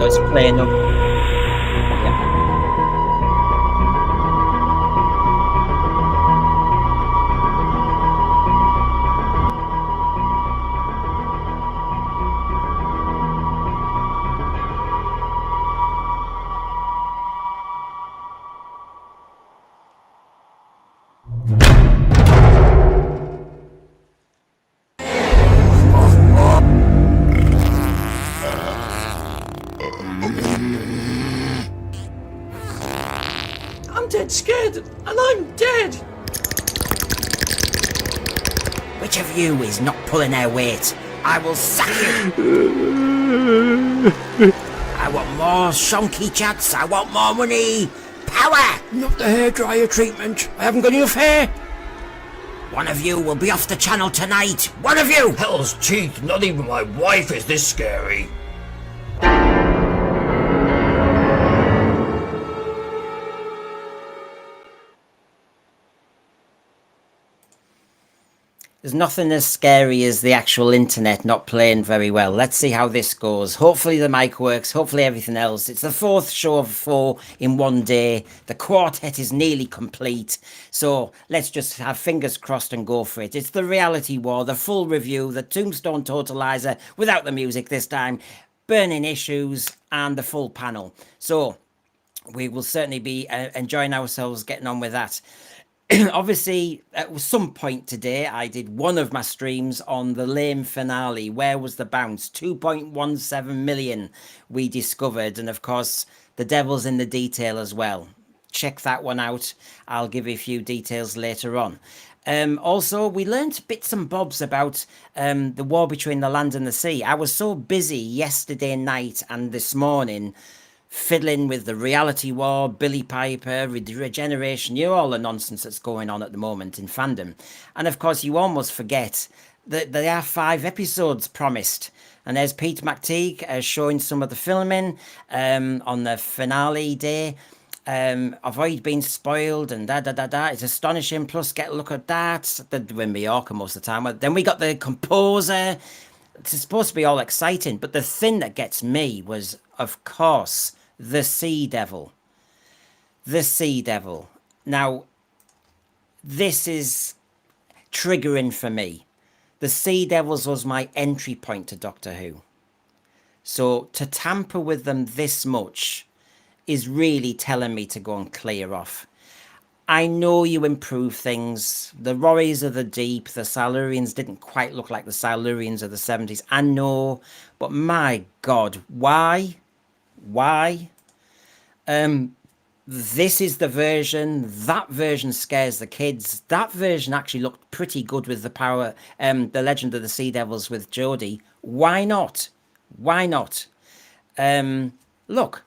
it's playing up. Yeah. I'm dead scared, and I'm dead. Which of you is not pulling their weight? I will sack you! I want more shonky chats, I want more money! Power! Not the hairdryer treatment. I haven't got enough hair. One of you will be off the channel tonight! One of you! Hell's teeth, not even my wife is this scary. There's nothing as scary as the actual internet not playing very well. Let's see how this goes. Hopefully the mic works. Hopefully everything else. It's the fourth show of 4 in one day. The quartet is nearly complete. So let's just have fingers crossed and go for it. It's the reality war, the full review, the Tombstone Totaliser without the music this time, burning issues and the full panel. So we will certainly be enjoying ourselves getting on with that. Obviously, at some point today, I did one of my streams on the lame finale. Where was the bounce? 2.17 million we discovered. And of course, the devil's in the detail as well. Check that one out. I'll give you a few details later on. Also, we learned bits and bobs about the war between the land and the sea. I was so busy yesterday night and this morning fiddling with the reality war, Billie Piper, Regeneration, you know, all the nonsense that's going on at the moment in fandom. And of course, you almost forget that there are 5 episodes promised. And there's Pete McTeague showing some of the filming on the finale day. Avoid being spoiled and da-da-da-da. It's astonishing. Plus, get a look at that. They're in Mallorca most of the time. Then we got the composer. It's supposed to be all exciting. But the thing that gets me was, of course, the Sea Devil. The Sea Devil. Now, this is triggering for me. The Sea Devils was my entry point to Doctor Who. So to tamper with them this much is really telling me to go and clear off. I know you improve things. The Rorys of the Deep, the Silurians didn't quite look like the Silurians of the 70s. I know, but my God, why? Why? This is the version. That version scares the kids. That version actually looked pretty good with the power, the Legend of the Sea Devils with Jodie. Why not? Why not? Look,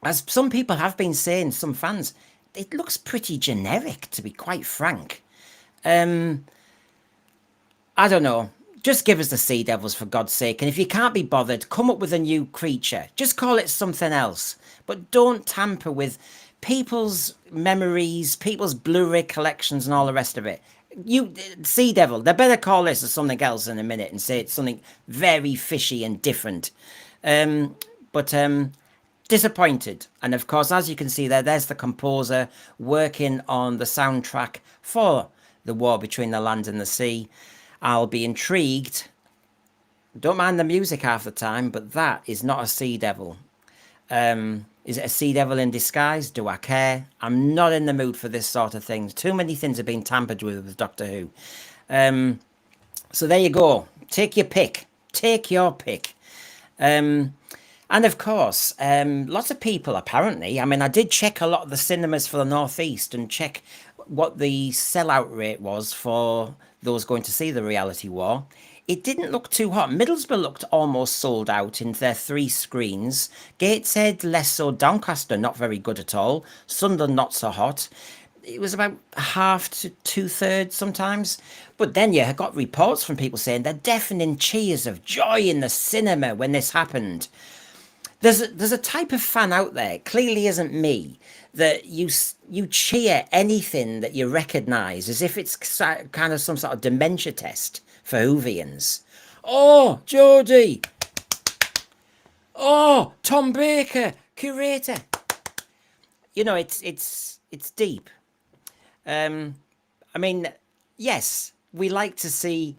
as some people have been saying, some fans, it looks pretty generic, to be quite frank. I don't know. Just give us the Sea Devils, for God's sake. And if you can't be bothered, come up with a new creature. Just call it something else. But don't tamper with people's memories, people's Blu-ray collections and all the rest of it. You, Sea Devil, they better call this as something else in a minute and say it's something very fishy and different. Disappointed. And of course, as you can see there, there's the composer working on the soundtrack for the war between the land and the sea. I'll be intrigued. Don't mind the music half the time, but that is not a Sea Devil. Is it a Sea Devil in disguise? Do I care? I'm not in the mood for this sort of thing. Too many things have been tampered with Doctor Who. So there you go. Take your pick. Take your pick. And of course, lots of people apparently, I mean, I did check a lot of the cinemas for the Northeast and check what the sellout rate was for those going to see the reality war. It didn't look too hot. Middlesbrough looked almost sold out in their 3 screens. Gateshead, less so. Doncaster, not very good at all. Sunderland, not so hot. It was about half to 2/3 sometimes. But then you got reports from people saying they're deafening cheers of joy in the cinema when this happened. There's a type of fan out there, clearly isn't me, that you cheer anything that you recognise as if it's kind of some sort of dementia test for Whovians. Oh, Jodie! Oh, Tom Baker, curator. You know, it's deep. I mean, yes, we like to see.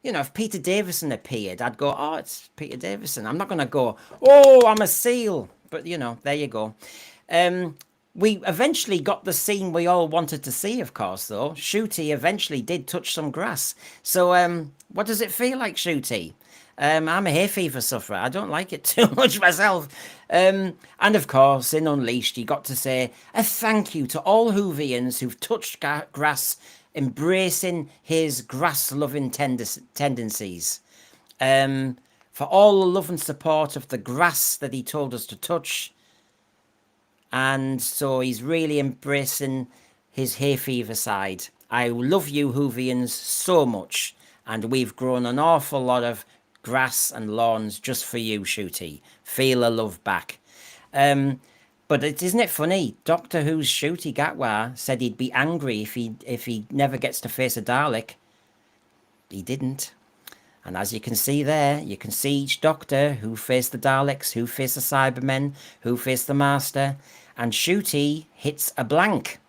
You know, if Peter Davison appeared, I'd go, oh, it's Peter Davison. I'm not going to go, oh, I'm a seal. But, you know, there you go. We eventually got the scene we all wanted to see, of course, though. Ncuti eventually did touch some grass. So, what does it feel like, Ncuti? I'm a hay fever sufferer. I don't like it too much myself. And of course, in Unleashed, you got to say a thank you to all Whovians who've touched grass, embracing his grass-loving tendencies. For all the love and support of the grass that he told us to touch. And so he's really embracing his hay fever side. I love you, Whovians, so much. And we've grown an awful lot of grass and lawns just for you, Ncuti. Feel a love back. But isn't it funny? Doctor Who's Ncuti Gatwa said he'd be angry if he never gets to face a Dalek. He didn't. And as you can see there, you can see each Doctor who faced the Daleks, who faced the Cybermen, who faced the Master. And Ncuti hits a blank.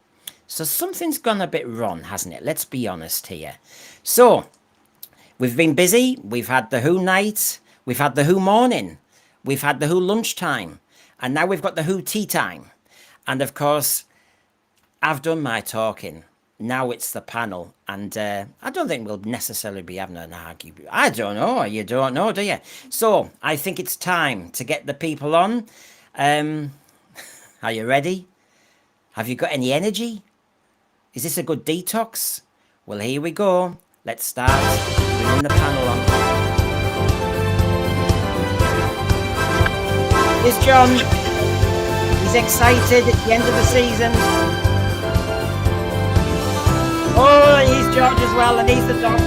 So something's gone a bit wrong, hasn't it? Let's be honest here. So, we've been busy. We've had the Who night. We've had the Who morning. We've had the Who lunchtime. And now we've got the Who tea time. And of course, I've done my talking. Now it's the panel. And I don't think we'll necessarily be having an argument. I don't know. You don't know, do you? So I think it's time to get the people on. Are you ready? Have you got any energy? Is this a good detox? Well, here we go. Let's start bringing the panel on. Here's John. He's excited at the end of the season. Oh, he's George as well, and he's the dog.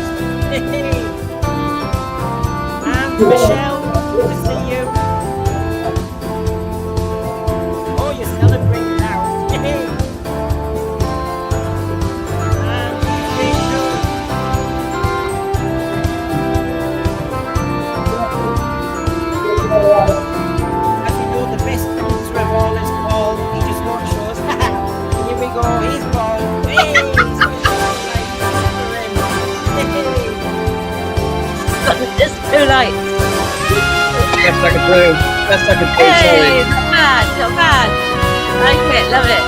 And Michelle, good to see you. Oh, you're celebrating now. And Rachel. As you know, the best dancer of all is Paul. He just won't show us. Here we go. He's Paul. Hey, he's got It's too late. Best I could do. Best I could do, Hey, sorry. not bad, not bad. Like it, love it.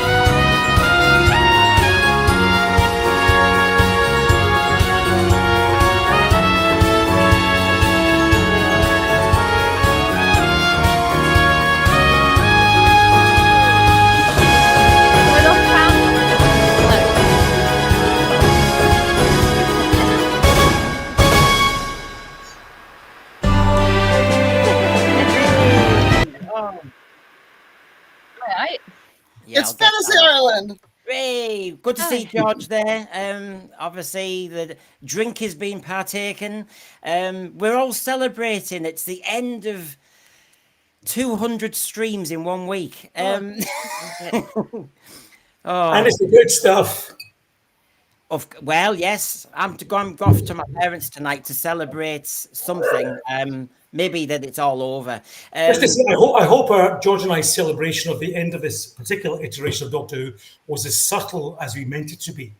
We're not found. Oh, Right. yeah, It's I'll get Fantasy that. Island. Hooray! Good to see Hi. George there. Obviously, the drink is being partaken. We're all celebrating. It's the end of 200 streams in 1 week. And Oh, it's the good stuff. well, yes. I'm going off to my parents tonight to celebrate something. Maybe that it's all over. Just to say, I hope George and I's celebration of the end of this particular iteration of Doctor Who was as subtle as we meant it to be.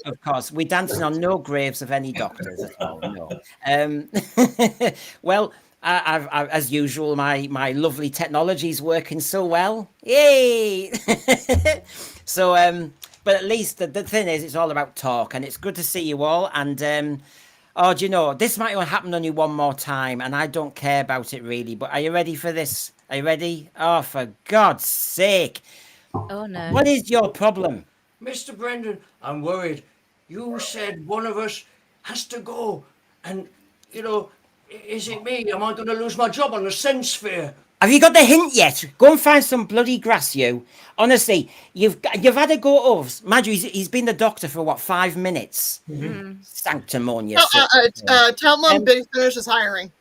Of course. We're dancing on no graves of any doctors at all. No. Well, I, as usual, my lovely technology is working so well. Yay! So, but at least the thing is, it's all about talk, and it's good to see you all. And oh, do you know, this might happen only one more time, and I don't care about it really. But are you ready for this? Are you ready? Oh, for God's sake! Oh no. What is your problem? Mr. Brendan, I'm worried. You said one of us has to go. And, you know, is it me? Am I going to lose my job on the Sense Sphere? Have you got the hint yet? Go and find some bloody grass, you. Honestly, you've had a go of. Mind you, he's been the doctor for what, 5 minutes? Sanctimonious. Tell them Big Finish is hiring.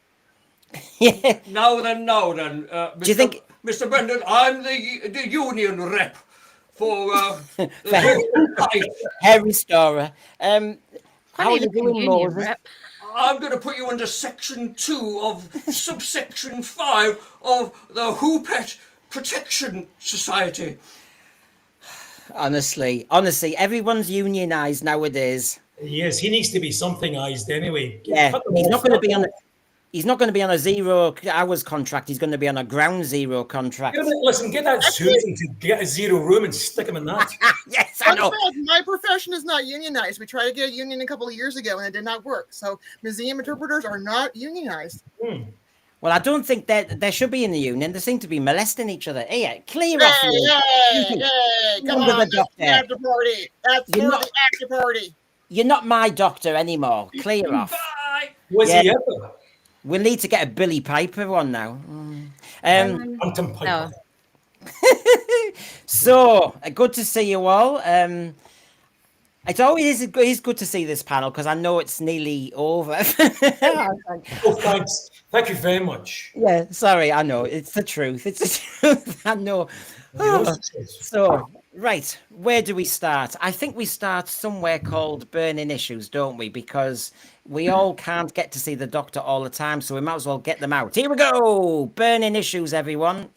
Yeah. Now then, Mr. Do you think- Mr. Brendan, I'm the union rep for For hair restorer. How are Funny you looking doing, union Moses? rep. I'm going to put you under Section 2 of Subsection 5 of the Hoopet Protection Society. Honestly, everyone's unionised nowadays. Yes, he needs to be somethingized anyway. Yeah, Cut them he's off, not going to cut be them on. off. He's not going to be on a 0 hours contract. He's going to be on a ground zero contract. Listen, get that Susan to get a 0 room and stick him in that. Yes, I know. My profession is not unionized. We tried to get a union a couple of years ago and it did not work. So museum interpreters are not unionized. Well, I don't think that they should be in the union. They seem to be molesting each other. Hey, clear off you. Hey, come Under on, the that's doctor. the after party. That's You're for not- the after party. You're not my doctor anymore. Clear off. Bye. Was Yeah. he ever? We'll need to get a Billie Piper one now. Phantom Piper. So good to see you all. It's always good to see this panel because I know it's nearly over. Oh, thanks. Thank you very much. Yeah, sorry, I know it's the truth. It's the truth. I know. So, right, where do we start? I think we start somewhere called burning issues, don't we? Because we all can't get to see the doctor all the time, so we might as well get them out. Here we go. Burning issues, everyone.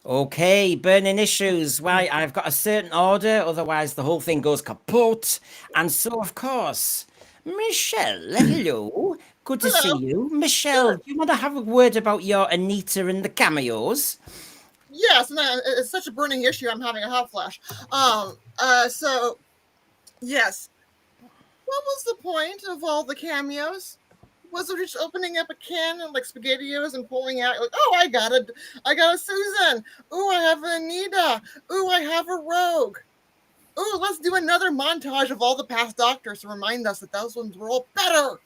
Okay, burning issues. Why, I've got a certain order, otherwise the whole thing goes kaput. And so, of course, Michelle, hello. Good to see you. Michelle, do you want to have a word about your Anita and the cameos? Yes, and it's such a burning issue. I'm having a hot flash. So, yes. What was the point of all the cameos? Was it just opening up a can of like SpaghettiOs and pulling out like, oh, I got a Susan. Ooh, I have an Anita. Ooh, I have a Rogue. Ooh, let's do another montage of all the past doctors to remind us that those ones were all better.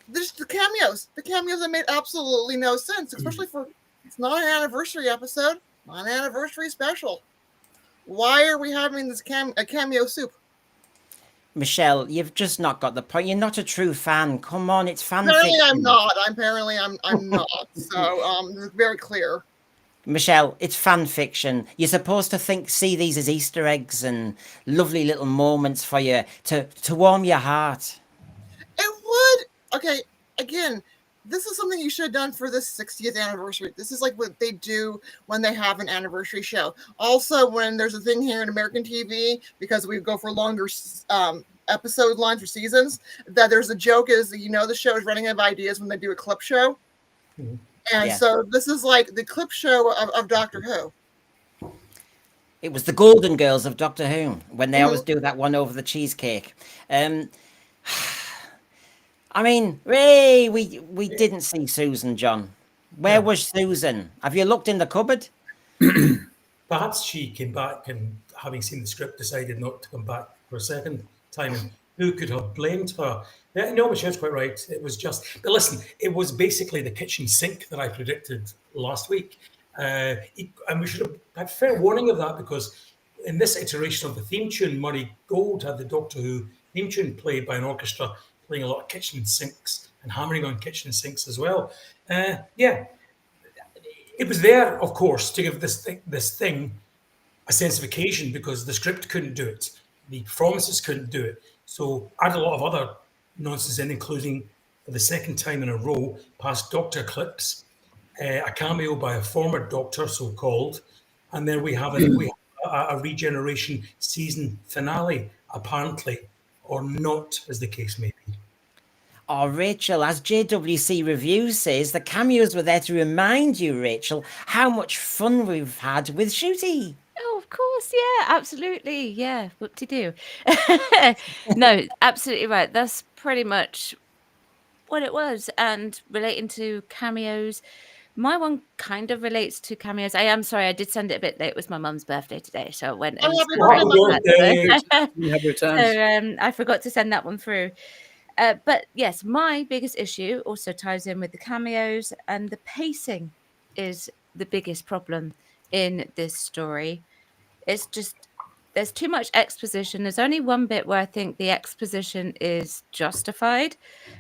There's the cameos. The cameos that made absolutely no sense, especially for it's not an anniversary episode, not an anniversary special. Why are we having this cameo soup? Michelle, you've just not got the point. You're not a true fan. Come on, it's fan Apparently, fiction. I'm not. I'm not. So, it's very clear. Michelle, it's fan fiction. You're supposed to see these as Easter eggs and lovely little moments for you to warm your heart. It would. Okay, again, this is something you should have done for this 60th anniversary. This is like what they do when they have an anniversary show. Also, when there's a thing here in American TV, because we go for longer episode lines or seasons, that there's a joke is that, the show is running out of ideas when they do a clip show. Mm-hmm. And so this is like the clip show of Doctor Who. It was the Golden Girls of Doctor Who when they always do that one over the cheesecake. I mean, hey, we didn't see Susan, John. Where was Susan? Have you looked in the cupboard? Perhaps she came back and, having seen the script, decided not to come back for a second time. And who could have blamed her? Yeah, no, Michelle's quite right. It was just... But listen, it was basically the kitchen sink that I predicted last week. And we should have had fair warning of that, because in this iteration of the theme tune, Murray Gold had the Doctor Who theme tune played by an orchestra, playing a lot of kitchen sinks and hammering on kitchen sinks as well. It was there, of course, to give this thing a sense of occasion, because the script couldn't do it, the performances couldn't do it. So add a lot of other nonsense in, including, for the second time in a row, past Doctor clips, a cameo by a former Doctor, so-called, and then we have a Regeneration season finale, apparently, or not, as the case may be. Oh, Rachel, as JWC Review says, the cameos were there to remind you, Rachel, how much fun we've had with Ncuti. Oh, of course, yeah, absolutely, yeah. What to do? No, absolutely right. That's pretty much what it was. And relating to cameos, my one kind of relates to cameos. I am sorry, I did send it a bit late. It was my mum's birthday today, so I went and You have returns. so I forgot to send that one through. But yes, my biggest issue also ties in with the cameos, and the pacing is the biggest problem in this story. It's just, there's too much exposition. There's only one bit where I think the exposition is justified,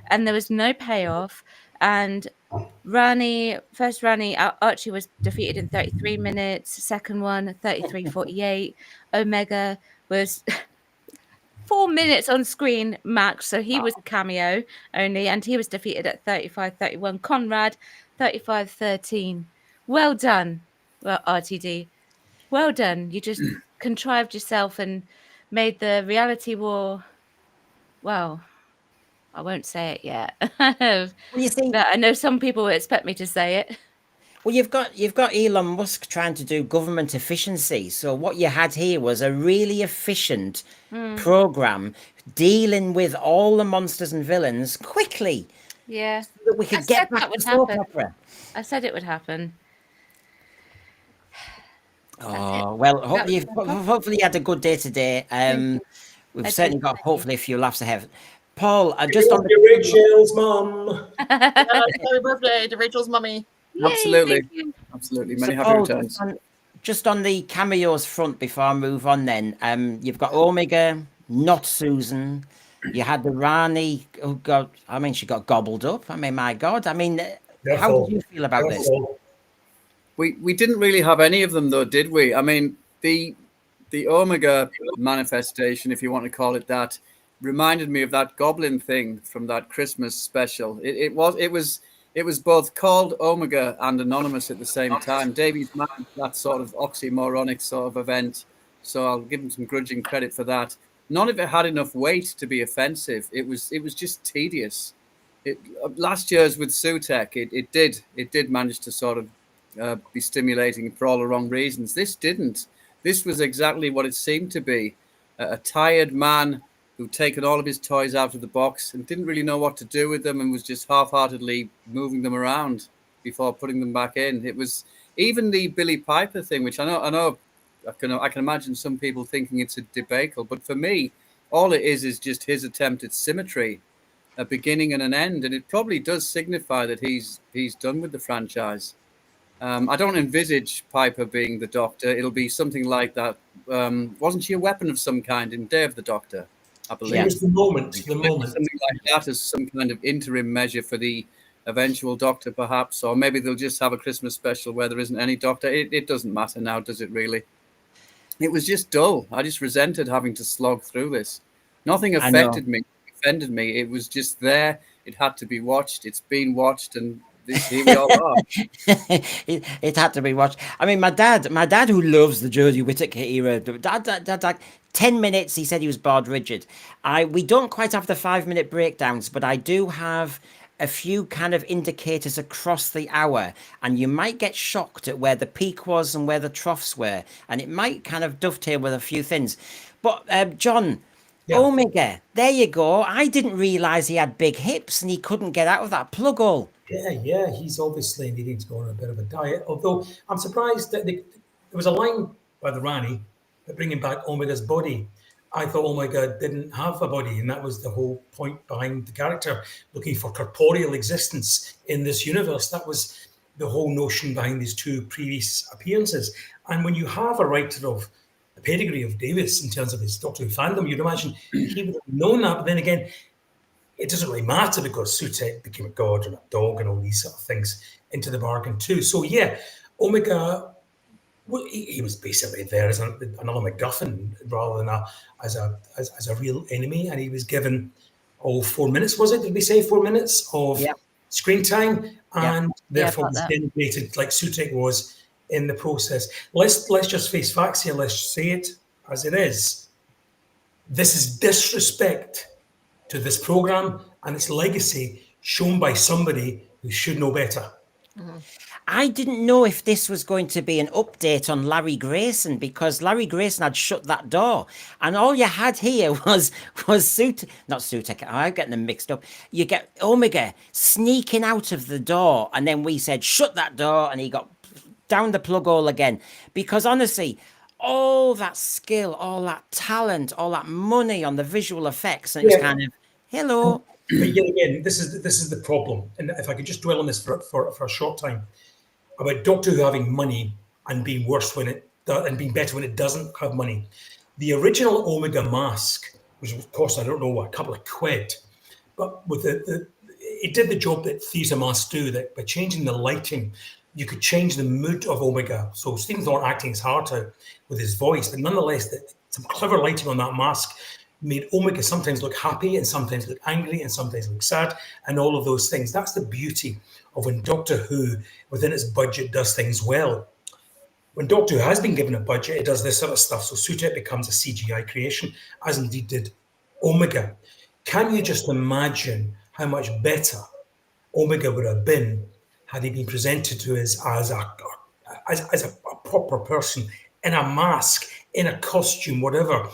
and there was no payoff. And First Rani, Archie was defeated in 33 minutes. Second one, 33:48. Omega was 4 minutes on screen max, so he was a cameo only, and he was defeated at 35:31. Conrad, 35:13. Well done, well, RTD. Well done. You just contrived yourself and made the reality war. Well, I won't say it yet. Well, you see, But I know some people will expect me to say it. well, you've got Elon Musk trying to do government efficiency. So what you had here was a really efficient program dealing with all the monsters and villains quickly, Yeah. so that we I could said get that back would to soap happen. opera. I said it would happen. Oh well, was my problem. hopefully you had a good day today. We've I certainly did, got thank you. hopefully a few laughs ahead. Paul, just on the Rachel's mum. Happy birthday to Rachel's mummy. Yay, Absolutely. thank you. Absolutely. So Many happy Paul, returns. just on the cameos front before I move on then, you've got Omega, not Susan. You had the Rani who got, I mean, she got gobbled up. I mean, my God. I mean, how did you feel about this? We didn't really have any of them though, did we? I mean, the Omega manifestation, if you want to call it that, reminded me of that goblin thing from that Christmas special. It was both called Omega and Anonymous at the same time. Davies managed that sort of oxymoronic sort of event, so I'll give him some grudging credit for that. None of it had enough weight to be offensive. It was just tedious. Last year's with Sutek, it did manage to sort of be stimulating for all the wrong reasons. This didn't. This was exactly what it seemed to be: a tired man who'd taken all of his toys out of the box and didn't really know what to do with them, and was just half-heartedly moving them around before putting them back in. It was even the Billie Piper thing, which I can imagine some people thinking it's a debacle, but for me, all it is just his attempt at symmetry, a beginning and an end, and it probably does signify that he's done with the franchise. I don't envisage Piper being the Doctor. It'll be something like that. Wasn't she a weapon of some kind in Day of the Doctor, I believe? It was the moment. Something like that as some kind of interim measure for the eventual Doctor, perhaps. Or maybe they'll just have a Christmas special where there isn't any Doctor. It doesn't matter now, does it really? It was just dull. I just resented having to slog through this. Nothing affected me, offended me. It was just there. It had to be watched. It's been watched, and here we all are. it had to be watched. I mean, my dad who loves the Jodie Whittaker era, dad, 10 minutes, he said he was bored rigid. We don't quite have the 5-minute breakdowns, but I do have a few kind of indicators across the hour, and you might get shocked at where the peak was and where the troughs were, and it might kind of dovetail with a few things. But John, Omega, there you go. I didn't realize he had big hips and he couldn't get out of that plug hole. Yeah, he's obviously needing to go on a bit of a diet. Although I'm surprised that there was a line by the Rani that bringing back Omega's body. I thought Omega didn't have a body, and that was the whole point behind the character, looking for corporeal existence in this universe. That was the whole notion behind these two previous appearances. And when you have a writer of the pedigree of Davis in terms of his Doctor Who fandom, you'd imagine he would have known that. But then again, it doesn't really matter because Sutek became a god and a dog and all these sort of things into the bargain too. So yeah, Omega, he was basically there as another MacGuffin rather than as a real enemy, and he was given 4 minutes. Was it? Did we say 4 minutes of screen time? And therefore was denigrated like Sutek was in the process. Let's just face facts here. Let's say it as it is. This is disrespect to this program and its legacy shown by somebody who should know better. I didn't know if this was going to be an update on Larry Grayson, because Larry Grayson had shut that door, and all you had here was not Sutek. I'm getting them mixed up. You get Omega sneaking out of the door, and then we said shut that door, and he got down the plug hole again. Because honestly, all that skill, all that talent, all that money on the visual effects, and it's kind of hello. But yet again, this is the problem, and if I could just dwell on this for a short time, about Doctor Who having money and being worse and being better when it doesn't have money. The original Omega mask, which cost, I don't know, a couple of quid, but with it did the job that Thieves of Mask do, that by changing the lighting, you could change the mood of Omega. So Stephen's not acting his heart out with his voice, but nonetheless, some clever lighting on that mask made Omega sometimes look happy and sometimes look angry and sometimes look sad and all of those things. That's the beauty of when Doctor Who, within its budget, does things well. When Doctor Who has been given a budget, it does this sort of stuff. So Sutek becomes a CGI creation, as indeed did Omega. Can you just imagine how much better Omega would have been had he been presented to us as a proper person in a mask, in a costume, whatever?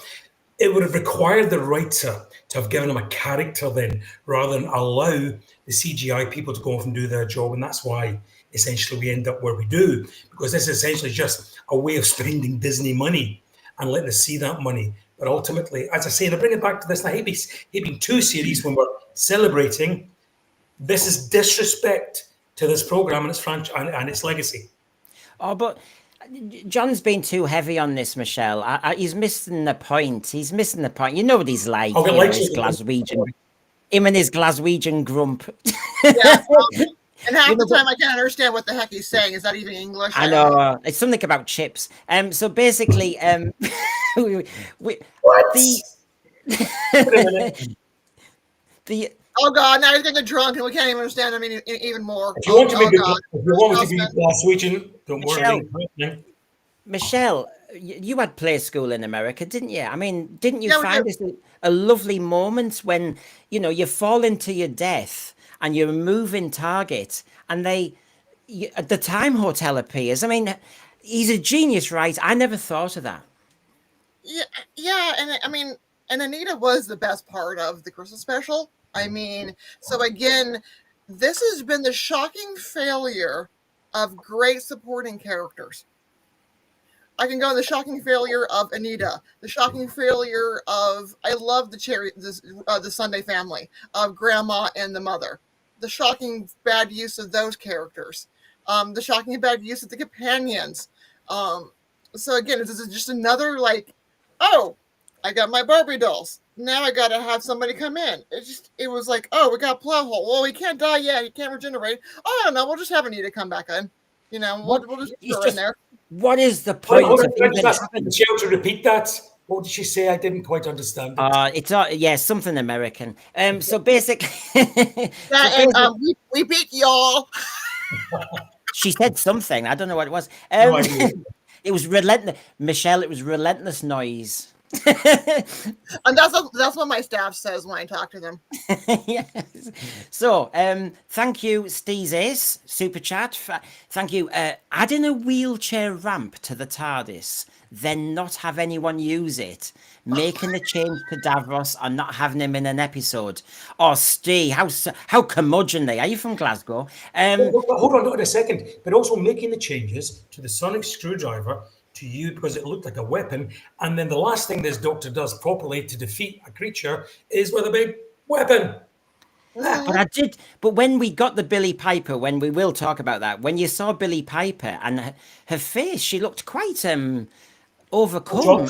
It would have required the writer to have given him a character then, rather than allow the CGI people to go off and do their job. And that's why essentially we end up where we do, because this is essentially just a way of spending Disney money and letting us see that money. But ultimately, as I say, and I bring it back to this, now being 2 series when we're celebrating, this is disrespect to this program and its franchise and its legacy. Oh, but John's been too heavy on this, Michelle. He's missing the point. He's missing the point. You know what he's like. Oh, you know, like his Glaswegian, him and his Glaswegian grump. Yeah, and half the time I can't understand what the heck he's saying. Is that even English? I know. It's something about chips. So basically, What? the Oh God! Now he's gonna get drunk, and we can't even understand him even more. If you want to be God. if you want me to be Glaswegian, don't worry. Michelle, you had play school in America, didn't you? I mean, didn't you Yeah, we find did. this a lovely moment when, you know, you fall into your death and you're a moving target and the time hotel appears? I mean, he's a genius, right? I never thought of that. Yeah, and I mean, and Anita was the best part of the Christmas special. I mean, so again, this has been the shocking failure of great supporting characters. I can go on the shocking failure of Anita, the shocking failure of, I love the Sunday family of Grandma and the mother, the shocking bad use of those characters, the shocking bad use of the companions. So again, this is just another like, oh, I got my Barbie dolls. Now I got to have somebody come in. It was like, oh, we got plot hole. Well, he can't die yet. He can't regenerate. Oh, I don't know. We'll just have Anita come back in. You know, we'll just put her in there. What is the point of even Ask having... Michelle to repeat that. What did she say? I didn't quite understand it. It's something American. So basically, We beat y'all. she said something. I don't know what it was. No idea. It was relentless, Michelle. It was relentless noise. And that's what my staff says when I talk to them. Yes. So, thank you, Steve's Ace, Super Chat. Thank you. Adding a wheelchair ramp to the TARDIS, then not have anyone use it, making the change to Davros and not having him in an episode. Oh, Steve, how curmudgeonly. Are you from Glasgow? Hold on a second. But also making the changes to the sonic screwdriver to you because it looked like a weapon. And then the last thing this doctor does properly to defeat a creature is with a big weapon. But when we got the Billie Piper, when we will talk about that, when you saw Billie Piper and her face, she looked quite overcome.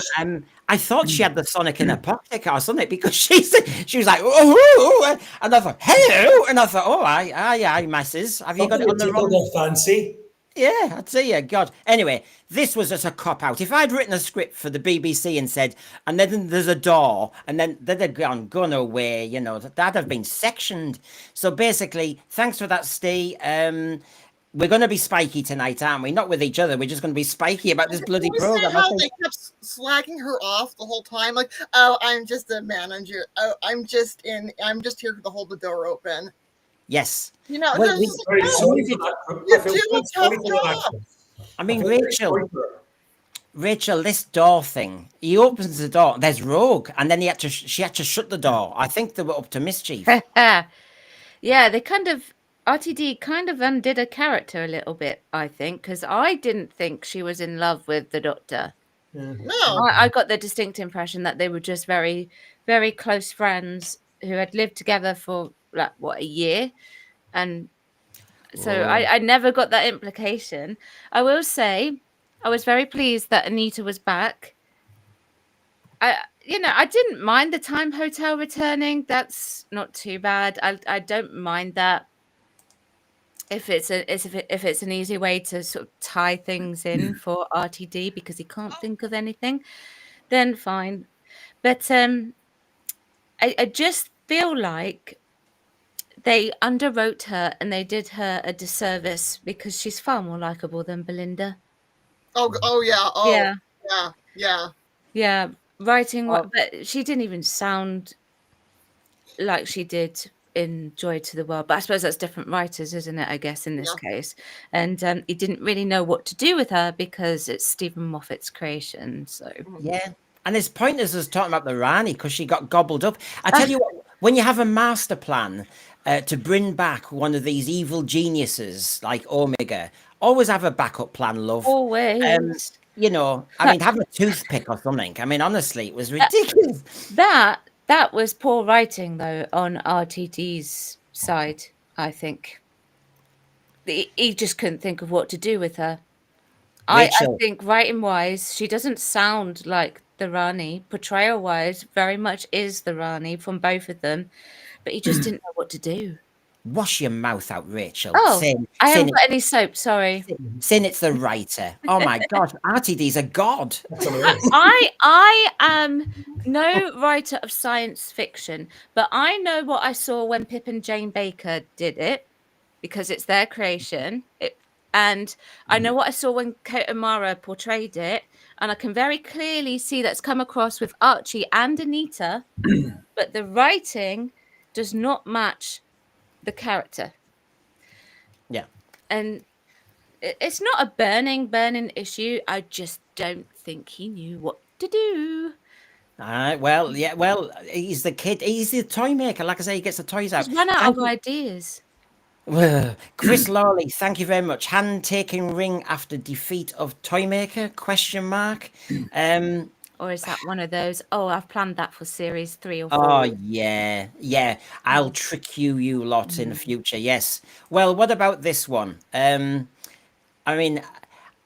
I thought she had the Sonic in her pocket or something because she was like, oh, and I thought, hello, and I thought, oh, aye, masses, have you got it on the wrong? Fancy. Yeah, I'd say, yeah, God. Anyway, this was just a cop-out. If I'd written a script for the BBC and said, and then there's a door, and then they'd have gone away, you know, that'd have been sectioned. So basically, thanks for that, Steve. We're going to be spiky tonight, aren't we? Not with each other. We're just going to be spiky about this bloody program. How they kept slagging her off the whole time, like, "Oh, I'm just a manager. Oh, I'm just here to hold the door open." Yes. You know, I mean, Rachel, this door thing. He opens the door. There's Rogue, and then she had to shut the door. I think they were up to mischief. Yeah, they RTD kind of undid a character a little bit, I think, because I didn't think she was in love with the Doctor. No, I got the distinct impression that they were just very, very close friends who had lived together for a year, and so I never got that implication. I will say I was very pleased that Anita was back. I didn't mind the Time Hotel returning. That's not too bad. I don't mind that. If it's an easy way to sort of tie things in for RTD because he can't think of anything, then fine. But I just feel like they underwrote her and they did her a disservice because she's far more likable than Belinda. Oh yeah. Oh Yeah. yeah. Yeah, writing, Oh. but she didn't even sound like she did in Joy to the World. But I suppose that's different writers, isn't it? I guess in this case, and he didn't really know what to do with her because it's Stephen Moffat's creation. So Yeah. And it's pointless us talking about the Rani because she got gobbled up. I tell you what, when you have a master plan to bring back one of these evil geniuses like Omega, always have a backup plan, love. always. I mean, have a toothpick or something. I mean, honestly, it was ridiculous. That was poor writing though on RTD's side. I think he just couldn't think of what to do with her. I Rachel. think writing wise, she doesn't sound like the Rani. Portrayal wise, very much is the Rani from both of them, but he just didn't know what to do. Wash your mouth out, Rachel. Oh, I haven't saying got any soap. Sorry. saying it's the writer. Oh my gosh, RTD's a god. I am no writer of science fiction, but I know what I saw when Pip and Jane Baker did it because it's their creation. And I know what I saw when Kota Mara portrayed it, and I can very clearly see that's come across with Archie and Anita, but the writing does not match the character. Yeah. And it's not a burning issue. I just don't think he knew what to do. Well, he's the kid. He's the toy maker. Like I say, he gets the toys out. He's run out of ideas. Chris Lawley, thank you very much. Hand-taking ring after defeat of Toymaker? Question mark. Or is that one of those? Oh, I've planned that for series 3 or 4. Oh yeah. I'll trick you lot in the future. Yes. Well, what about this one? I mean,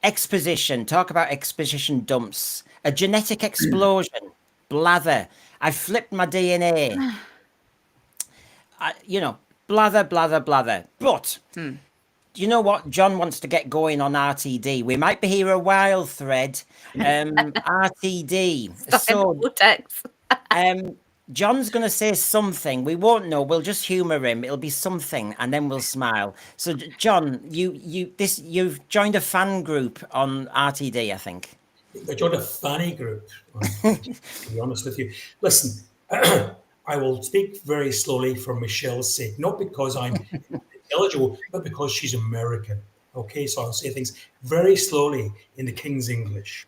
exposition. Talk about exposition dumps. A genetic explosion. Blather. I flipped my DNA. Blather. But you know what? John wants to get going on RTD. We might be here a while, Thread. RTD. So, John's going to say something. We won't know. We'll just humour him. It'll be something, and then we'll smile. So, John, you've joined a fan group on RTD, I think. I joined a fanny group, to be honest with you. Listen, I will speak very slowly for Michelle's sake, not because I'm intelligible, but because she's American. Okay, so I'll say things very slowly in the King's English.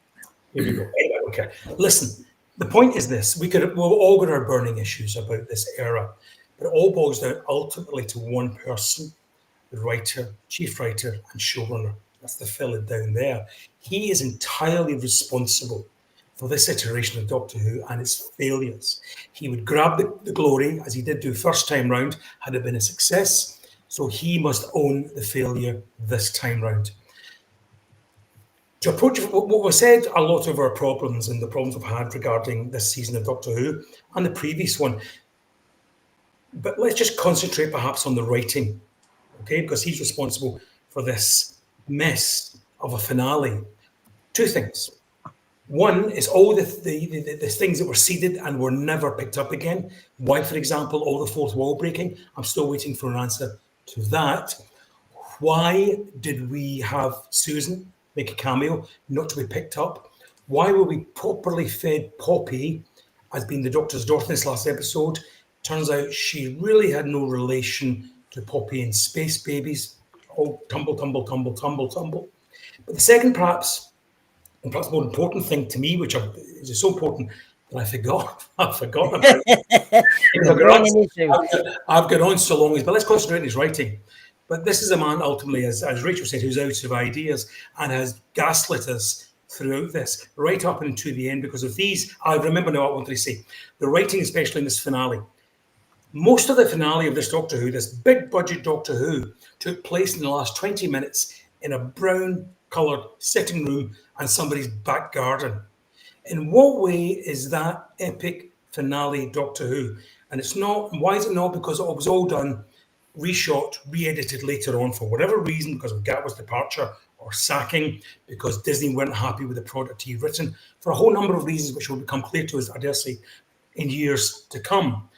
Here we go. Anyway, okay, listen. The point is this: we've all got our burning issues about this era, but it all boils down ultimately to one person: the writer, chief writer, and showrunner. That's the fella down there. He is entirely responsible for this iteration of Doctor Who and its failures. He would grab the glory, as he did do first time round, had it been a success. So he must own the failure this time round. To approach what was said, a lot of our problems and the problems we've had regarding this season of Doctor Who and the previous one. But let's just concentrate perhaps on the writing, okay? Because he's responsible for this mess of a finale. Two things. One is all the things that were seeded and were never picked up again. Why, for example, all the fourth wall breaking? I'm still waiting for an answer to that. Why did we have Susan make a cameo not to be picked up? Why were we properly fed Poppy as being the Doctor's daughter in this last episode? Turns out she really had no relation to Poppy and Space Babies. All tumble. But the second, perhaps more important thing to me, which is so important that I forgot. I've forgotten about it. I've got on so long, but let's concentrate on his writing. But this is a man, ultimately, as Rachel said, who's out of ideas and has gaslit us throughout this, right up and to the end, because of these. I remember now what I wanted to say. The writing, especially in this finale. Most of the finale of this Doctor Who, this big budget Doctor Who, took place in the last 20 minutes in a brown coloured sitting room and somebody's back garden. In what way is that epic finale Doctor Who? And it's not, why is it not? Because it was all done, reshot, re-edited later on for whatever reason, because of Gatwa's departure or sacking, because Disney weren't happy with the product he'd written, for a whole number of reasons which will become clear to us, I dare say, in years to come.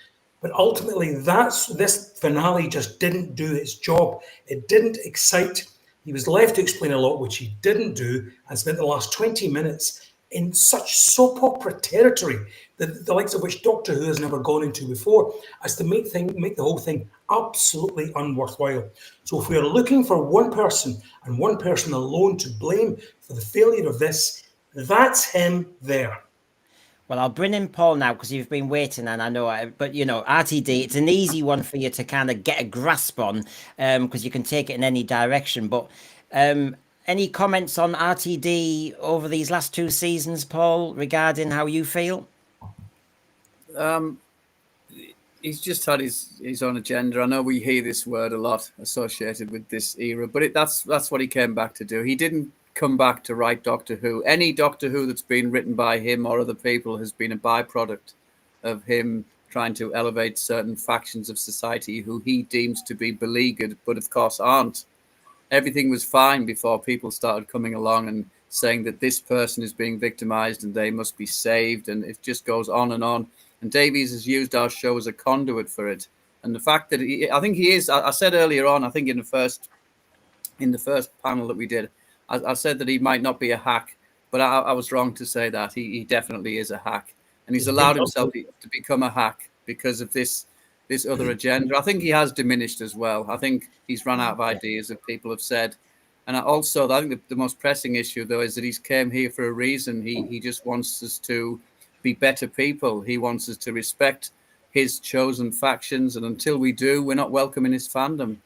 But ultimately, this finale just didn't do its job. It didn't excite. He was left to explain a lot, which he didn't do, and spent the last 20 minutes in such soap opera territory, that the likes of which Doctor Who has never gone into before, as to make the whole thing absolutely unworthwhile. So if we are looking for one person and one person alone to blame for the failure of this, that's him there. Well, I'll bring in Paul now because you've been waiting, and I know, but you know, RTD, it's an easy one for you to kind of get a grasp on, because you can take it in any direction. But any comments on RTD over these last 2 seasons, Paul, regarding how you feel? He's just had his own agenda. I know we hear this word a lot associated with this era, but that's what he came back to do. He didn't come back to write Doctor Who. Any Doctor Who that's been written by him or other people has been a byproduct of him trying to elevate certain factions of society who he deems to be beleaguered, but of course aren't. Everything was fine before people started coming along and saying that this person is being victimized and they must be saved, and it just goes on. And Davies has used our show as a conduit for it. And the fact that I think he is, I said earlier on, I think in the first panel that we did, I said that he might not be a hack, but I was wrong to say that. He definitely is a hack. And he's allowed himself to become a hack because of this other agenda. I think he has diminished as well. I think he's run out of ideas, as people have said. And I think the most pressing issue, though, is that he's came here for a reason. He just wants us to be better people. He wants us to respect his chosen factions. And until we do, we're not welcome in his fandom.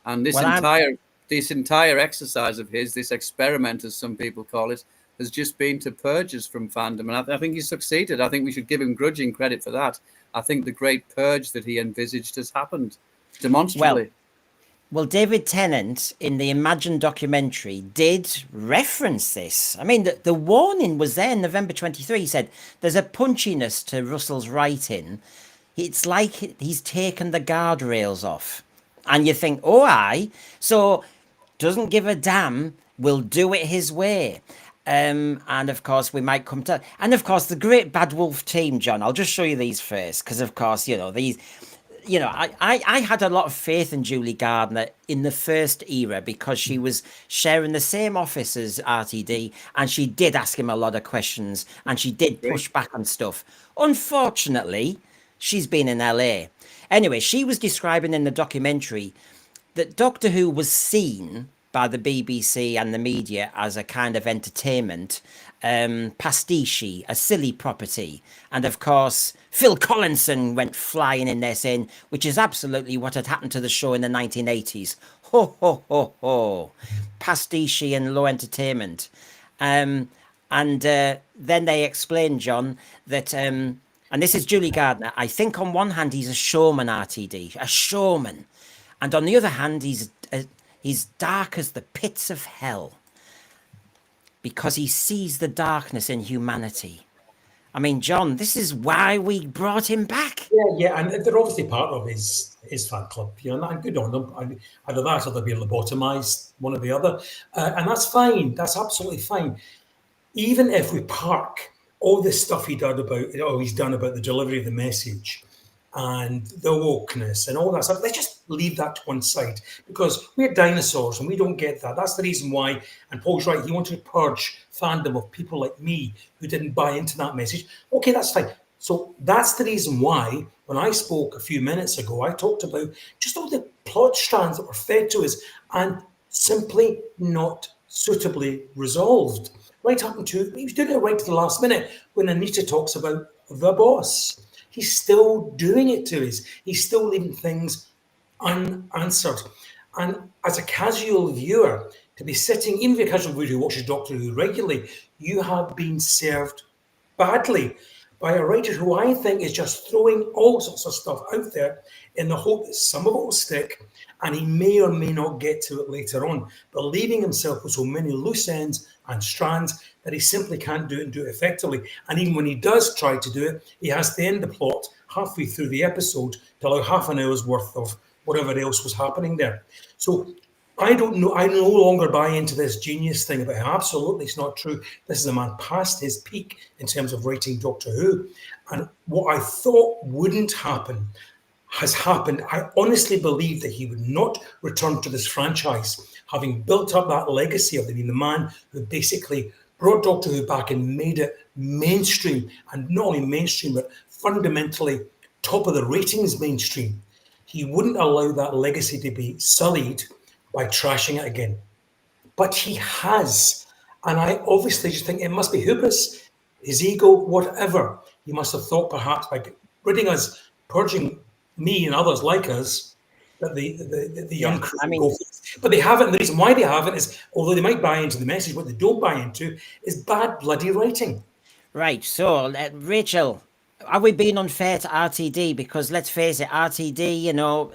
And this entire exercise of his, this experiment, as some people call it, has just been to purge us from fandom. And I think he's succeeded. I think we should give him grudging credit for that. I think the great purge that he envisaged has happened demonstrably. Well, David Tennant in the Imagine documentary did reference this. I mean, the warning was there in November 23. He said, there's a punchiness to Russell's writing. It's like he's taken the guardrails off. And you think, oh, aye. So doesn't give a damn, will do it his way. And of course, we might come to... And of course, the Great Bad Wolf team, John, I'll just show you these first. Because, of course, I had a lot of faith in Julie Gardner in the first era because she was sharing the same office as RTD, and she did ask him a lot of questions, and she did push back on stuff. Unfortunately, she's been in LA. Anyway, she was describing in the documentary that Doctor Who was seen by the BBC and the media as a kind of entertainment, pastiche, a silly property. And of course, Phil Collinson went flying in there saying, which is absolutely what had happened to the show in the 1980s. Ho, ho, ho, ho. Pastiche and low entertainment. And then they explained, John, that... and this is Julie Gardner. I think on one hand, he's a showman, RTD, a showman. And on the other hand, he's dark as the pits of hell because he sees the darkness in humanity. I mean, John, this is why we brought him back. Yeah, and they're obviously part of his fan club, and good on them. Either that or they'll be lobotomized, one or the other. And that's fine. That's absolutely fine. Even if we park all this stuff he's done about the delivery of the message and the wokeness and all that stuff, let's just leave that to one side because we're dinosaurs and we don't get that. That's the reason why, and Paul's right, he wanted to purge fandom of people like me who didn't buy into that message. Okay, that's fine. So that's the reason why when I spoke a few minutes ago, I talked about just all the plot strands that were fed to us and simply not suitably resolved. Right up until, he was doing it right to the last minute when Anita talks about the boss. He's still doing it to us. He's still leaving things unanswered. And as a casual viewer, to be sitting, even if you're a casual viewer who watches Doctor Who regularly, you have been served badly. by a writer who I think is just throwing all sorts of stuff out there in the hope that some of it will stick, and he may or may not get to it later on, but leaving himself with so many loose ends and strands that he simply can't do it and do it effectively. And even when he does try to do it, he has to end the plot halfway through the episode to allow half an hour's worth of whatever else was happening there. So I don't know. I no longer buy into this genius thing about him. Absolutely, it's not true. This is a man past his peak in terms of writing Doctor Who. And what I thought wouldn't happen has happened. I honestly believe that he would not return to this franchise, having built up that legacy of being the man who basically brought Doctor Who back and made it mainstream, and not only mainstream, but fundamentally top of the ratings mainstream. He wouldn't allow that legacy to be sullied by trashing it again. But he has. And I obviously just think it must be hubris, his ego, whatever. He must have thought perhaps by ridding us, purging me and others like us, that the young crew go for it. But they haven't. And the reason why they haven't is, although they might buy into the message, what they don't buy into is bad bloody writing. Right, so Rachel, are we being unfair to RTD? Because let's face it, RTD, you know,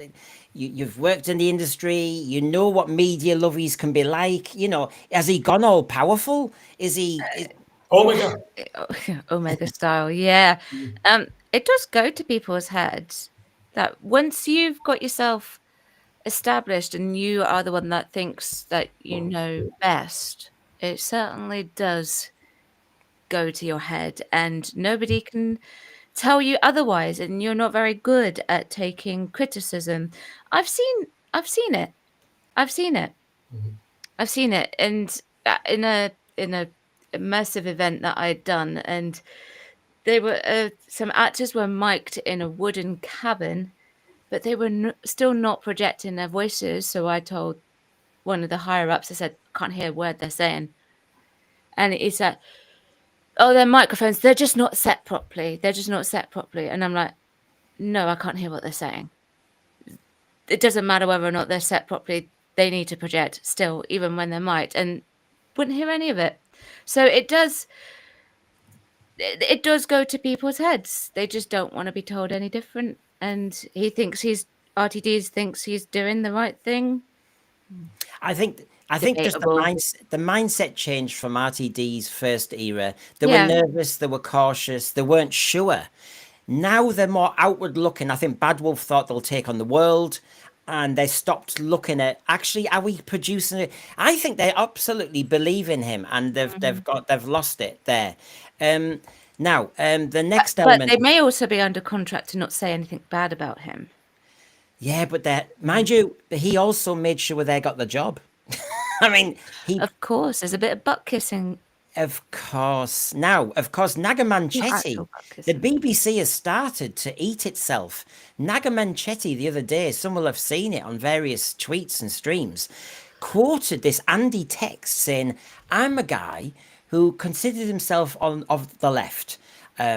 you've worked in the industry, you know what media lovies can be like. You know, has he gone all powerful? Is he? Omega. Omega style, yeah. It does go to people's heads that once you've got yourself established and you are the one that thinks that you know best, it certainly does go to your head, and nobody can tell you otherwise, and you're not very good at taking criticism. I've seen it. And in a immersive event that I'd done, and they were some actors were mic'd in a wooden cabin, but they were still not projecting their voices. So I told one of the higher ups, I said, "Can't hear a word they're saying," and it's like, "Oh, their microphones, they're just not set properly. And I'm like, "No, I can't hear what they're saying. It doesn't matter whether or not they're set properly. They need to project still, even when they're mic'd," and wouldn't hear any of it. So it does go to people's heads. They just don't want to be told any different. And RTD thinks he's doing the right thing. I think just the mindset changed from RTD's first era. They were nervous, they were cautious, they weren't sure. Now they're more outward looking. I think Bad Wolf thought they'll take on the world, and they stopped looking at actually are we producing it. I think they absolutely believe in him, and they've lost it there. Now the next element, but they may also be under contract to not say anything bad about him. Yeah, but mind you, he also made sure they got the job. I mean, of course, there's a bit of butt kissing. Of course. Now, of course, Nagamanchetti, the BBC has started to eat itself. Nagamanchetti the other day, some will have seen it on various tweets and streams, quoted this Andy text saying, "I'm a guy who considered himself of the left.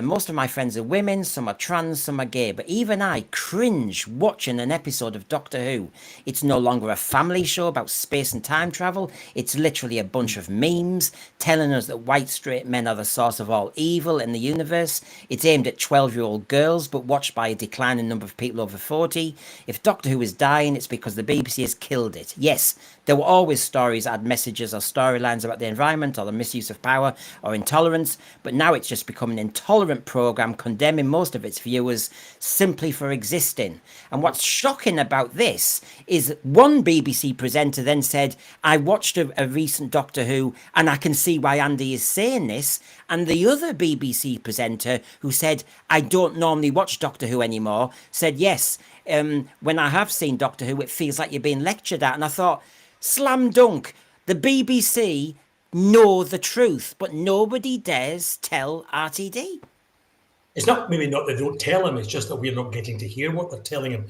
Most of my friends are women, some are trans, some are gay, but even I cringe watching an episode of Doctor Who. It's no longer a family show about space and time travel. It's literally a bunch of memes telling us that white straight men are the source of all evil in the universe. It's aimed at 12-year-old girls, but watched by a declining number of people over 40. If Doctor Who is dying, it's because the BBC has killed it. Yes, there were always stories that had messages or storylines about the environment or the misuse of power or intolerance, but now it's just become an intolerant program condemning most of its viewers simply for existing." And what's shocking about this is one BBC presenter then said, "I watched a recent Doctor Who and I can see why Andy is saying this." And the other BBC presenter who said, "I don't normally watch Doctor Who anymore," said, "Yes, when I have seen Doctor Who, it feels like you're being lectured at." And I thought, slam dunk, the BBC know the truth, but nobody dares tell RTD. It's not maybe not that they don't tell him, it's just that we're not getting to hear what they're telling him.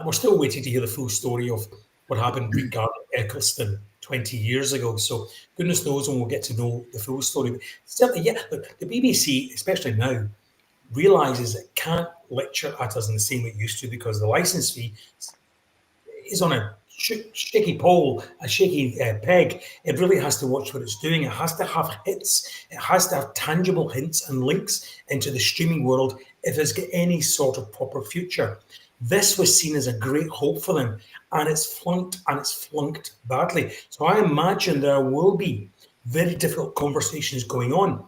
We're still waiting to hear the full story of what happened regarding Eccleston 20 years ago. So goodness knows when we'll get to know the full story. But certainly, yeah, look, the BBC, especially now, realises it can't lecture at us in the same way it used to, because the licence fee is on a shaky pole, a shaky peg. It really has to watch what it's doing. It has to have hits. It has to have tangible hints and links into the streaming world if it's got any sort of proper future. This was seen as a great hope for them, and it's flunked badly. So I imagine there will be very difficult conversations going on.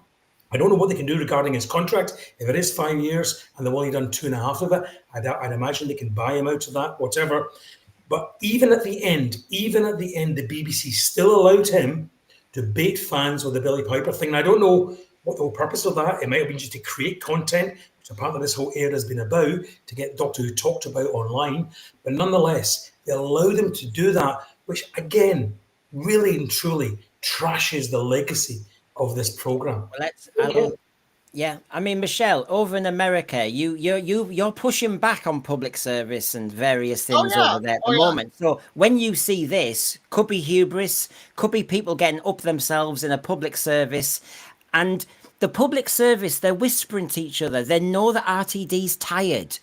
I don't know what they can do regarding his contract. If it is 5 years and they've only done 2.5 of it, I'd imagine they can buy him out of that, whatever. But even at the end, the BBC still allowed him to bait fans with the Billie Piper thing. And I don't know what the whole purpose of that. It might have been just to create content, which apparently this whole era has been about, to get Doctor Who talked about online. But nonetheless, they allowed him to do that, which again, really and truly trashes the legacy of this program. Well, yeah, I mean, Michelle, over in America, you're pushing back on public service and various things over there at the moment. So when you see this, could be hubris, could be people getting up themselves in a public service, and the public service, they're whispering to each other. They know that RTD's tired,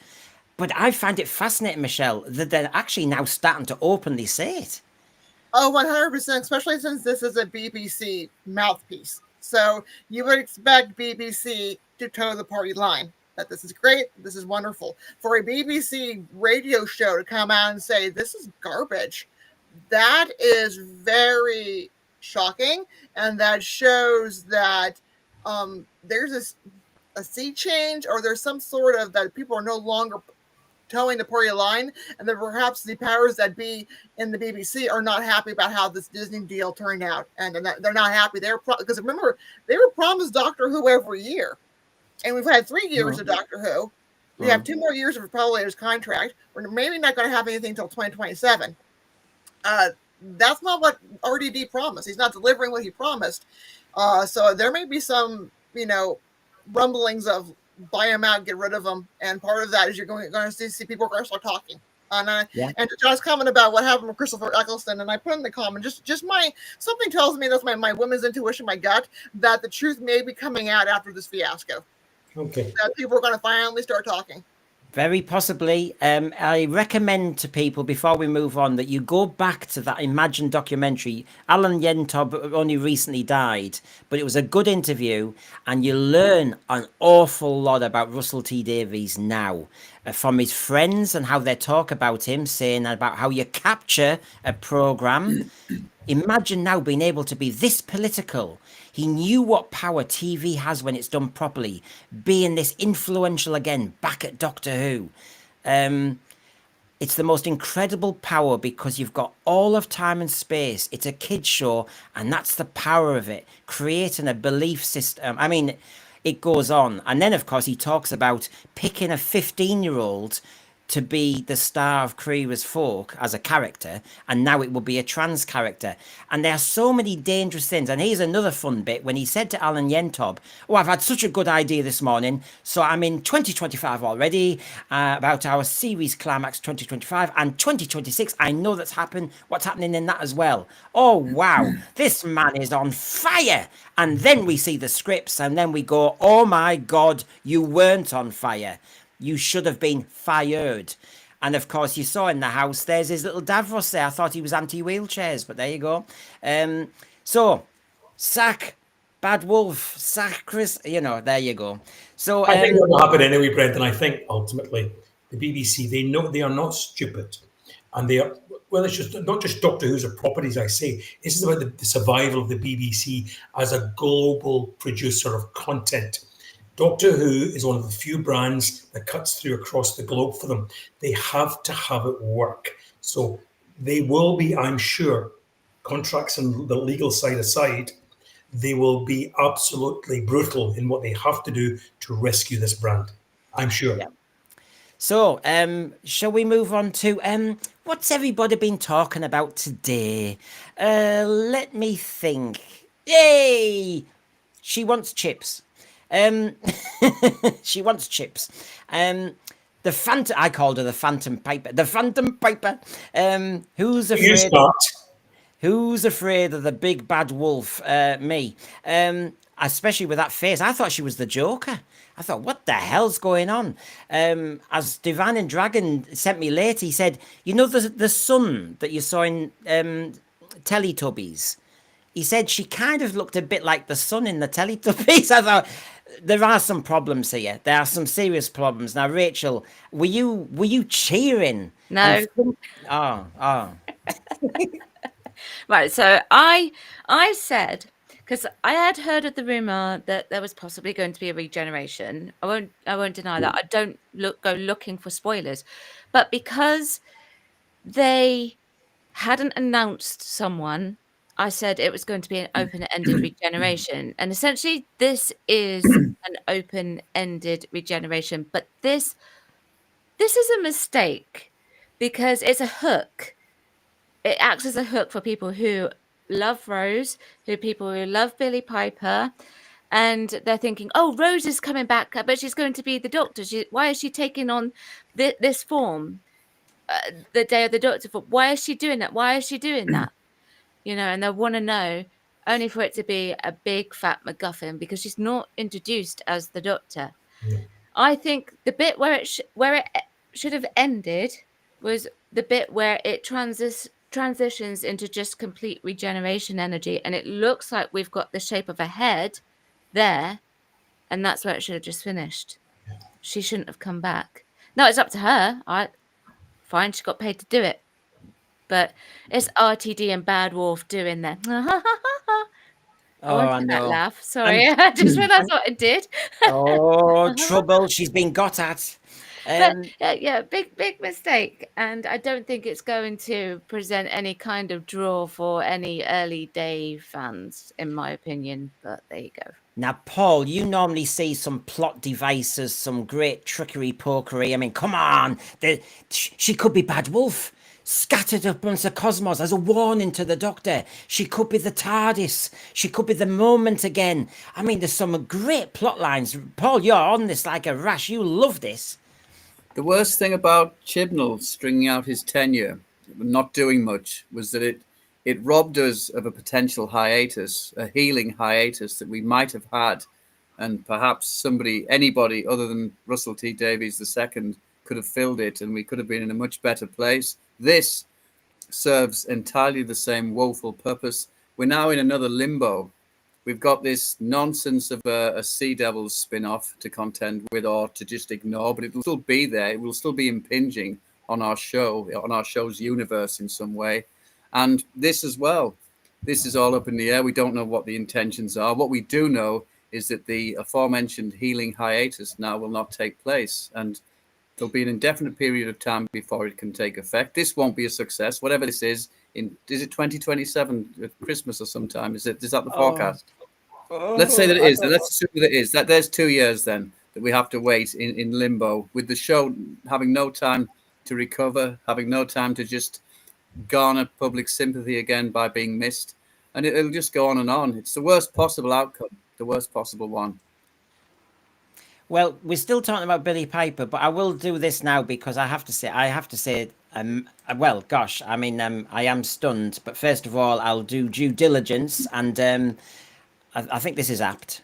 but I find it fascinating, Michelle, that they're actually now starting to openly say it. Oh, 100%, especially since this is a BBC mouthpiece. So you would expect BBC to toe the party line. That this is great, this is wonderful. For a BBC radio show to come out and say this is garbage, that is very shocking, and that shows that there's a sea change, or there's some sort of that people are no longer towing the party line, and that perhaps the powers that be in the BBC are not happy about how this Disney deal turned out, and they're not happy. Because remember, they were promised Doctor Who every year, and we've had 3 years of Doctor Who. We have 2 more years of probably his contract. We're maybe not going to have anything until 2027. That's not what RTD promised. He's not delivering what he promised. So there may be some, rumblings of buy him out, get rid of him, and part of that is you're going to see people are going to start talking. And John's comment about what happened with Christopher Eccleston, and I put in the comment, just something tells me, that's my women's intuition, my gut, that the truth may be coming out after this fiasco. Okay. That people are going to finally start talking. Very possibly. I recommend to people, before we move on, that you go back to that Imagine documentary. Alan Yentob only recently died, but it was a good interview, and you learn an awful lot about Russell T Davies now, from his friends and how they talk about him, saying about how you capture a program. Imagine now being able to be this political. He knew what power TV has when it's done properly, being this influential again back at Doctor Who. It's the most incredible power because you've got all of time and space. It's a kid's show, and that's the power of it, creating a belief system. I mean, it goes on. And then, of course, he talks about picking a 15-year-old to be the star of Queer as Folk as a character, and now it will be a trans character. And there are so many dangerous things. And here's another fun bit when he said to Alan Yentob, "Oh, I've had such a good idea this morning. So I'm in 2025 already, about our series climax 2025, and 2026. I know what's happening in that as well. Oh, wow, this man is on fire." And then we see the scripts, and then we go, "Oh my God, you weren't on fire. You should have been fired." And of course, you saw in the house, there's his little Davros there. I thought he was anti-wheelchairs, but there you go. So, sack Bad Wolf, sack Chris, there you go. So I think what will happen anyway, Brendan. I think ultimately the BBC, they know they are not stupid. And they are, well, it's just not just Doctor Who's or properties, I say. This is about the survival of the BBC as a global producer of content. Doctor Who is one of the few brands that cuts through across the globe for them. They have to have it work. So they will be, I'm sure, contracts and the legal side aside, they will be absolutely brutal in what they have to do to rescue this brand. I'm sure. Yeah. So, shall we move on to what's everybody been talking about today? Let me think. Yay! She wants chips. She wants chips. The Phantom, I called her the Phantom Piper. The Phantom Piper. Who's afraid? Who's afraid of the big bad wolf? Me. especially with that face. I thought she was the Joker. I thought, what the hell's going on? As Divine and Dragon sent me later, he said, you know, the sun that you saw in Teletubbies. He said she kind of looked a bit like the sun in the Teletubbies. I thought there are some problems here. There are some serious problems. Now, Rachel, were you cheering? No. Oh. Right. So I said, because I had heard of the rumor that there was possibly going to be a regeneration. I won't deny that. I don't go looking for spoilers, but because they hadn't announced someone, I said it was going to be an open-ended regeneration. And essentially this is an open-ended regeneration, but this is a mistake because it's a hook. It acts as a hook for people who love Rose, people who love Billie Piper, and they're thinking, oh, Rose is coming back, but she's going to be the Doctor. Why is she taking on this form? The day of the Doctor. Why is she doing that? Why is she doing that? You know, and they want to know, only for it to be a big fat MacGuffin because she's not introduced as the Doctor. Yeah. I think the bit where it should have ended was the bit where it transitions into just complete regeneration energy, and it looks like we've got the shape of a head there, and that's where it should have just finished. She shouldn't have come back. No, it's up to her. Fine, she got paid to do it. But it's RTD and Bad Wolf doing that. I wanted that laugh. Sorry, I just realised what I did. Oh, trouble. She's been got at. Yeah, big mistake. And I don't think it's going to present any kind of draw for any early day fans, in my opinion. But there you go. Now, Paul, you normally see some plot devices, some great trickery, pokery. I mean, come on. She could be Bad Wolf, scattered up amongst the cosmos as a warning to the Doctor. She could be the TARDIS. She could be the moment again. I mean, there's some great plot lines. Paul, you're on this like a rash. You love this. The worst thing about Chibnall stringing out his tenure, not doing much, was that it robbed us of a potential hiatus, a healing hiatus that we might have had, and perhaps anybody other than Russell T Davies II could have filled it, and we could have been in a much better place. This serves entirely the same woeful purpose. We're now in another limbo. We've got this nonsense of a Sea Devils spin-off to contend with or to just ignore, but it will still be there. It will still be impinging on our show's universe in some way. And this as well. This is all up in the air. We don't know what the intentions are. What we do know is that the aforementioned healing hiatus now will not take place. And there'll be an indefinite period of time before it can take effect. This won't be a success, whatever this is. Is it 2027, Christmas or sometime? Is that the forecast? Let's say that it is. Let's assume that it is. That there's 2 years then that we have to wait in limbo, with the show having no time to recover, having no time to just garner public sympathy again by being missed, and it'll just go on and on. It's the worst possible outcome, the worst possible one. Well, we're still talking about Billie Piper, but I will do this now because I have to say, well, gosh, I mean, I am stunned. But first of all, I'll do due diligence, and I think this is apt.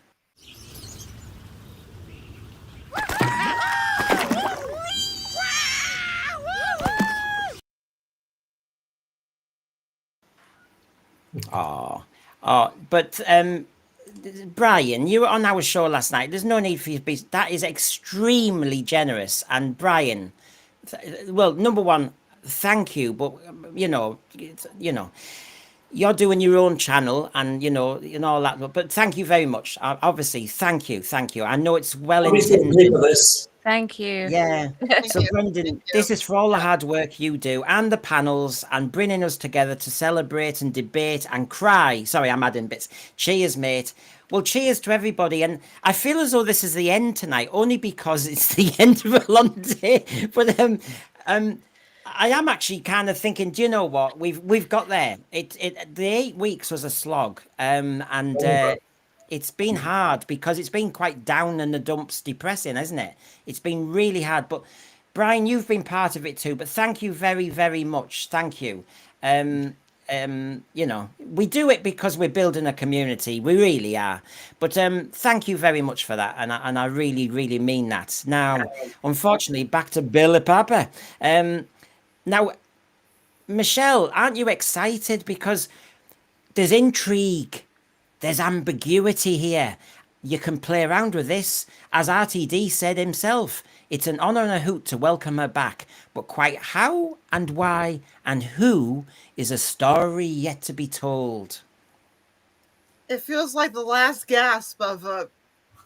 But Brian, you were on our show last night. There's no need for you to be. That is extremely generous. And Brian, well, number one, thank you. But you're doing your own channel, and all that. But thank you very much. Obviously, thank you. I know it's well intended. Thank you. Yeah. So, Brendan, this is for all the hard work you do and the panels and bringing us together to celebrate and debate and cry. Sorry, I'm adding bits. Cheers, mate. Well, cheers to everybody. And I feel as though this is the end tonight, only because it's the end of a long day. But I am actually kind of thinking, do you know what? We've got there. The 8 weeks was a slog. It's been hard because it's been quite down in the dumps, depressing, hasn't it? It's been really hard. But Brian, you've been part of it too. But thank you very, very much. Thank you. you know, we do it because we're building a community. We really are. But thank you very much for that, and I really, really mean that. Now, unfortunately, back to Billie Piper. Now, Michelle, aren't you excited because there's intrigue, there's ambiguity here. You can play around with this. As RTD said himself, it's an honour and a hoot to welcome her back, but quite how and why and who is a story yet to be told. It feels like the last gasp of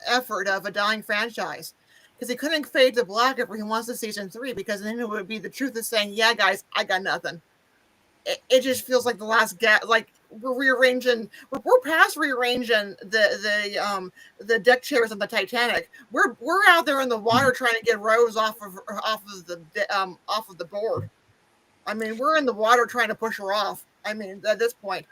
effort of a dying franchise, because he couldn't fade to black if he wants to season 3, because then it would be the truth of saying, yeah, guys, I got nothing. It just feels like the last like we're rearranging. We're past rearranging the deck chairs of the Titanic. We're out there in the water trying to get Rose off of the board. I mean, we're in the water trying to push her off. I mean, at this point.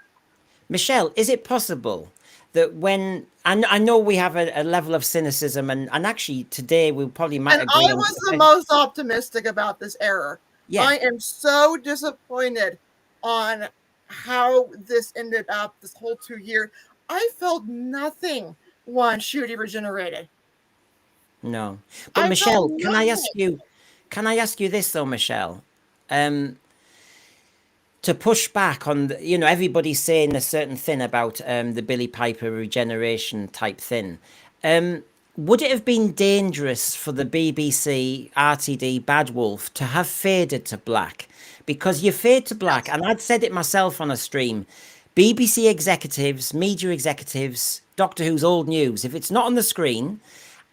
Michelle, is it possible that when I know we have a level of cynicism, and actually today we probably might and agree I was the most optimistic about this error. Yeah. I am so disappointed on how this ended up this whole 2 years. I felt nothing when Ncuti regenerated. No. But Michelle, can I ask you this though, Michelle? To push back on the, you know, everybody's saying a certain thing about the Billie Piper regeneration type thing. Would it have been dangerous for the BBC RTD Bad Wolf to have faded to black? Because you fade to black, and I'd said it myself on a stream, BBC executives, media executives, Doctor Who's old news, if it's not on the screen,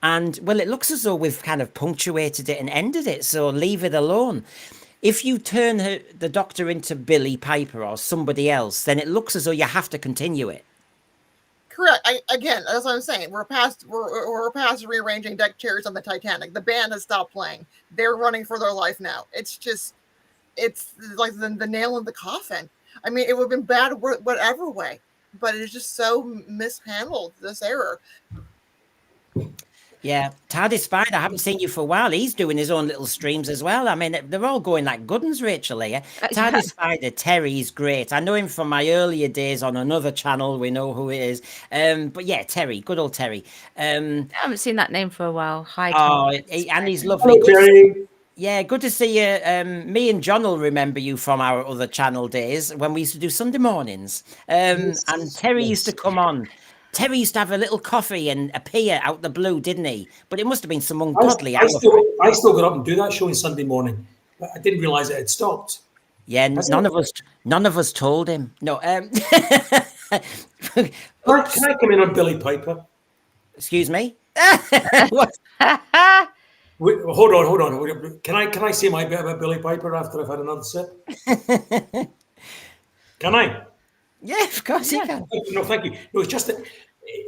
and, well, it looks as though we've kind of punctuated it and ended it, so leave it alone. If you turn the Doctor into Billie Piper or somebody else, then it looks as though you have to continue it. Correct. Again, that's what I'm saying. We're past rearranging deck chairs on the Titanic. The band has stopped playing. They're running for their life now. It's like the nail in the coffin. I mean, it would have been bad whatever way, but it's just so mishandled, this error. Yeah, Tardy Spider, I haven't seen you for a while. He's doing his own little streams as well. I mean, they're all going like good ones, Rachel here. Tardy Spider, Terry's great. I know him from my earlier days on another channel. We know who it is. But yeah, Terry, good old Terry. I haven't seen that name for a while. Hi, Terry. And he's lovely. Hello, Terry. Yeah, good to see you. Me and John will remember you from our other channel days when we used to do Sunday mornings. And Terry used to come on. Terry used to have a little coffee and appear out the blue, didn't he? But it must have been some ungodly hour. I still got up and do that show on Sunday morning. But I didn't realise it had stopped. Yeah, none of us told him. No. Can I come in on Billie Piper? Excuse me. What? Wait, hold on. Can I say my bit about Billie Piper after I've had another sip? Can I? Yeah, of course you can. No, thank you. No, it's just that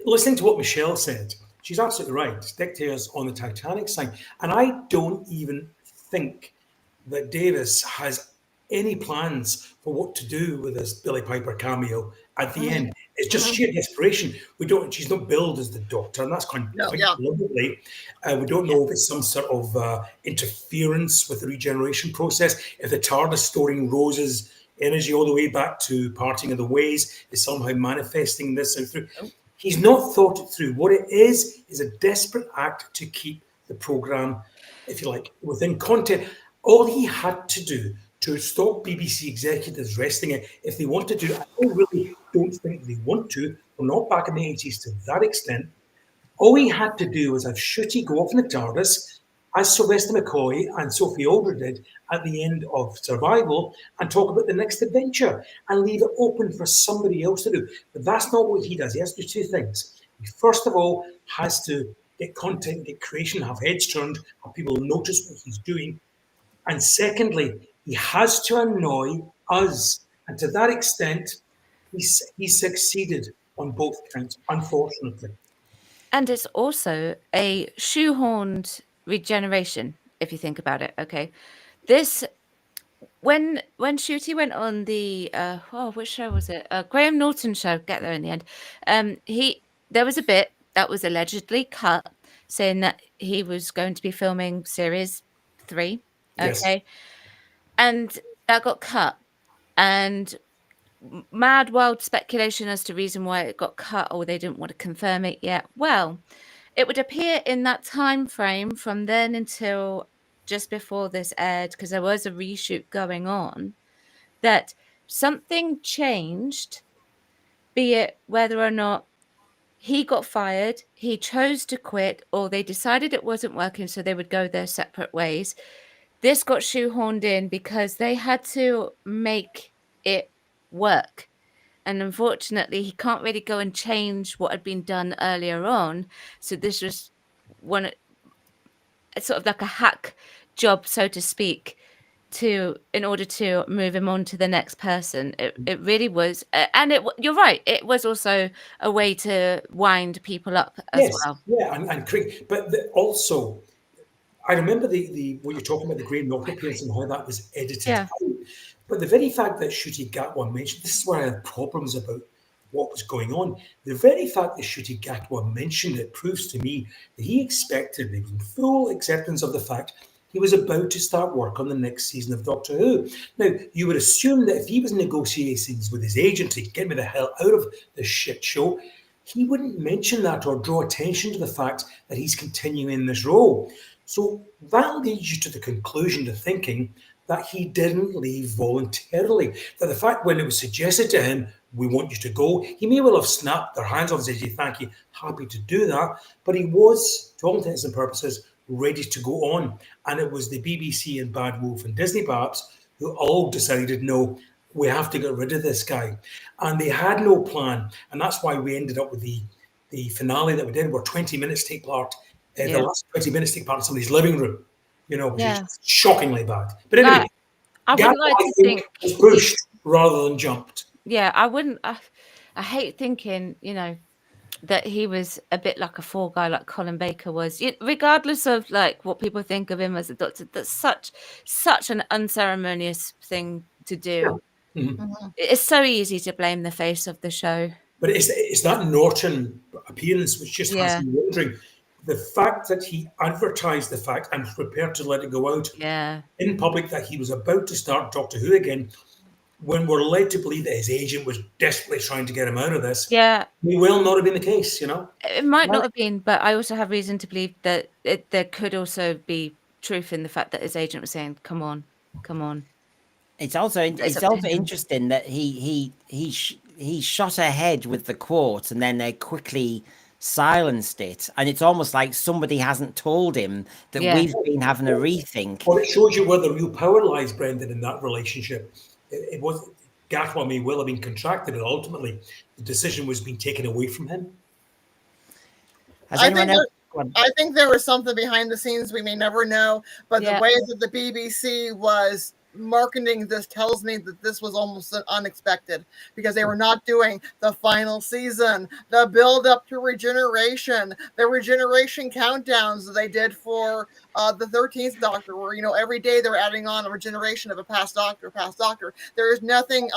listening to what Michelle said, she's absolutely right. Dictators on the Titanic side. And I don't even think that Davis has any plans for what to do with this Billie Piper cameo at the end. It's just sheer desperation. She's not billed as the Doctor, and that's quite deliberately. We don't know if it's some sort of interference with the regeneration process. If the TARDIS storing Rose's energy all the way back to Parting of the Ways is somehow manifesting this out through. He's not thought it through. What it is a desperate act to keep the programme, if you like, within content. All he had to do to stop BBC executives resting it, if they want to do it, I really don't think they want to. We're not back in the 80s to that extent. All he had to do was have Ncuti go off in the TARDIS, as Sylvester McCoy and Sophie Aldred did at the end of Survival, and talk about the next adventure and leave it open for somebody else to do. But that's not what he does. He has to do two things. He first of all has to get content, get creation, have heads turned, have people notice what he's doing. And secondly, he has to annoy us. And to that extent, he succeeded on both counts, unfortunately. And it's also a shoehorned regeneration, if you think about it. Okay, this when Ncuti went on the which show was it? Graham Norton show. Get there in the end. There was a bit that was allegedly cut, saying that he was going to be filming series 3. Okay, Yes. and that got cut. And mad wild speculation as to reason why it got cut, or they didn't want to confirm it yet. Well, it would appear in that time frame from then until just before this aired, because there was a reshoot going on, that something changed, be it whether or not he got fired, he chose to quit, or they decided it wasn't working, so they would go their separate ways. This got shoehorned in because they had to make it work. And unfortunately, he can't really go and change what had been done earlier on. So this was one sort of like a hack job, so to speak, in order to move him on to the next person. It really was, and you're right. It was also a way to wind people up as well. Yeah, and Craig, but also, I remember the what you're talking about, the Graham Norton appearance and how that was edited Yeah. out. But the very fact that Ncuti Gatwa mentioned, this is where I had problems about what was going on. The very fact that Ncuti Gatwa mentioned it proves to me that he expected, he was in full acceptance of the fact he was about to start work on the next season of Doctor Who. Now, you would assume that if he was in negotiations with his agent to get me the hell out of this shit show, he wouldn't mention that or draw attention to the fact that he's continuing this role. So that leads you to the conclusion, to thinking that he didn't leave voluntarily. That the fact when it was suggested to him, we want you to go, he may well have snapped their hands off and said, thank you, happy to do that. But he was, to all intents and purposes, ready to go on. And it was the BBC and Bad Wolf and Disney perhaps who all decided, no, we have to get rid of this guy. And they had no plan. And that's why we ended up with the finale that we did, where 20 minutes take part. The last 20 minutes take part in somebody's living room, which is shockingly bad. But anyway, I would like to think was pushed rather than jumped. Yeah, I wouldn't. I hate thinking, that he was a bit like a fall guy, like Colin Baker was. Regardless of like what people think of him as a doctor, that's such an unceremonious thing to do. Yeah. Mm-hmm. It's so easy to blame the face of the show. But it's that Norton appearance which just has me wondering. The fact that he advertised the fact and was prepared to let it go out in public that he was about to start Doctor Who again, when we're led to believe that his agent was desperately trying to get him out of this, may well not have been the case, It might not have been, but I also have reason to believe that there could also be truth in the fact that his agent was saying, come on. It's also interesting that he shot ahead with the quote and then they quickly silenced it, and it's almost like somebody hasn't told him that we've been having a rethink. Well, it shows you where the real power lies, Brendan, in that relationship. It was Gatwa may well have been contracted, and ultimately the decision was being taken away from him. I think there was something behind the scenes we may never know, but the way that the BBC was marketing this tells me that this was almost unexpected, because they were not doing the final season, the build up to Regeneration, the Regeneration countdowns that they did for the 13th Doctor, where every day they're adding on a regeneration of a past Doctor. There is nothing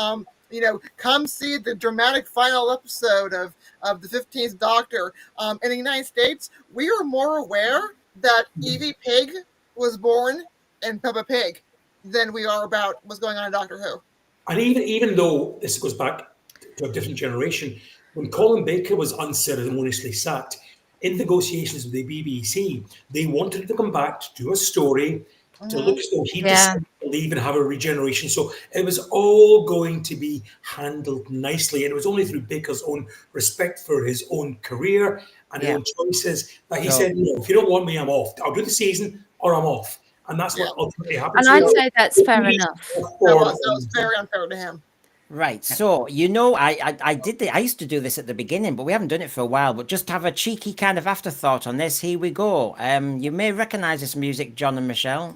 come see the dramatic final episode of the 15th Doctor. In the United States, we are more aware that Evie Pig was born in Peppa Pig than we are about what's going on in Doctor Who. And even though this goes back to a different generation, when Colin Baker was unceremoniously sacked, in negotiations with the BBC, they wanted to come back to do a story to look as though he decided to leave and have a regeneration. So it was all going to be handled nicely. And it was only through Baker's own respect for his own career and his own choices that he said, if you don't want me, I'm off. I'll do the season or I'm off. And that's what ultimately happened. And I'd say that's fair enough. That was very unfair to him. Right. So, I used to do this at the beginning, but we haven't done it for a while. But just to have a cheeky kind of afterthought on this, here we go. You may recognize this music, John and Michelle.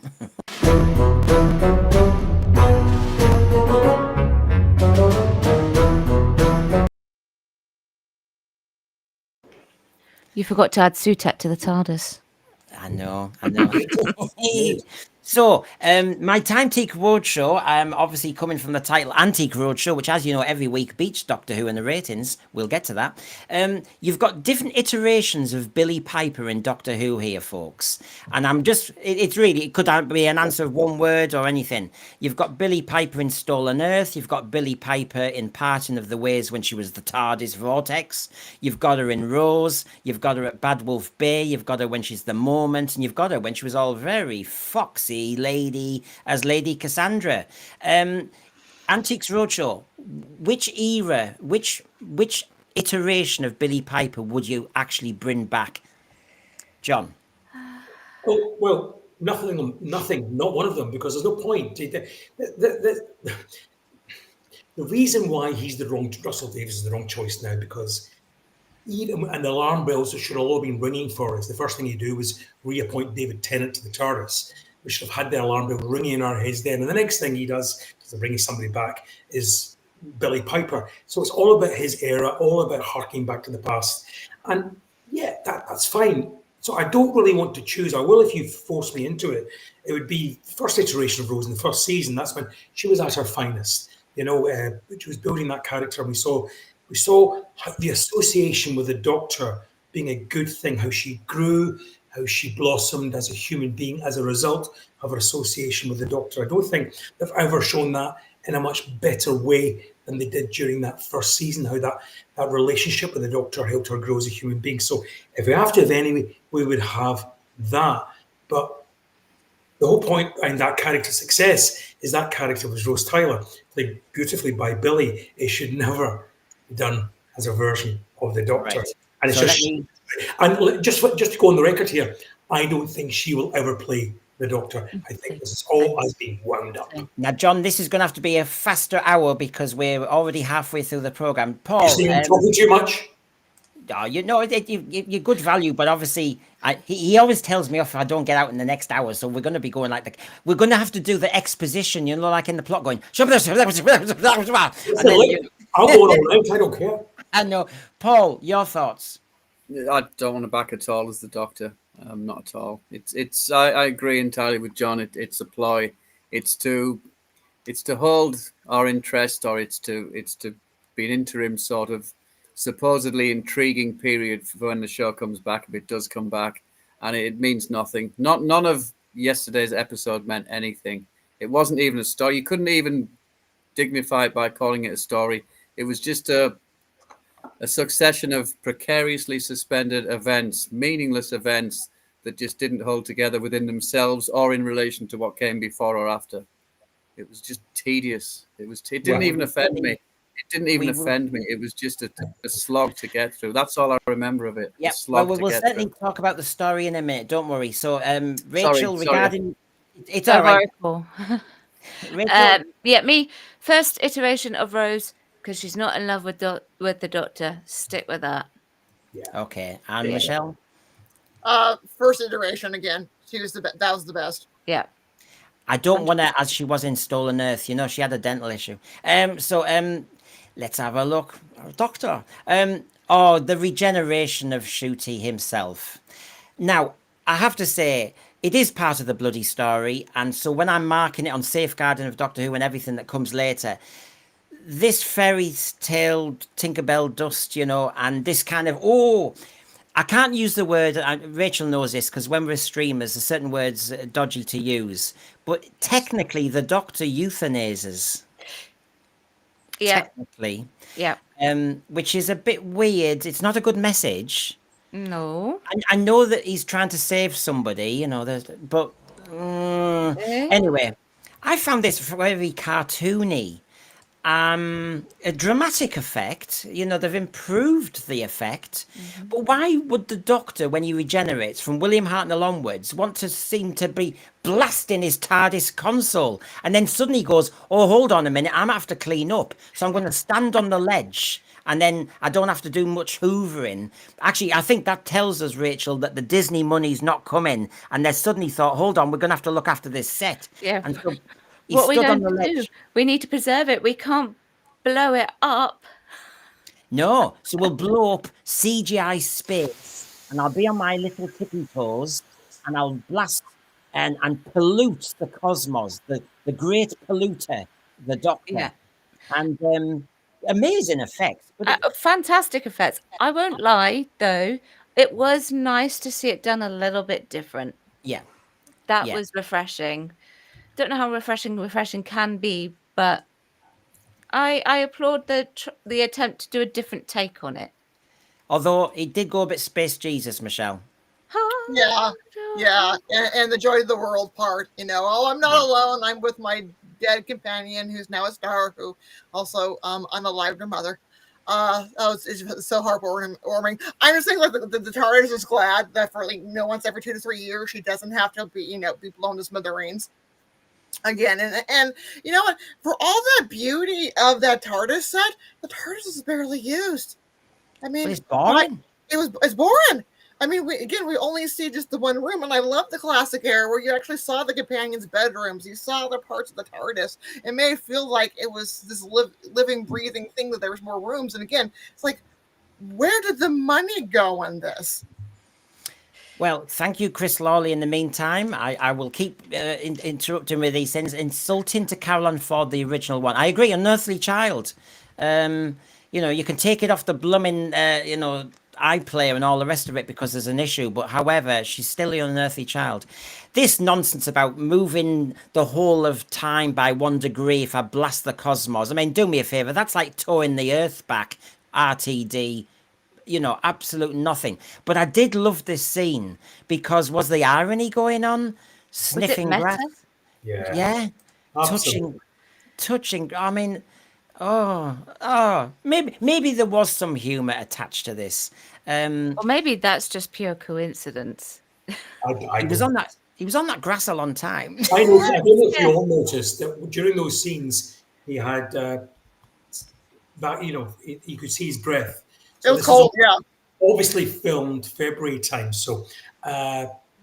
You forgot to add Sutek to the TARDIS. I know. So, my Timetique Roadshow, obviously coming from the title Antique Roadshow, which, as you know, every week beats Doctor Who in the ratings. We'll get to that. You've got different iterations of Billie Piper in Doctor Who here, folks. And it's really, it could be an answer of one word or anything. You've got Billie Piper in Stolen Earth. You've got Billie Piper in Parting of the Ways when she was the TARDIS Vortex. You've got her in Rose. You've got her at Bad Wolf Bay. You've got her when she's the Moment. And you've got her when she was all very foxy lady as Lady Cassandra. Antiques Roadshow, which era, which iteration of Billie Piper would you actually bring back, John? Oh, well, nothing, not one of them, because there's no point. The reason why he's the wrong, Russell Davies is the wrong choice now, because even, and the alarm bells that should all have been ringing for us, the first thing you do was reappoint David Tennant to the TARDIS. We should have had the alarm bell ringing in our heads then. And the next thing he does, to bring somebody back, is Billie Piper. So it's all about his era, all about harking back to the past. And yeah, that's fine. So I don't really want to choose. I will if you force me into it. It would be the first iteration of Rose in the first season. That's when she was at her finest. You know, she was building that character. We saw how the association with the Doctor being a good thing, how she grew, how she blossomed as a human being as a result of her association with the Doctor. I don't think they've ever shown that in a much better way than they did during that first season, how that relationship with the Doctor helped her grow as a human being. So if we have to have any, we would have that. But the whole point in that character's success is that character was Rose Tyler, played beautifully by Billie. It should never be done as a version of the Doctor. Right. And it's just to go on the record here, I don't think she will ever play the Doctor. I think this is all has been wound up. Now, John, this is going to have to be a faster hour because we're already halfway through the program. Paul, I'm talking too much. Oh, you know, you're good value, but obviously, he always tells me off if I don't get out in the next hour. So we're going to be going we're going to have to do the exposition, you know, like in the plot, going. And then I'll go all right. I don't care. I know, Paul, your thoughts. I don't want to back at all as the Doctor. Not at all. I agree entirely with John. It's a ploy. It's to hold our interest, or it's to be an interim sort of supposedly intriguing period for when the show comes back, if it does come back, and it means nothing. None of yesterday's episode meant anything. It wasn't even a story. You couldn't even dignify it by calling it a story. It was just a succession of precariously suspended events, meaningless events that just didn't hold together within themselves or in relation to what came before or after. It was just tedious. It didn't even offend me. It didn't even offend me. It was just a slog to get through. That's all I remember of it. Yeah, well, we'll certainly talk about the story in a minute. Don't worry. So, Rachel, regarding... It's all right. Rachel? Me, first iteration of Rose, because she's not in love with the Doctor. Stick with that. Yeah. Okay. And Michelle? First iteration again. That was the best. Yeah. I don't want to, as she was in Stolen Earth, you know, she had a dental issue. Let's have a look. Doctor. The regeneration of Ncuti himself. Now, I have to say, it is part of the bloody story. And so when I'm marking it on Safeguarding of Doctor Who and everything that comes later, this fairy tale Tinkerbell dust, you know, and this kind of, I can't use the word, Rachel knows this, because when we're streamers, there's certain words dodgy to use. But technically, the Doctor euthanizes. Yeah. Technically. Yeah. Which is a bit weird. It's not a good message. No. I know that he's trying to save somebody, you know, but anyway, I found this very cartoony. A dramatic effect, you know, they've improved the effect. But why would the Doctor, when he regenerates from William Hartnell onwards, want to seem to be blasting his TARDIS console and then suddenly goes, oh, hold on a minute, I'm gonna have to clean up, so I'm going to stand on the ledge and then I don't have to do much hoovering. Actually, I think that tells us, Rachel, that the Disney money's not coming, and they suddenly thought, hold on, we're going to have to look after this set. Yeah. And so he What we stood on don't the do, ledge. we need to preserve it. We can't blow it up. No, so we'll blow up CGI space, and I'll be on my little tippy toes, and I'll blast and pollute the cosmos, the great polluter, the Doctor. Yeah. And amazing effects. But Fantastic effects. I won't lie, though. It was nice to see it done a little bit different. yeah, That yeah. was refreshing. Don't know how refreshing can be, but I applaud the attempt to do a different take on it. Although it did go a bit Space Jesus, Michelle. Yeah, and the joy of the world part, oh, I'm not alone. I'm with my dead companion, who's now a star, who also unalived her mother. It's so heartwarming. I'm just thinking, like, the TARDIS is glad that for once every 2 to 3 years she doesn't have to be blown to smithereens again. And you know what? For all that beauty of that TARDIS set, the TARDIS is barely used. I mean, But it's boring. It's boring. I mean, we only see just the one room, and I love the classic era where you actually saw the companions' bedrooms, you saw the parts of the TARDIS. It made it feel like it was this living, breathing thing, that there was more rooms. And again, it's like, where did the money go on this? Well, thank you, Chris Lawley. In the meantime, I will keep interrupting with these things. Insulting to Caroline Ford, the original one. I agree, Unearthly Child. You can take it off the blooming, iPlayer and all the rest of it because there's an issue. But however, she's still the Unearthly Child. This nonsense about moving the whole of time by 1 degree if I blast the cosmos. I mean, do me a favor. That's like towing the Earth back, RTD. Absolute nothing. But I did love this scene because was the irony going on? Sniffing Was it breath. meta? Yeah. Absolutely. Touching. I mean, maybe there was some humor attached to this. Or maybe that's just pure coincidence. He was on that grass a long time. I don't know if you all noticed that during those scenes he had that he could see his breath. It was cold, yeah. Obviously filmed February time, so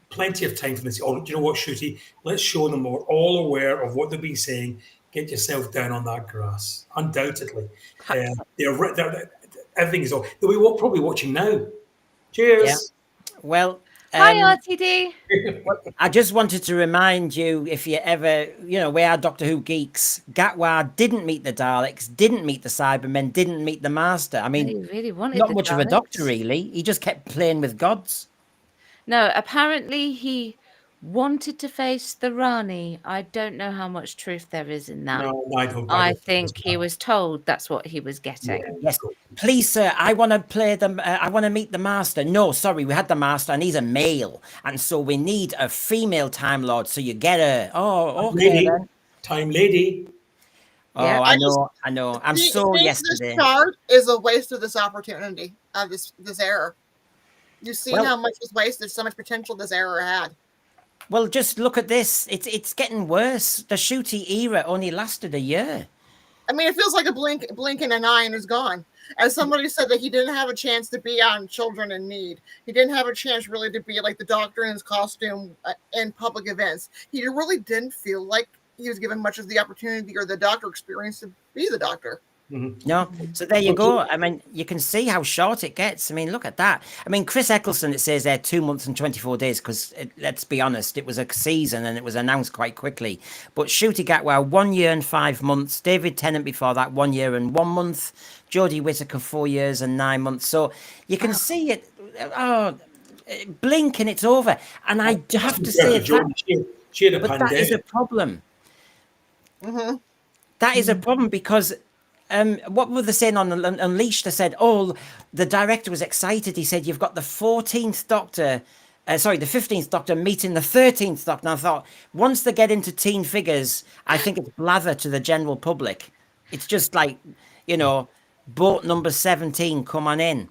plenty of time for this. Oh, do you know what, Ncuti? Let's show them we're all aware of what they've been saying. Get yourself down on that grass. Undoubtedly, everything is all. They'll be probably watching now. Cheers. Yeah. Well. Hi, RTD. I just wanted to remind you, if you ever, we are Doctor Who geeks. Gatwa didn't meet the Daleks, didn't meet the Cybermen, didn't meet the Master. I mean, He really wanted not the much of a Daleks. doctor, really. He just kept playing with gods. No, apparently he wanted to face the Rani. I don't know how much truth there is in that. No, I don't. I think he was told that's what he was getting. Yes, please, sir. I want to play them. I want to meet the Master. No, sorry, we had the Master, and he's a male, and so we need a female Time Lord. So you get her. Oh, okay. Lady, then. Time Lady. Oh, Yeah. I know. I'm so yesterday. This chart is a waste of this opportunity of this error. You've seen how much was wasted, so much potential this error had. Well, just look at this. It's getting worse. The Ncuti era only lasted a year. I mean, it feels like a blink and an eye and is gone. As somebody said, that he didn't have a chance to be on Children in Need. He didn't have a chance really to be like the Doctor in his costume in public events. He really didn't feel like he was given much of the opportunity or the Doctor experience to be the Doctor. Mm-hmm. No, so there you go. I mean, you can see how short it gets. I mean, look at that. I mean, Chris Eccleston, it says there 2 months and 24 days because let's be honest, it was a season and it was announced quite quickly. But Ncuti Gatwa, 1 year and 5 months. David Tennant before that, 1 year and 1 month. Jodie Whittaker, 4 years and 9 months. So you can see it. Blink and it's over. And I have to say that is a problem. Mm-hmm. That is a problem because what were they saying on Unleashed? They said, the director was excited. He said, you've got the 14th Doctor, the 15th Doctor meeting the 13th Doctor. And I thought, once they get into teen figures, I think it's blather to the general public. It's just like, boat number 17, come on in.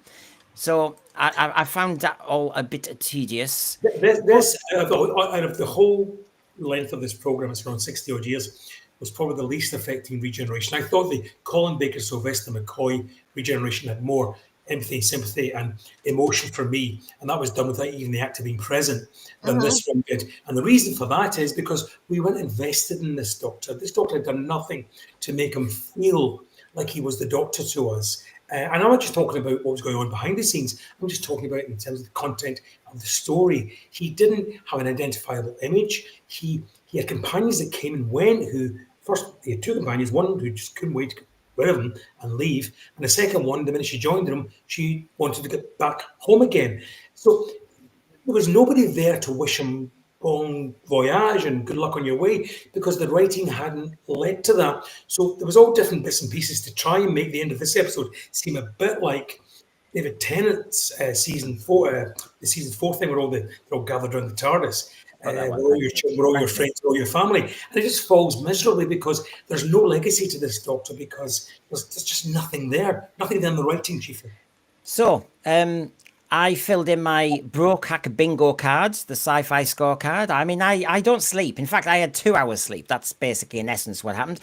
So I found that all a bit tedious. This out of the whole length of this program, it's around 60 odd years, was probably the least affecting Regeneration. I thought the Colin Baker, Sylvester McCoy Regeneration had more empathy, sympathy, and emotion for me, and that was done without even the actor being present, than this one did. And the reason for that is because we weren't invested in this Doctor. This Doctor had done nothing to make him feel like he was the Doctor to us. And I'm not just talking about what was going on behind the scenes. I'm just talking about in terms of the content of the story. He didn't have an identifiable image. He had companions that came and went. He had two companions. One who just couldn't wait to get rid of him and leave, and the second one, the minute she joined him, she wanted to get back home again. So there was nobody there to wish him bon voyage and good luck on your way, because the writing hadn't led to that. So there was all different bits and pieces to try and make the end of this episode seem a bit like David Tennant's season 4, the season 4 thing, where they're all gathered around the TARDIS. We're all your children, we're all your friends, we're all your family. And it just falls miserably because there's no legacy to this Doctor, because there's just nothing there. Nothing there in the writing, Chiefly. So, I filled in my broke hack bingo cards, the sci-fi scorecard. I mean, I don't sleep. In fact, I had 2 hours sleep. That's basically, in essence, what happened.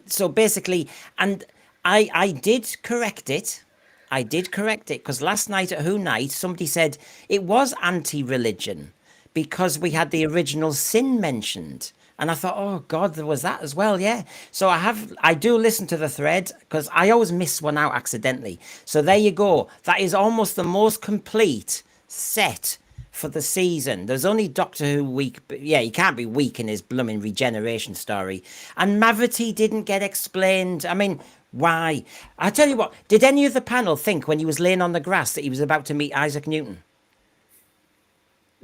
So basically, and I did correct it. I did correct it, because last night at Who Night, somebody said it was anti-religion because we had the original sin mentioned. And I thought, oh God, there was that as well, yeah. So I do listen to the thread, because I always miss one out accidentally. So there you go. That is almost the most complete set for the season. There's only Doctor Who weak, but yeah, he can't be weak in his blooming regeneration story. And Mavity didn't get explained. I mean, why? I tell you what, did any of the panel think when he was laying on the grass that he was about to meet Isaac Newton?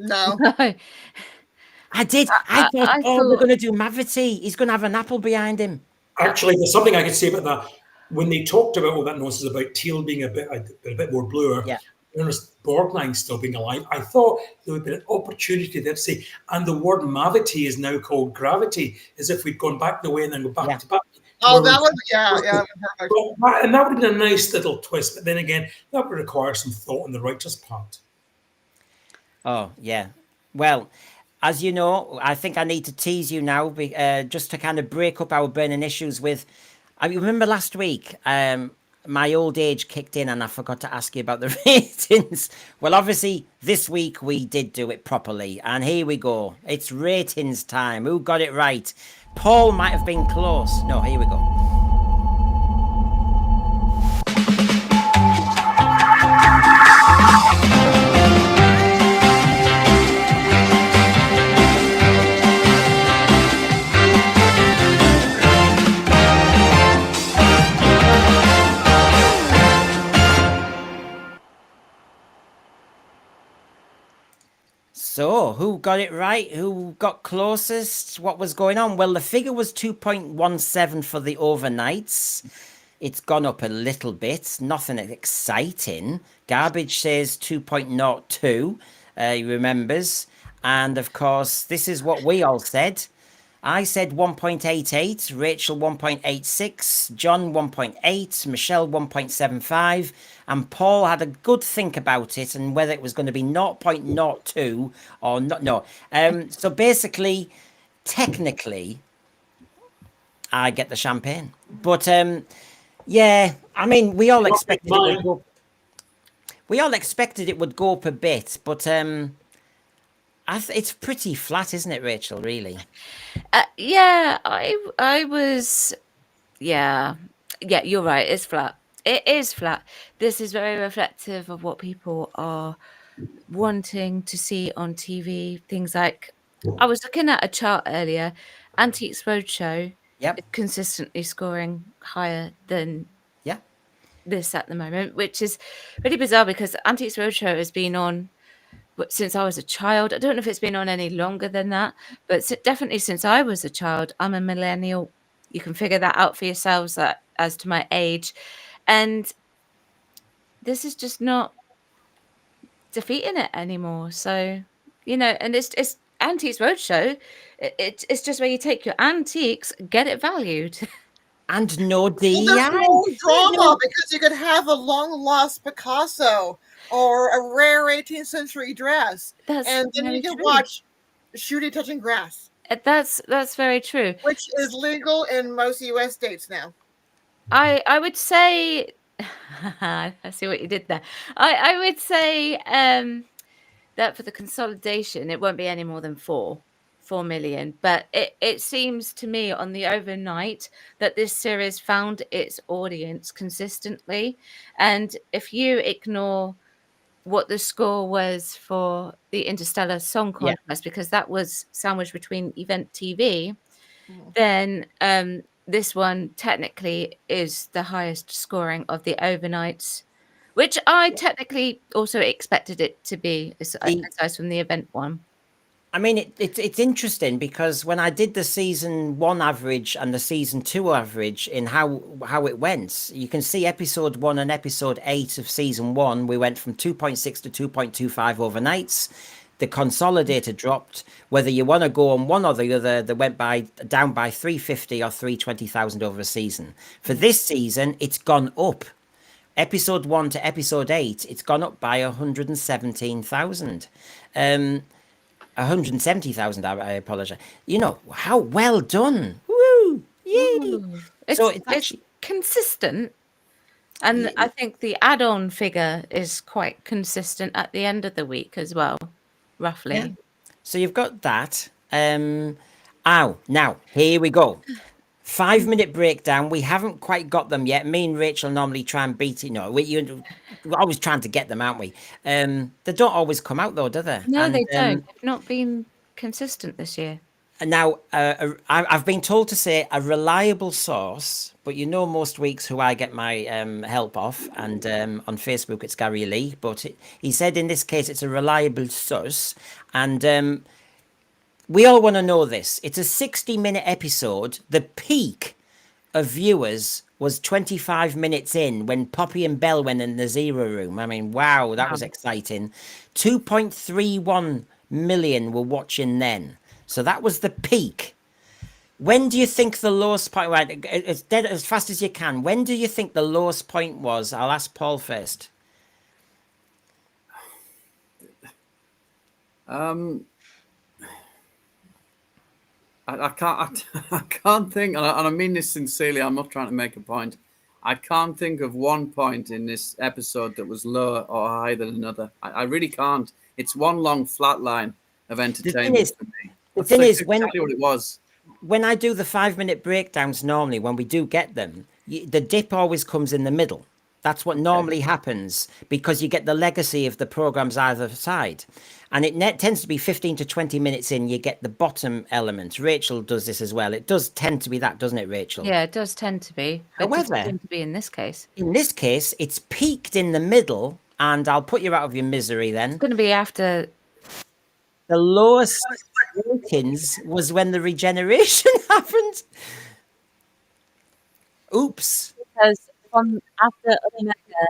No. I did. I thought, we're going to do Mavity. He's going to have an apple behind him. Actually, there's something I could say about that. When they talked about all that nonsense about Teal being a bit more bluer, Yeah. Ernest Borgnine still being alive, I thought there would be an opportunity there to say, and the word Mavity is now called gravity, as if we'd gone back the way and then go back to back. Oh, that was, yeah. Perfect. And that would have been a nice little twist. But then again, that would require some thought on the writer's part. Oh, yeah. Well, as you know, I think I need to tease you now, just to kind of break up our burning issues with... I remember last week, my old age kicked in and I forgot to ask you about the ratings. Well, obviously, this week we did do it properly. And here we go. It's ratings time. Who got it right? Paul might have been close. No, here we go. So, who got it right? Who got closest? What was going on? Well, the figure was 2.17 for the overnights. It's gone up a little bit. Nothing exciting. Garbage says 2.02. He remembers. And, of course, this is what we all said. I said 1.88, Rachel 1.86, John 1.8, Michelle 1.75, and Paul had a good think about it and whether it was going to be 0.02 or not. No. So basically, technically, I get the champagne. But yeah, I mean, we all expected it would go. We all expected it would go up a bit, but it's pretty flat, isn't it, Rachel? Really? Yeah, I was. Yeah, you're right. It's flat. It is flat. This is very reflective of what people are wanting to see on TV. Things like, I was looking at a chart earlier. Antiques Roadshow. Yep. Consistently scoring higher than this at the moment, which is really bizarre because Antiques Roadshow has been on since I was a child. I don't know if it's been on any longer than that, but definitely since I was a child. I'm a millennial. You can figure that out for yourselves as to my age. And this is just not defeating it anymore. So, and it's Antiques Roadshow. It's just where you take your antiques, get it valued. And no DI. Well, there's no drama because you could have a long lost Picasso or a rare 18th century dress, and then you can watch Jodie touching grass. That's very true. Which is legal in most U.S. states now. I would say, I see what you did there. I would say that for the consolidation, it won't be any more than 4. 4 million, but it seems to me on the overnight that this series found its audience consistently. And if you ignore what the score was for the Interstellar Song Yeah. Contest, because that was sandwiched between Event TV, Mhm. then this one technically is the highest scoring of the overnights, which I technically also expected it to be, aside from the event one. I mean, it's interesting because when I did the season 1 average and the season 2 average in how it went, you can see episode 1 and episode 8 of season 1, we went from 2.6 to 2.25 overnights. The consolidator dropped. Whether you want to go on one or the other, they went down by 350 or 320,000 over a season. For this season, it's gone up. Episode 1 to episode 8, it's gone up by 117,000. 170,000, I apologize. You know, how well done. Woo! Yay! So it's actually consistent. And I think the add-on figure is quite consistent at the end of the week as well, roughly. Yeah. So you've got that. Now here we go. 5-minute breakdown. We haven't quite got them yet. Me and Rachel normally try and beat it. No, we're always trying to get them, aren't we? They don't always come out though, do they? No, And, they don't. They've not been consistent this year. Now, I've been told to say a reliable source, but you know most weeks who I get my help off, and on Facebook it's Gary Lee, but he said in this case it's a reliable source, and we all want to know this. It's a 60-minute episode. The peak of viewers was 25 minutes in when Poppy and Belle went in the zero room. I mean, wow, that was exciting. 2.31 million were watching then. So that was the peak. When do you think the lowest point, right, it's dead as fast as you can. When do you think the lowest point was? I'll ask Paul first. I can't think, and I mean this sincerely. I'm not trying to make a point. I can't think of one point in this episode that was lower or higher than another. I really can't. It's one long flat line of entertainment for me. The thing is, exactly what it was. When I do the 5-minute breakdowns normally, when we do get them, the dip always comes in the middle. That's what normally happens because you get the legacy of the programs either side. And it tends to be 15 to 20 minutes in, you get the bottom element. Rachel does this as well. It does tend to be that, doesn't it, Rachel? Yeah, it does tend to be. But it doesn't seem to be in this case. In this case, it's peaked in the middle, and I'll put you out of your misery then. It's going to be after... The lowest ratings was when the regeneration happened. Oops. Because from after Omega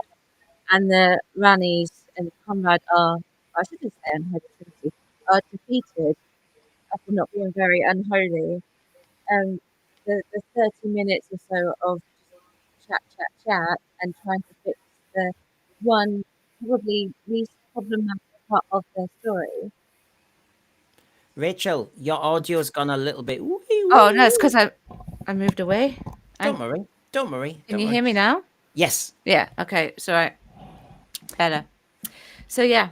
and the Rannies and Conrad are, I shouldn't say unholy, are defeated after not being very unholy, the 30 minutes or so of chat and trying to fix the one probably least problematic part of their story. Rachel, your audio's gone a little bit. Oh no, it's because I moved away. Don't worry. Can you hear me now? Yes. Yeah. Okay. It's all right. Better. So yeah,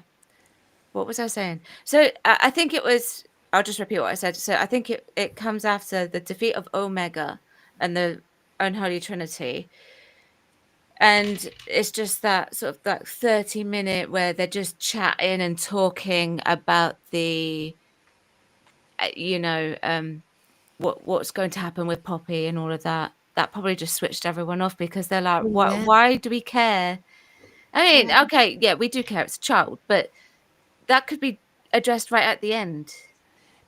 what was I saying? So I think it was. I'll just repeat what I said. So I think it comes after the defeat of Omega and the Unholy Trinity, and it's just that sort of that 30-minute where they're just chatting and talking about the, what's going to happen with Poppy and all of that. That probably just switched everyone off because they're like, why do we care? I mean, okay, yeah, we do care. It's a child, but that could be addressed right at the end.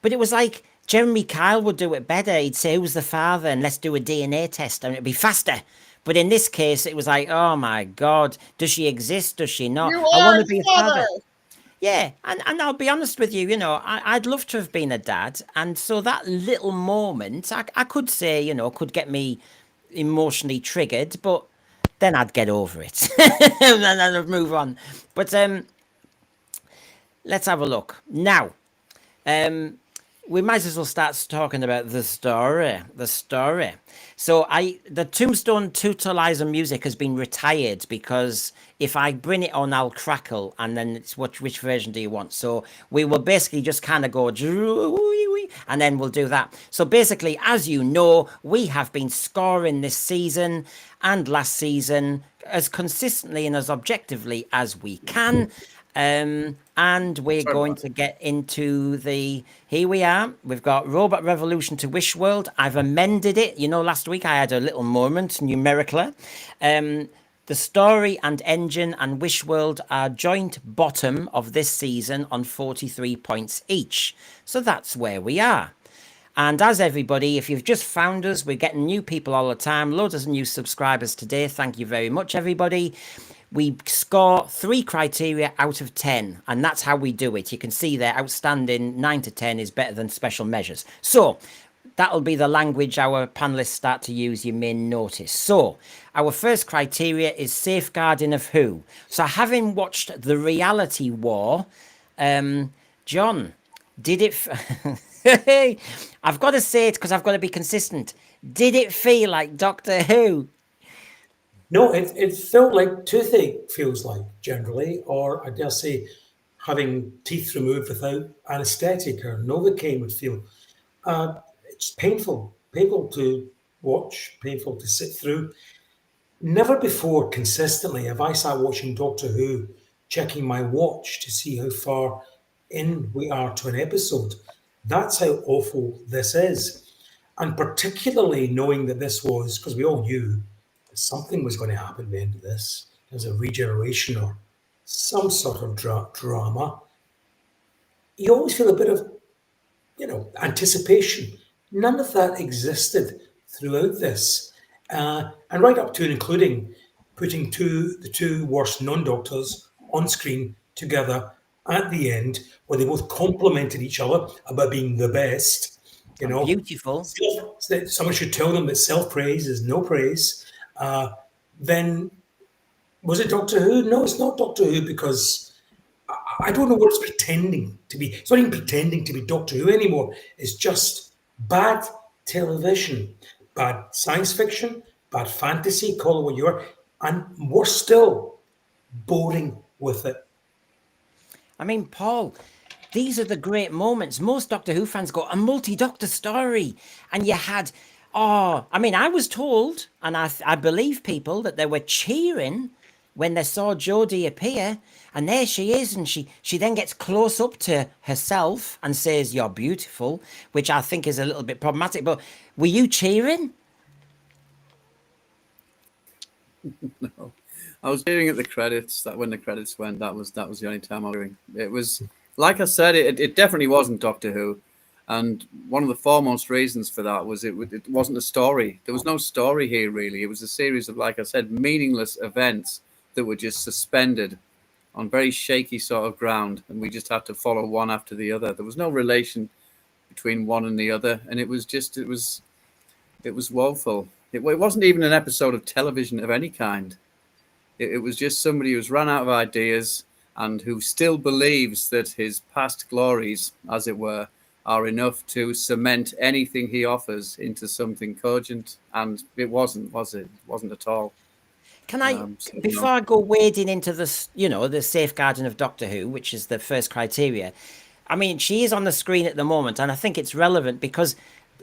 But it was like Jeremy Kyle would do it better. He'd say, who's the father? And let's do a DNA test and it'd be faster. But in this case, it was like, oh my God, does she exist? Does she not? You I are want to be a father. father. Yeah, and I'll be honest with you, I'd love to have been a dad. And so that little moment, I could say, could get me emotionally triggered, but then I'd get over it and then I'd move on. But let's have a look. Now, we might as well start talking about the story. The story. So the Tombstone Totaliser music has been retired because if I bring it on, I'll crackle, and then it's which version do you want? So we will basically just kind of go, and then we'll do that. So basically, as you know, we have been scoring this season and last season as consistently and as objectively as we can. And we're going to get into here we are. We've got Robot Revolution to Wish World. I've amended it. You know, last week I had a little moment numerically. The story and engine and Wish World are joint bottom of this season on 43 points each. So that's where we are. And as everybody, if you've just found us, we're getting new people all the time. Loads of new subscribers today. Thank you very much, everybody. We score 3 criteria out of 10, and that's how we do it. You can see there, outstanding 9 to 10 is better than special measures. So that'll be the language our panelists start to use, you may notice. So our first criteria is safeguarding of who? So having watched The Reality War, John, did it... I've got to say it because I've got to be consistent. Did it feel like Doctor Who? No, it felt like toothache feels like generally, or I dare say having teeth removed without anaesthetic or Novocaine would feel. It's painful to watch, painful to sit through. Never before consistently have I sat watching Doctor Who, checking my watch to see how far in we are to an episode. That's how awful this is. And particularly knowing that this was, because we all knew something was going to happen at the end of this. There's a regeneration or some sort of drama. You always feel a bit of, anticipation. None of that existed throughout this. And right up to and including putting the two worst non-doctors on screen together at the end, where they both complimented each other about being the best. Beautiful. Someone should tell them that self-praise is no praise. Then was it Doctor Who? No, it's not Doctor Who, because I don't know what it's pretending to be. It's not even pretending to be Doctor Who anymore. It's just bad television, bad science fiction, bad fantasy, call it what you are, and worse still, boring with it. I mean, Paul, these are the great moments. Most Doctor Who fans go, a multi-doctor story. And you had... I was told, and I believe people, that they were cheering when they saw Jodie appear, and there she is, and she then gets close up to herself and says, "You're beautiful," which I think is a little bit problematic. But were you cheering? No, I was cheering at the credits. That when the credits went, that was the only time I was cheering. It was, like I said, it definitely wasn't Doctor Who. And one of the foremost reasons for that was it wasn't a story. There was no story here, really. It was a series of, like I said, meaningless events that were just suspended on very shaky sort of ground. And we just had to follow one after the other. There was no relation between one and the other. And it was woeful. It wasn't even an episode of television of any kind. It was just somebody who's run out of ideas and who still believes that his past glories, as it were, are enough to cement anything he offers into something cogent, and it wasn't, was it? It wasn't at all. Can I, before I go wading into this, the safeguarding of Doctor Who, which is the first criteria, I mean, she is on the screen at the moment, and I think it's relevant because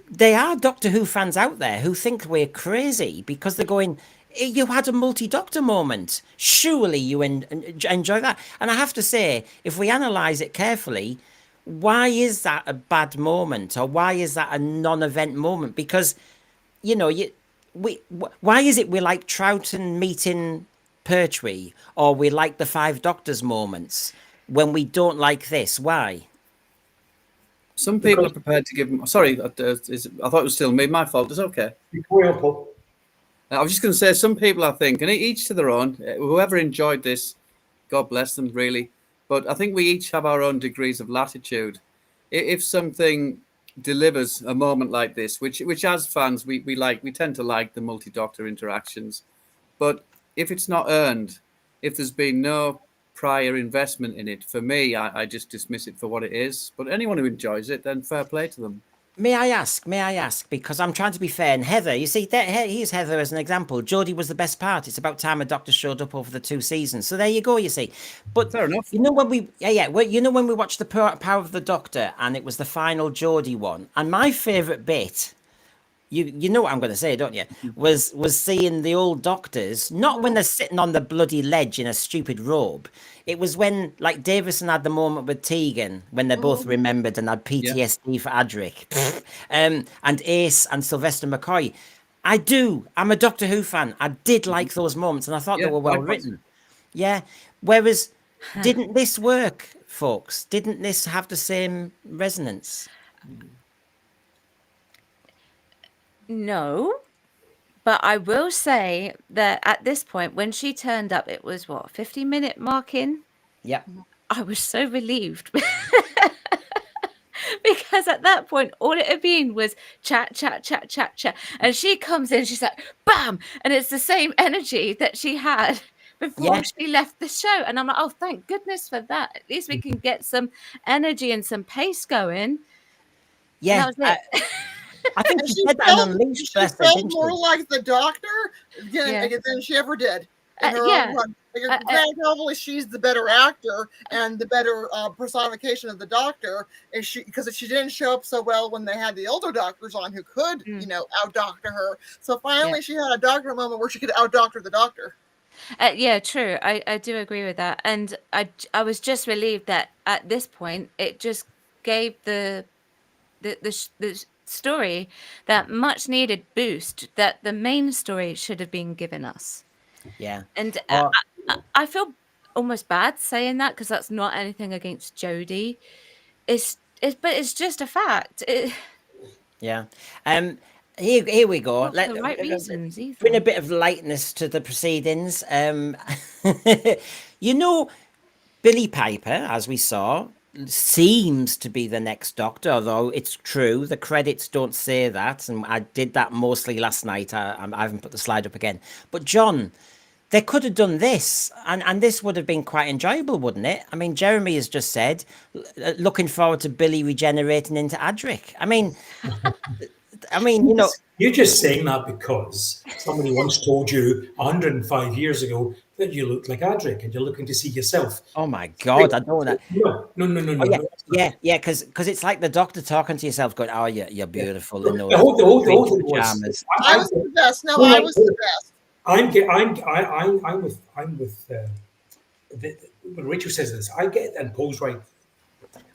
there are Doctor Who fans out there who think we're crazy because they're going, you had a multi-doctor moment. Surely you enjoy that. And I have to say, if we analyse it carefully, why is that a bad moment, or why is that a non-event moment? Because, why is it we like Troughton meeting Pertwee, or we like the Five Doctors moments when we don't like this? Why? Some people are prepared to give them. Sorry, I thought it was still me. My fault. It's okay. I was just going to say, some people, I think, and each to their own. Whoever enjoyed this, God bless them, really. But I think we each have our own degrees of latitude. If something delivers a moment like this, which as fans we tend to like the multi-doctor interactions, but if it's not earned, if there's been no prior investment in it. For me, I just dismiss it for what it is. But anyone who enjoys it, then fair play to them. May I ask, because I'm trying to be fair, and Heather, you see, here's Heather as an example. Jodie was the best part. It's about time a doctor showed up over the 2 seasons. So there you go, you see. But Fair enough. you know when when we watched the Power of the Doctor, and it was the final Jodie one, and my favourite bit, you know what I'm going to say, don't you? Was seeing the old doctors, not when they're sitting on the bloody ledge in a stupid robe. It was when, like, Davison had the moment with Tegan, when they both remembered and had PTSD for Adric. And Ace and Sylvester McCoy. I'm a Doctor Who fan. I did like those moments, and I thought they were well written. Yeah. Whereas, didn't this work, folks? Didn't this have the same resonance? No, but I will say that at this point, when she turned up, it was what, 50-minute mark in? Yeah. I was so relieved. Because at that point, all it had been was chat. And she comes in, she's like, bam! And it's the same energy that she had before she left the show. And I'm like, oh, thank goodness for that. At least we can get some energy and some pace going. Yeah. And that was it. I think And she she said that felt, on Unleashed. she felt more like the Doctor than she ever did in her own run. Granted, probably she's the better actor and the better personification of the Doctor, because she didn't show up so well when they had the older doctors on who could, out-doctor her. So finally, she had a Doctor moment where she could out-doctor the Doctor. Yeah, true. I do agree with that. And I was just relieved that at this point, it just gave the story that much needed boost that the main story should have been given us. Yeah. And I feel almost bad saying that, because that's not anything against Jodie. But it's just a fact. Yeah. Here we go. Not for the right reasons either. Bring a bit of lightness to the proceedings. Billie Piper, as we saw, seems to be the next Doctor, although it's true the credits don't say that, and I did that mostly last night. I haven't put the slide up again. But John, they could have done this, and this would have been quite enjoyable, wouldn't it? I mean, Jeremy has just said, looking forward to Billie regenerating into Adric. I mean, You're just saying that because somebody once told you 105 years ago that you looked like Adric, and you're looking to see yourself. Oh my God, I don't want that. No. Yeah, because it's like the Doctor talking to yourself, going, "Oh, you're beautiful." The whole thing was, I was the best. No, I was the best. I'm with when Rachel says this, I get and Paul's right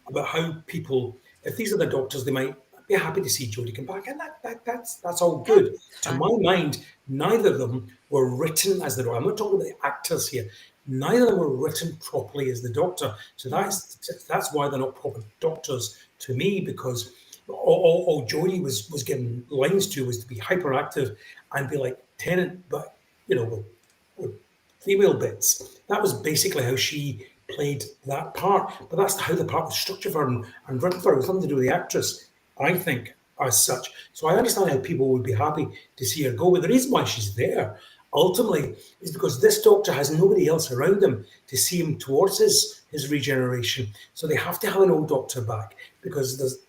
about how people, if these are the Doctors, they might be happy to see Jodie come back, and that's all good. To my mind, neither of them were written as the Doctor. I'm not talking about the actors here. Neither of them were written properly as the Doctor. So that's why they're not proper Doctors to me, because all Jodie was given lines to was to be hyperactive and be like Tennant, but with female bits. That was basically how she played that part. But that's how the part was structured for her and written for her. It was nothing to do with the actress, I think, as such. So I understand how people would be happy to see her go. But the reason why she's there, ultimately, is because this Doctor has nobody else around him to see him towards his regeneration. So they have to have an old Doctor back, because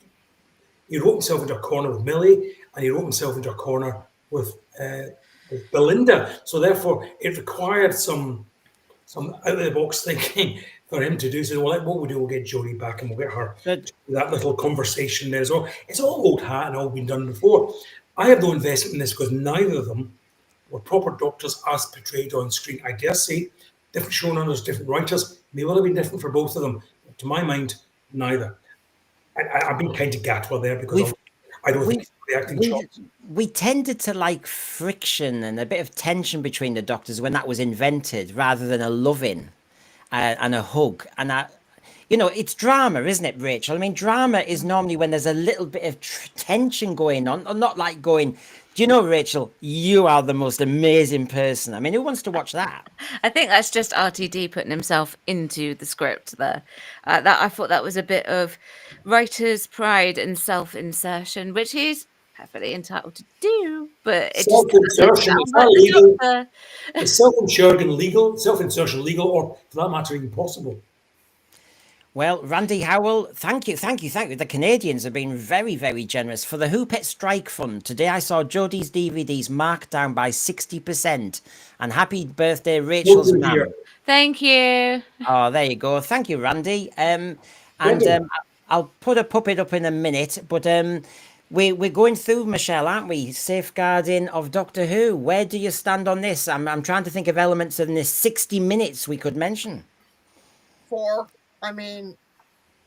he wrote himself into a corner with Millie, and he wrote himself into a corner with Belinda. So therefore, it required some out-of-the-box thinking for him to do. So, well, what we'll do, we'll get Jodie back, and we'll get her that little conversation there. So it's all old hat and all been done before. I have no investment in this, because neither of them were proper Doctors as portrayed on screen. I dare say, different showrunners, different writers, may well have been different for both of them. But to my mind, neither. I've been kind of Gatwa there, because I don't think the acting chops. We tended to like friction and a bit of tension between the Doctors when that was invented, rather than a loving and a hug. And it's drama, isn't it, Rachel? I mean, drama is normally when there's a little bit of tension going on, or not like going, do you know, Rachel, you are the most amazing person. I mean, who wants to watch that? I think that's just RTD putting himself into the script there. I thought that was a bit of writer's pride and self-insertion, which he's perfectly entitled to do, but it just Self-insertion, doesn't is sound that like the legal? Doctor. Is self-insertion legal? Self-insertion legal, or for that matter, even possible? Well, Randy Howell, thank you. The Canadians have been very, very generous. For the Who Pet Strike Fund, today I saw Jodie's DVDs marked down by 60%. And happy birthday, Rachel's Over here. mum. Thank you. Oh, there you go. Thank you, Randy. And Brilliant. I'll put a puppet up in a minute, but we're going through, Michelle, aren't we? Safeguarding of Doctor Who. Where do you stand on this? I'm trying to think of elements in this 60 minutes we could mention. 4. I mean,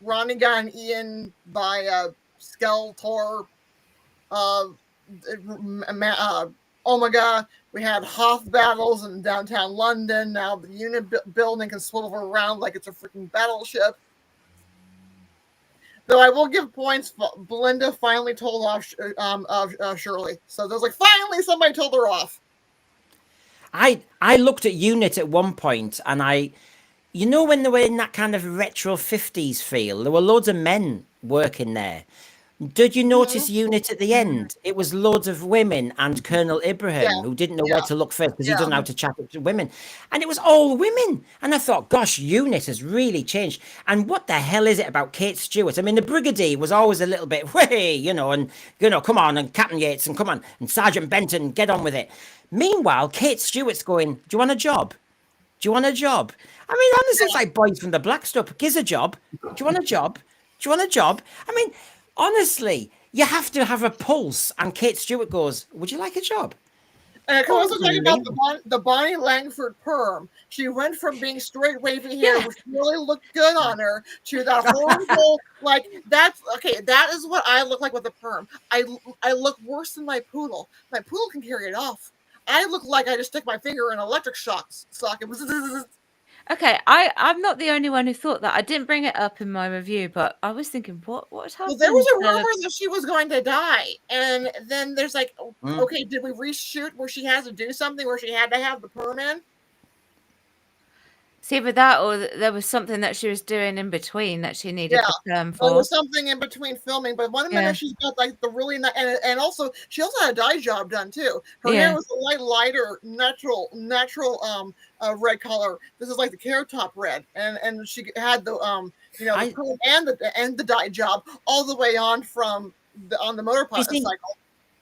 Ronnie got an Ian by Skeletor, Omega. We had Hoth battles in downtown London. Now the unit building can swivel around like it's a freaking battleship. Though I will give points. Belinda finally told off Shirley, so there's like finally somebody told her off. I looked at Unit at one point, and you know, when they were in that kind of retro 50s feel, there were loads of men working there. Did you notice Unit at the end? It was loads of women and Colonel Ibrahim, who didn't know where to look first because he doesn't know how to chat up to women. And it was all women. And I thought, gosh, Unit has really changed. And what the hell is it about Kate Stewart? I mean, the Brigadier was always a little bit, hey, come on, and Captain Yates, and come on, and Sergeant Benton, get on with it. Meanwhile, Kate Stewart's going, do you want a job? Do you want a job? I mean, honestly, it's like Boys from the Black Stuff. Gives a job. Do you want a job? Do you want a job? I mean, honestly, you have to have a pulse. And Kate Stewart goes, would you like a job? And I can also talk about the Bonnie Langford perm. She went from being straight wavy hair, which really looked good on her, to that horrible, that is what I look like with a perm. I look worse than my poodle. My poodle can carry it off. I look like I just stick my finger in an electric shock socket. Okay, I'm not the only one who thought that. I didn't bring it up in my review, but I was thinking, what happened? Well, there was a rumor that she was going to die, and then there's like, okay, did we reshoot where she has to do something where she had to have the perm in? See, with that, or there was something that she was doing in between that she needed the perm for. There was something in between filming, but one minute she's got like the really nice, and also she also had a dye job done too. Her hair was a lighter, natural red color. This is like the Carrot Top red, and she had the the perm and the dye job all the way on from on the motorcycle.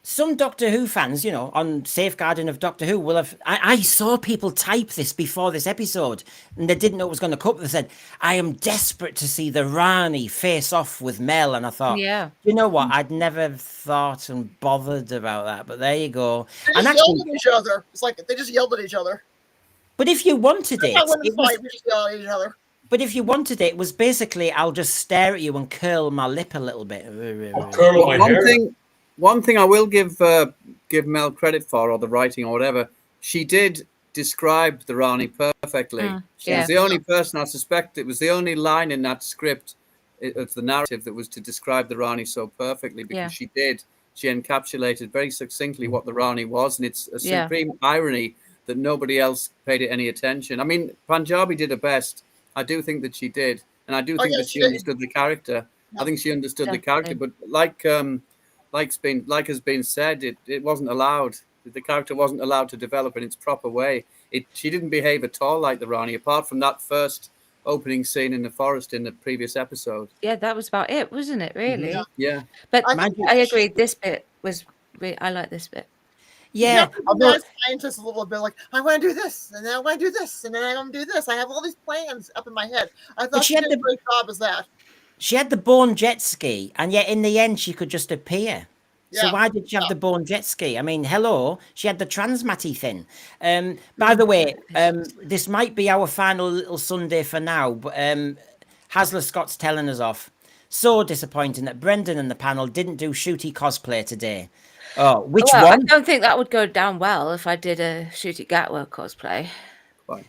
Some Doctor Who fans, on Safeguarding of Doctor Who will have... I saw people type this before this episode, and they didn't know it was going to come up. They said, I am desperate to see the Rani face off with Mel. And I thought, you know what? I'd never thought and bothered about that, but there you go. They just yelled at each other. It's like they just yelled at each other. But if you wanted we just yell at each other. But if you wanted it was basically, I'll just stare at you and curl my lip a little bit. Curl my hair. One thing I will give Mel credit for, or the writing or whatever, she did describe the Rani perfectly. She was the only person, I suspect it was the only line in that script of the narrative that was to describe the Rani so perfectly, because she encapsulated very succinctly what the Rani was, and it's a supreme irony that nobody else paid it any attention. I mean, Punjabi did her best. I do think that she did, and I do think that she understood the character. I think she understood the character, but like has been said, it wasn't allowed. The character wasn't allowed to develop in its proper way. She didn't behave at all like the Rani, apart from that first opening scene in the forest in the previous episode. Yeah, that was about it, wasn't it? Really? Yeah. But I agree. This bit was. I like this bit. Yeah, although scientists a little bit like, I want to do this, and then I want to do this, and then I want to do this. I have all these plans up in my head. I thought she did a great job as that. She had the Born jet ski, and yet in the end she could just appear. So why did she have the Born jet ski? I mean, hello, she had the Transmatty thing. By the way, this might be our final little Sunday for now, but Hasler Scott's telling us off. So disappointing that Brendan and the panel didn't do Ncuti cosplay today. Oh, which one? I don't think that would go down well if I did a Ncuti Gatwa cosplay. Fine.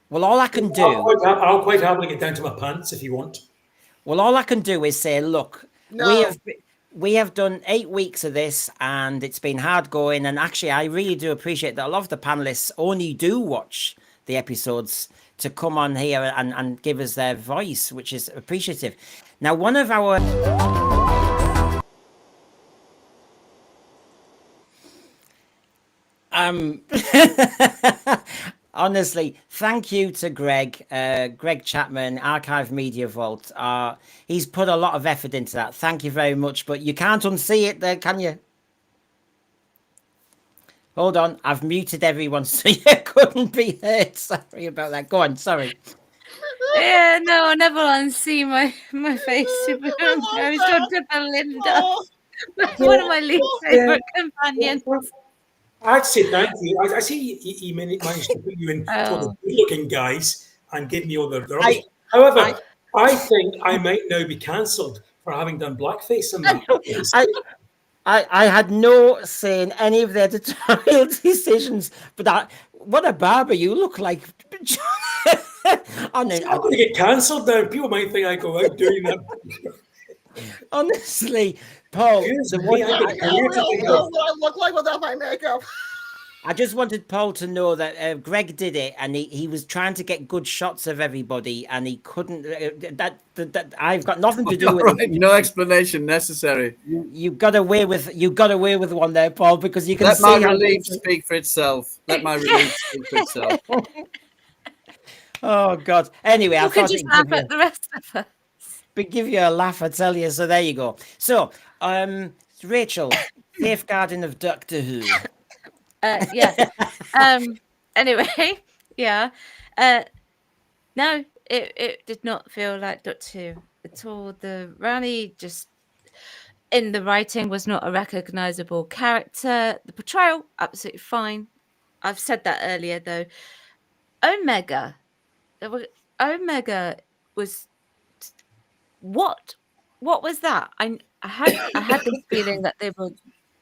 Well, all I can do... I'll quite happily get down to my pants if you want. Well, all I can do is say, look, we have done 8 weeks of this, and it's been hard going. And actually, I really do appreciate that a lot of the panelists only do watch the episodes to come on here and give us their voice, which is appreciative. Now, one of our... Honestly, thank you to Greg Chapman, Archive Media Vault. He's put a lot of effort into that. Thank you very much, but you can't unsee it there, can you? Hold on, I've muted everyone so you couldn't be heard. Sorry about that. Go on, sorry. Yeah, no, I never unsee my face. I I love was talking that. to Belinda, Oh, one of my least favorite companions. I'd say thank you. I see he managed to put you in for the Oh, good-looking guys and give me all the rubbish. I, However, I think I might now be cancelled for having done blackface in that. I had no say in any of the editorial decisions, but what a barber you look like. I'm going to get cancelled now. People might think I go out doing that. Honestly, Paul, Excuse the me, one I got I a career to really think know of. what I look like without my makeup. I just wanted Paul to know that Greg did it, and he was trying to get good shots of everybody, and he couldn't. That I've got nothing to do All with right, it. no explanation necessary. You got away with one there, Paul, because you can Let see my how. relief speak for itself. Let my relief speak for itself. Oh God. Anyway, I you could thought just it'd laugh at the rest of us. give you a laugh, I tell you. So there you go. So, Rachel, safeguarding of Doctor Who. Yeah. Anyway, yeah. No, it did not feel like Doctor Who at all. The Rani just in the writing was not a recognizable character. The portrayal, absolutely fine. I've said that earlier though. Omega. Omega was what was that? I had this feeling that they were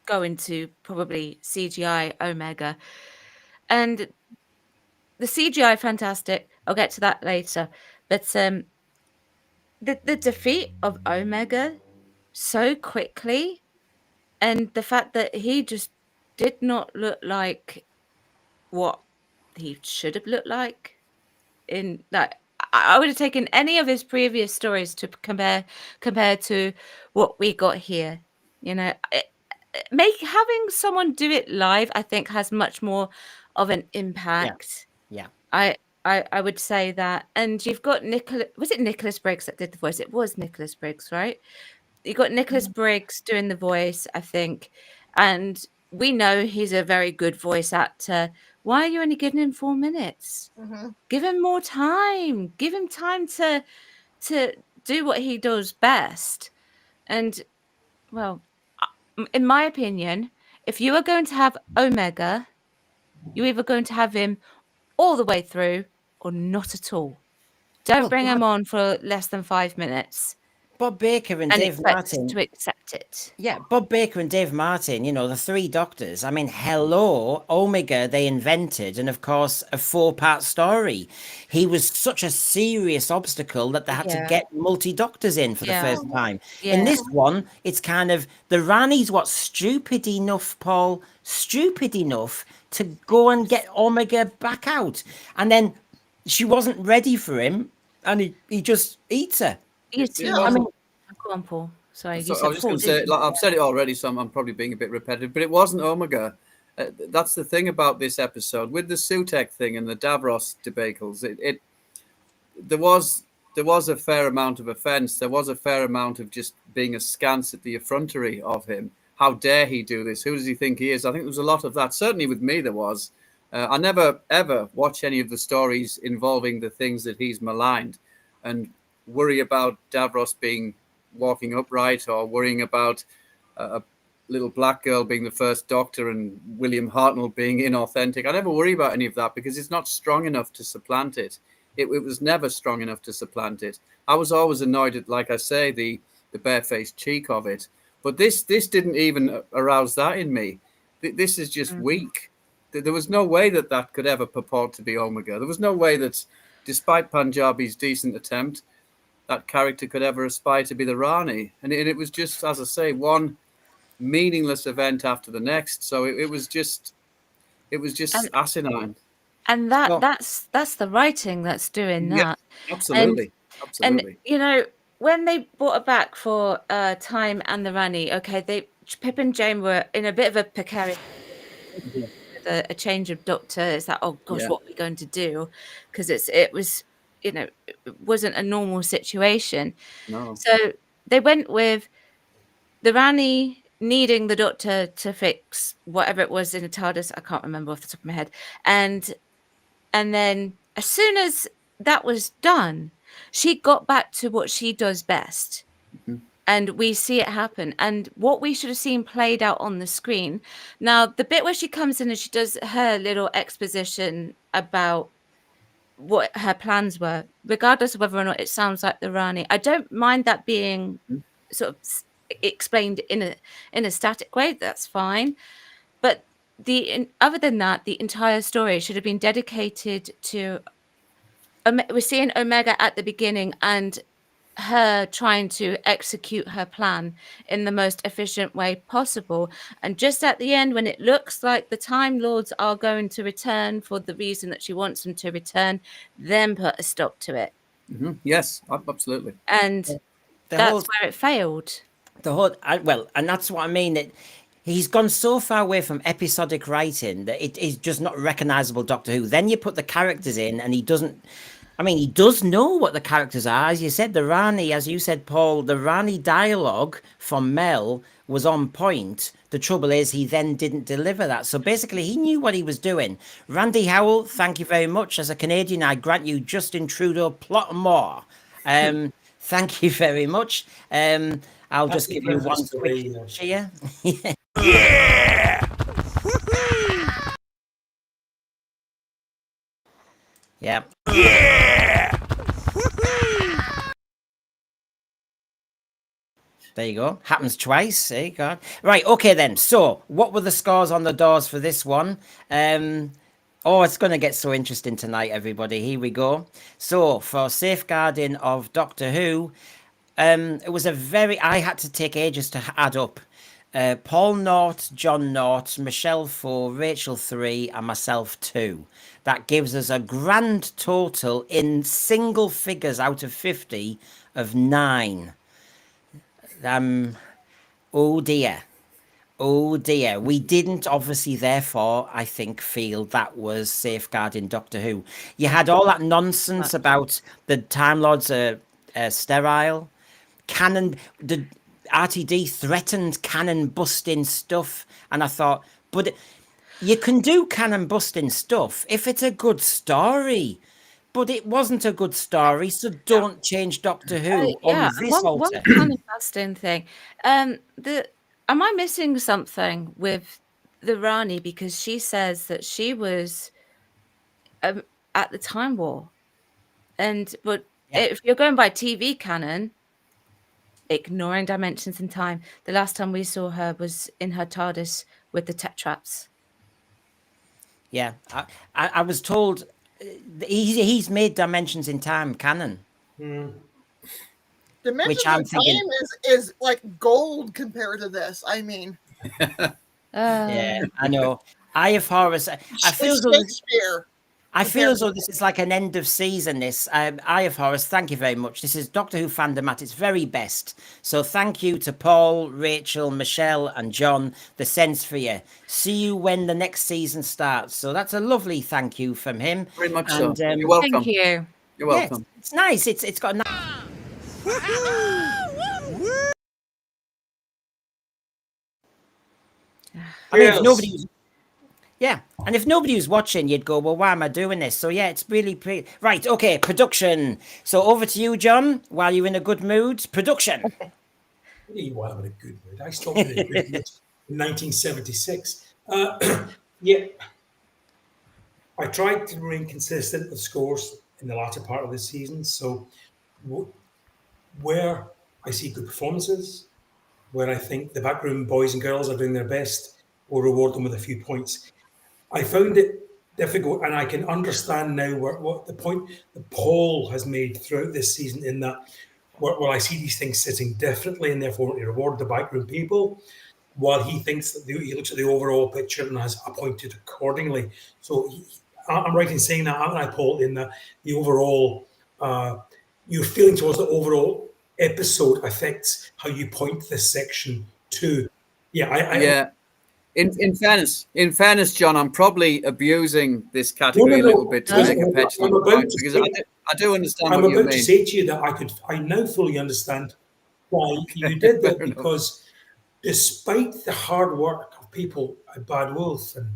going to probably CGI Omega. And the CGI fantastic. I'll get to that later. But the defeat of Omega so quickly, and the fact that he just did not look like what he should have looked like in like I would have taken any of his previous stories to compare to what we got here. You know, having someone do it live, I think, has much more of an impact. Yeah. I would say that. And you've got was it Nicholas Briggs that did the voice? It was Nicholas Briggs, right? You got Nicholas Briggs doing the voice, I think. And we know he's a very good voice actor. Why are you only giving him 4 minutes? Give him more time. Give him time to do what he does best. And well, in my opinion, if you are going to have Omega, you're either going to have him all the way through or not at all. Don't bring him on for less than 5 minutes Bob Baker and and Dave expect Martin. us to accept it. Yeah, Bob Baker and Dave Martin, the three doctors. I mean, hello, Omega, they invented, and of course, a 4-part story. He was such a serious obstacle that they had to Yeah. get multi-doctors in for the Yeah. first time. Yeah. In this one, it's kind of, the Rani's stupid enough, Paul, stupid enough to go and get Omega back out. And then she wasn't ready for him, and he just eats her. You see, Yeah, I mean, go on, Paul. Sorry, So you I said was just Paul, going to say, didn't you? like, I've said it already, so I'm probably being a bit repetitive, but it wasn't Omega. That's the thing about this episode with the Sutek thing and the Davros debacles. There was a fair amount of offence. There was a fair amount of just being askance at the effrontery of him. How dare he do this? Who does he think he is? I think there was a lot of that. Certainly with me, there was. I never ever watch any of the stories involving the things that he's maligned, and worry about Davros walking upright, or worrying about a little black girl being the first Doctor and William Hartnell being inauthentic. I never worry about any of that because it's not strong enough to supplant it. It was never strong enough to supplant it. I was always annoyed at, like I say, the barefaced cheek of it. But this didn't even arouse that in me. This is just weak. There was no way that could ever purport to be Omega. There was no way that, despite Punjabi's decent attempt, that character could ever aspire to be the Rani. And it was just, as I say, one meaningless event after the next. So it was just asinine. And that's the writing that's doing that. Absolutely. And when they brought her back for Time and the Rani, okay, Pip and Jane were in a bit of a precarious with a change of doctor, it's like, oh gosh, Yeah. what are we going to do? Because it was, you know, it wasn't a normal situation. No. So they went with the Rani needing the doctor to fix whatever it was in the TARDIS. I can't remember off the top of my head. And then as soon as that was done, she got back to what she does best. And we see it happen. And what we should have seen played out on the screen. Now, the bit where she comes in and she does her little exposition about what her plans were, regardless of whether or not it sounds like the Rani, I don't mind that being sort of explained in a static way. That's fine. But other than that, the entire story should have been dedicated to we're seeing Omega at the beginning and her trying to execute her plan in the most efficient way possible. And just at the end, when it looks like the Time Lords are going to return for the reason that she wants them to return, then put a stop to it. Yes, absolutely. And that's where it failed. And that's what I mean. He's gone so far away from episodic writing that it is just not recognizable Doctor Who. Then you put the characters in and he doesn't. I mean, he does know what the characters are. As you said, the Rani, as you said, Paul, the Rani dialogue from Mel was on point. The trouble is he then didn't deliver that. So basically, he knew what he was doing. Randy Howell, thank you very much. As a Canadian, I grant you Justin Trudeau plot more. Thank you very much. I'll just give you one quick cheer. Yeah! Yeah. Yeah! There you go. Happens twice. There you go. Right. Okay, then. So, what were the scores on the doors for this one? It's going to get so interesting tonight, everybody. Here we go. So, for Safeguarding of Doctor Who, it was I had to take ages to add up. Paul 0, John 0, Michelle 4, Rachel 3, and myself 2. That gives us a grand total in single figures out of 50 of 9. Oh dear. We didn't obviously, therefore, I think, feel that was Safeguarding Doctor Who. You had all that nonsense about the Time Lords are sterile. The RTD threatened cannon busting stuff. And I thought, but you can do cannon busting stuff if it's a good story. But it wasn't a good story, so don't change Doctor Who on this one altar. kind of busting thing. Am I missing something with the Rani? Because she says that she was at the Time War. But if you're going by TV canon, ignoring dimensions in time, the last time we saw her was in her TARDIS with the Tetraps. Yeah, I was told he's made Dimensions in Time canon. Dimensions in Time is like gold compared to this. I mean, yeah, I know. Eye of Horus. I feel Shakespeare. I feel as though this is like an end of season. This Eye of Horus. Thank you very much. This is Doctor Who fandom at its very best. So thank you to Paul, Rachel, Michelle, and John. The sense for you. See you when the next season starts. So that's a lovely thank you from him. Very much so. You're welcome. Thank you. You're welcome. Yeah, it's nice. It's got a nice. I mean, if nobody was, and if nobody was watching, you'd go, well, why am I doing this? So yeah, it's really pretty. Right, okay, production. So over to you, John, while you're in a good mood. Production. You are in a good mood. I stopped in a good mood in 1976. I tried to remain consistent with scores in the latter part of the season. So where I see good performances, where I think the backroom boys and girls are doing their best, we'll reward them with a few points. I found it difficult, and I can understand now what the point that Paul has made throughout this season, in that where I see these things sitting differently, and therefore he reward the backroom people, while he thinks that he looks at the overall picture and has appointed accordingly. So I'm right in saying that, haven't I, Paul, in that the overall, your feeling towards the overall episode affects how you point this section to. In fairness, John, I'm probably abusing this category a little bit to No, make a I'm petulant about point to because say- I do understand I'm what you about to mean. say to you that I now fully understand why you did that, Fair enough. because despite the hard work of people at Bad Wolf and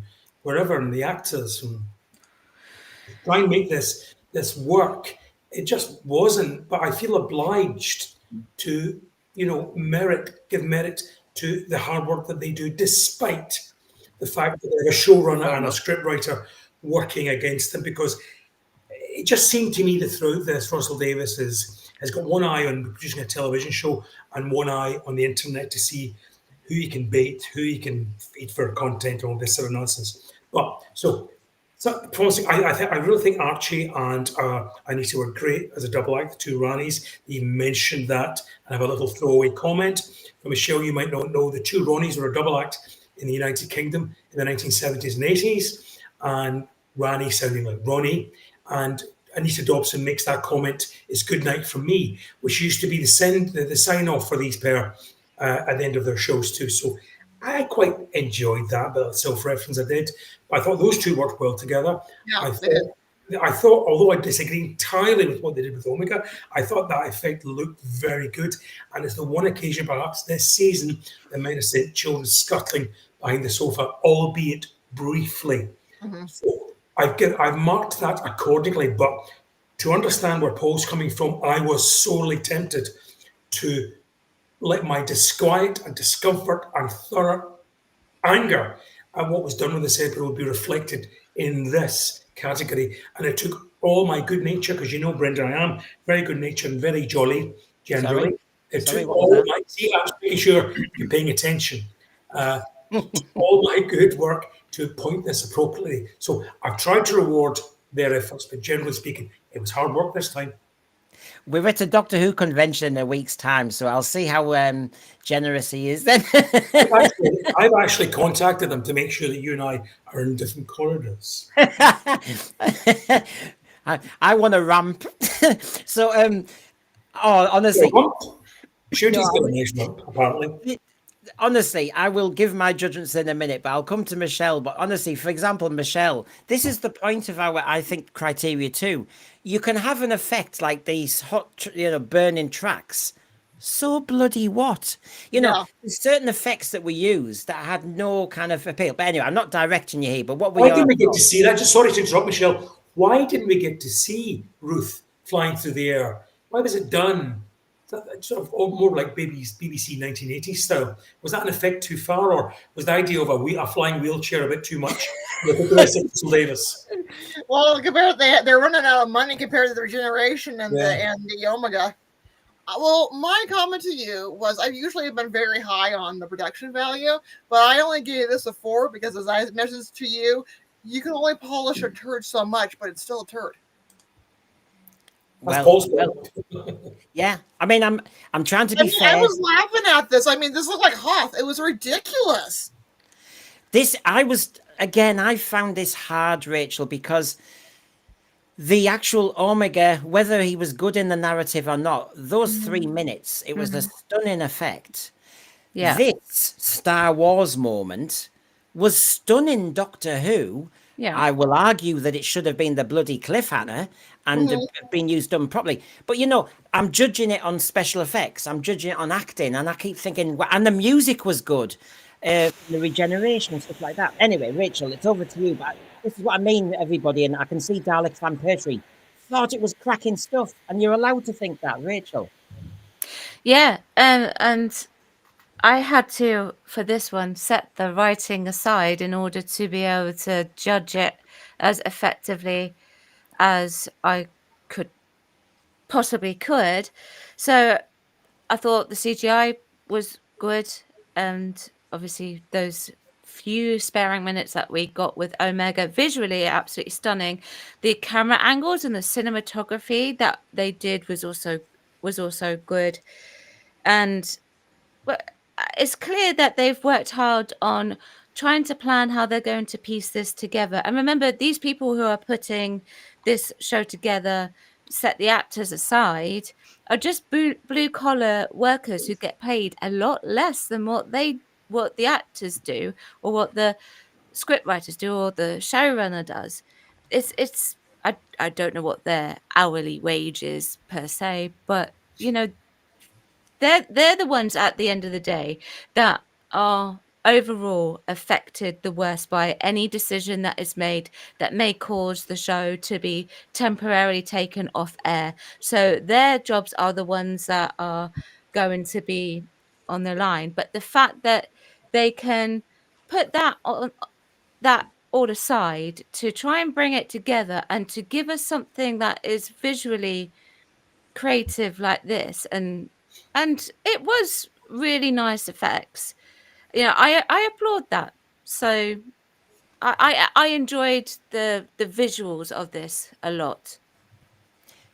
wherever, and the actors, and try and make this work, it just wasn't. But I feel obliged to, give merit to the hard work that they do, despite the fact that they have a showrunner Fair and a enough. scriptwriter working against them, because it just seemed to me that throughout this, Russell Davis has got one eye on producing a television show and one eye on the internet to see who he can bait, who he can feed for content, all this sort of nonsense. But so promising. I really think Archie and Anita were great as a double act, the two Ronnies. You mentioned that, and I have a little throwaway comment from Michelle. You might not know the two Ronnies were a double act in the United Kingdom in the 1970s and 80s, and Ronnie sounding like Ronnie. And Anita Dobson makes that comment, "It's good night from me," which used to be the sign off for these pair at the end of their shows too. So I quite enjoyed that bit of self reference. I did. But I thought those two worked well together. Yeah, I they did. thought, although I disagree entirely with what they did with Omega, I thought that effect looked very good. And it's the one occasion, perhaps this season, that might have sent children scuttling behind the sofa, albeit briefly. So I've marked that accordingly. But to understand where Paul's coming from, I was sorely tempted to let my disquiet and discomfort and thorough anger at what was done with this episode would be reflected in this category. And it took all my good nature, because Brenda, I am very good natured and very jolly generally. It Sorry, took what was all that? my, see, I was making sure you're paying attention. All my good work to point this appropriately. So I've tried to reward their efforts, but generally speaking, it was hard work this time. We're at a Doctor Who convention in a week's time, so I'll see how generous he is then. I've actually contacted them to make sure that you and I are in different corridors. I want a ramp. So, honestly, Shooty's got a nice lump, apparently. honestly, I will give my judgments in a minute, but I'll come to Michelle. But honestly, for example, Michelle, this is the point of our, I think, criteria too. You can have an effect like these hot, burning tracks. So bloody what? There's certain effects that we use that had no kind of appeal. But anyway, I'm not directing you here, but what we Why are. didn't we get to see that? Just sorry to interrupt, Michelle. Why didn't we get to see Ruth flying through the air? Why was it done sort of more like BBC 1980s style? Was that an effect too far, or was the idea of a flying wheelchair a bit too much with the rest of Russell Davis? Well, they're running out of money compared to the Regeneration and Yeah. the Omega. Well, my comment to you was I've usually been very high on the production value, but I only gave this a 4 because, as I mentioned to you, you can only polish a turd so much, but it's still a turd. That's Paul's Yeah. I mean, I'm trying to be I fair. was laughing at this. I mean, this looked like Hoth. It was ridiculous. I found this hard, Rachel, because the actual Omega, whether he was good in the narrative or not, those 3 minutes, it was a stunning effect. Yeah. This Star Wars moment was stunning Doctor Who. Yeah. I will argue that it should have been the bloody cliffhanger and been used done properly. But I'm judging it on special effects. I'm judging it on acting, and I keep thinking, and the music was good, the Regeneration and stuff like that. Anyway, Rachel, it's over to you. But this is what I mean, everybody, and I can see Dalek fan Petrie thought it was cracking stuff, and you're allowed to think that, Rachel. Yeah, and I had to, for this one, set the writing aside in order to be able to judge it as effectively as I possibly could. So I thought the CGI was good, and obviously those few sparing minutes that we got with Omega, visually absolutely stunning. The camera angles and the cinematography that they did was also good. And it's clear that they've worked hard on trying to plan how they're going to piece this together. And remember, these people who are putting this show together, set the actors aside, are just blue collar workers who get paid a lot less than what they what the actors do or what the script writers do or the showrunner does. It's I don't know what their hourly wage is per se, but you know, they're the ones at the end of the day that are overall affected the worst by any decision that is made that may cause the show to be temporarily taken off air. So their jobs are the ones that are going to be on the line. But the fact that they can put that on that all aside to try and bring it together and to give us something that is visually creative like this, and it was really nice effects. You know, I applaud that. So I enjoyed the visuals of this a lot.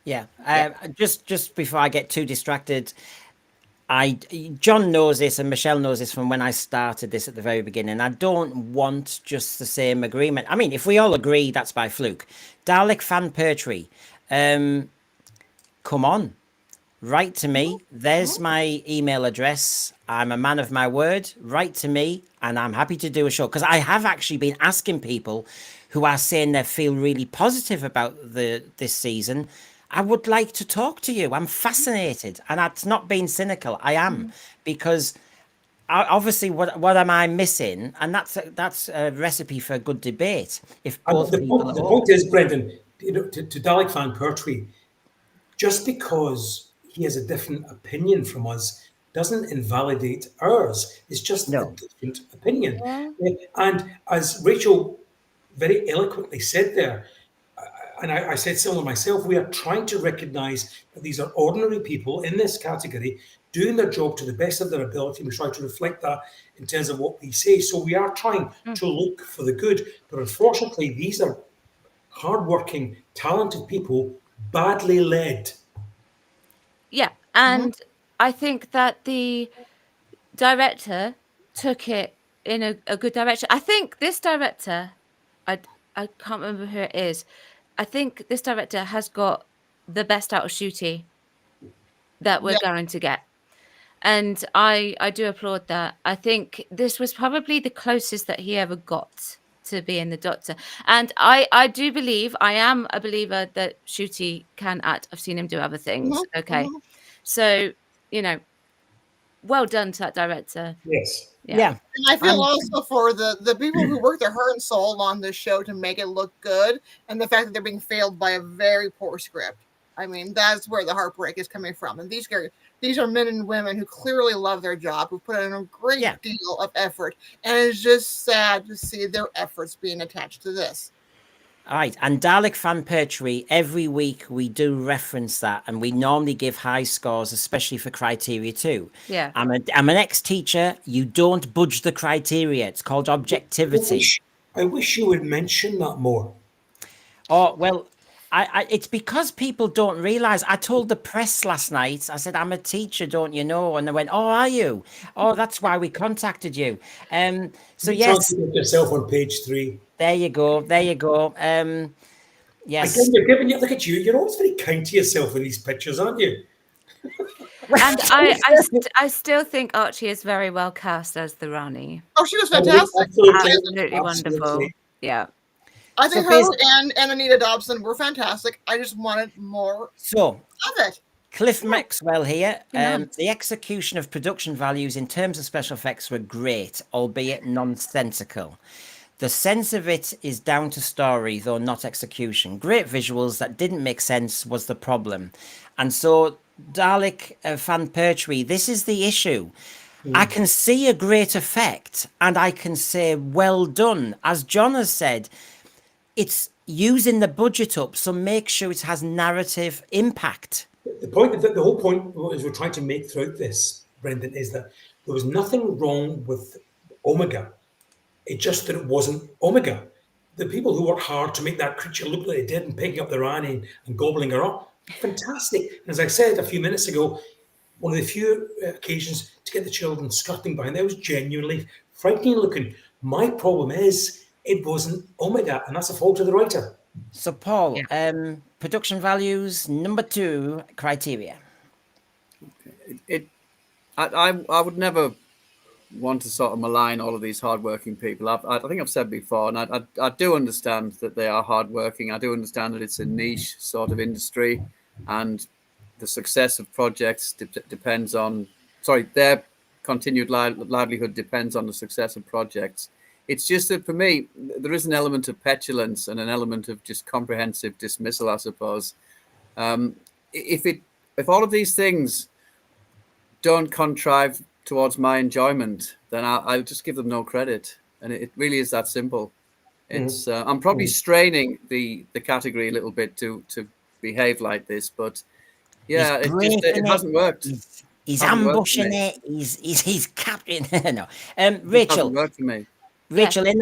Yeah. Just before I get too distracted, John knows this and Michelle knows this from when I started this at the very beginning. I don't want just the same agreement. I mean, if we all agree, that's by fluke. Dalek fan poetry. Come on. Write to me. There's my email address. I'm a man of my word. Write to me and I'm happy to do a show. Because I have actually been asking people who are saying they feel really positive about this season. I would like to talk to you. I'm fascinated. And that's not being cynical. I am. Because obviously what am I missing? And that's a recipe for a good debate. If both The people point is, Brendan, you know, to Dalek fan poetry, just because he has a different opinion from us doesn't invalidate ours. It's just No. a different opinion. Yeah. And as Rachel very eloquently said there, and I said similar myself, we are trying to recognize that these are ordinary people in this category doing their job to the best of their ability. We try to reflect that in terms of what we say. So we are trying to look for the good. But unfortunately, these are hardworking, talented people, badly led. Yeah, and I think that the director took it in a good direction. I think this director, I can't remember who it is. I think this director has got the best out of Ncuti that we're Yeah. going to get. And I do applaud that. I think this was probably the closest that he ever got to being the Doctor. And I do believe, I am a believer that Ncuti can act. I've seen him do other things. Okay. So, you know, well done to that director. Yes. Yeah. And I feel also for the people who work their heart and soul on this show to make it look good, and the fact that they're being failed by a very poor script. I mean, that's where the heartbreak is coming from. And these are men and women who clearly love their job, who put in a great deal of effort. And it's just sad to see their efforts being attached to this. All right, and Dalek fan poetry, every week we do reference that, and we normally give high scores, especially for criteria too. Yeah. I'm an ex-teacher. You don't budge the criteria. It's called objectivity. I wish you would mention that more. Oh, well, it's because people don't realize. I told the press last night, I said, I'm a teacher, don't you know? And they went, oh, are you? Oh, that's why we contacted you. So yes. Put yourself on page 3. There you go. There you go. Yes. Again, you're giving you, look at you. You're always very kind to yourself in these pictures, aren't you? And I still think Archie is very well cast as the Rani. Oh, she was fantastic. Absolutely wonderful. Yeah. I think her and Anita Dobson were fantastic. I just wanted more of it. Cliff Maxwell here. The execution of production values in terms of special effects were great, albeit nonsensical. The sense of it is down to story, though not execution. Great visuals that didn't make sense was the problem. And so, Dalek fan poetry, this is the issue. I can see a great effect and I can say, well done. As John has said, it's using the budget up, so make sure it has narrative impact. The whole point is we're trying to make throughout this, Brendan, is that there was nothing wrong with Omega. It just that it wasn't Omega. The people who worked hard to make that creature look like they did and picking up the Rani and gobbling her up, fantastic. As I said a few minutes ago, one of the few occasions to get the children skirting behind there was genuinely frightening looking. My problem is it wasn't Omega, and that's a fault of the writer. So, Paul, production values, number 2 criteria. I would never want to sort of malign all of these hardworking people. I think I've said before, and I do understand that they are hardworking. I do understand that it's a niche sort of industry, and the success of projects depends on, their continued livelihood depends on the success of projects. It's just that for me, there is an element of petulance and an element of just comprehensive dismissal, I suppose. If all of these things don't contrive towards my enjoyment, then I'll just give them no credit. And it really is that simple. It's I'm probably straining the category a little bit to behave like this, but yeah, it hasn't worked. He's Hasn't worked for ambushing me. it. He's capturing. No, It Rachel. hasn't worked for me. Rachel, in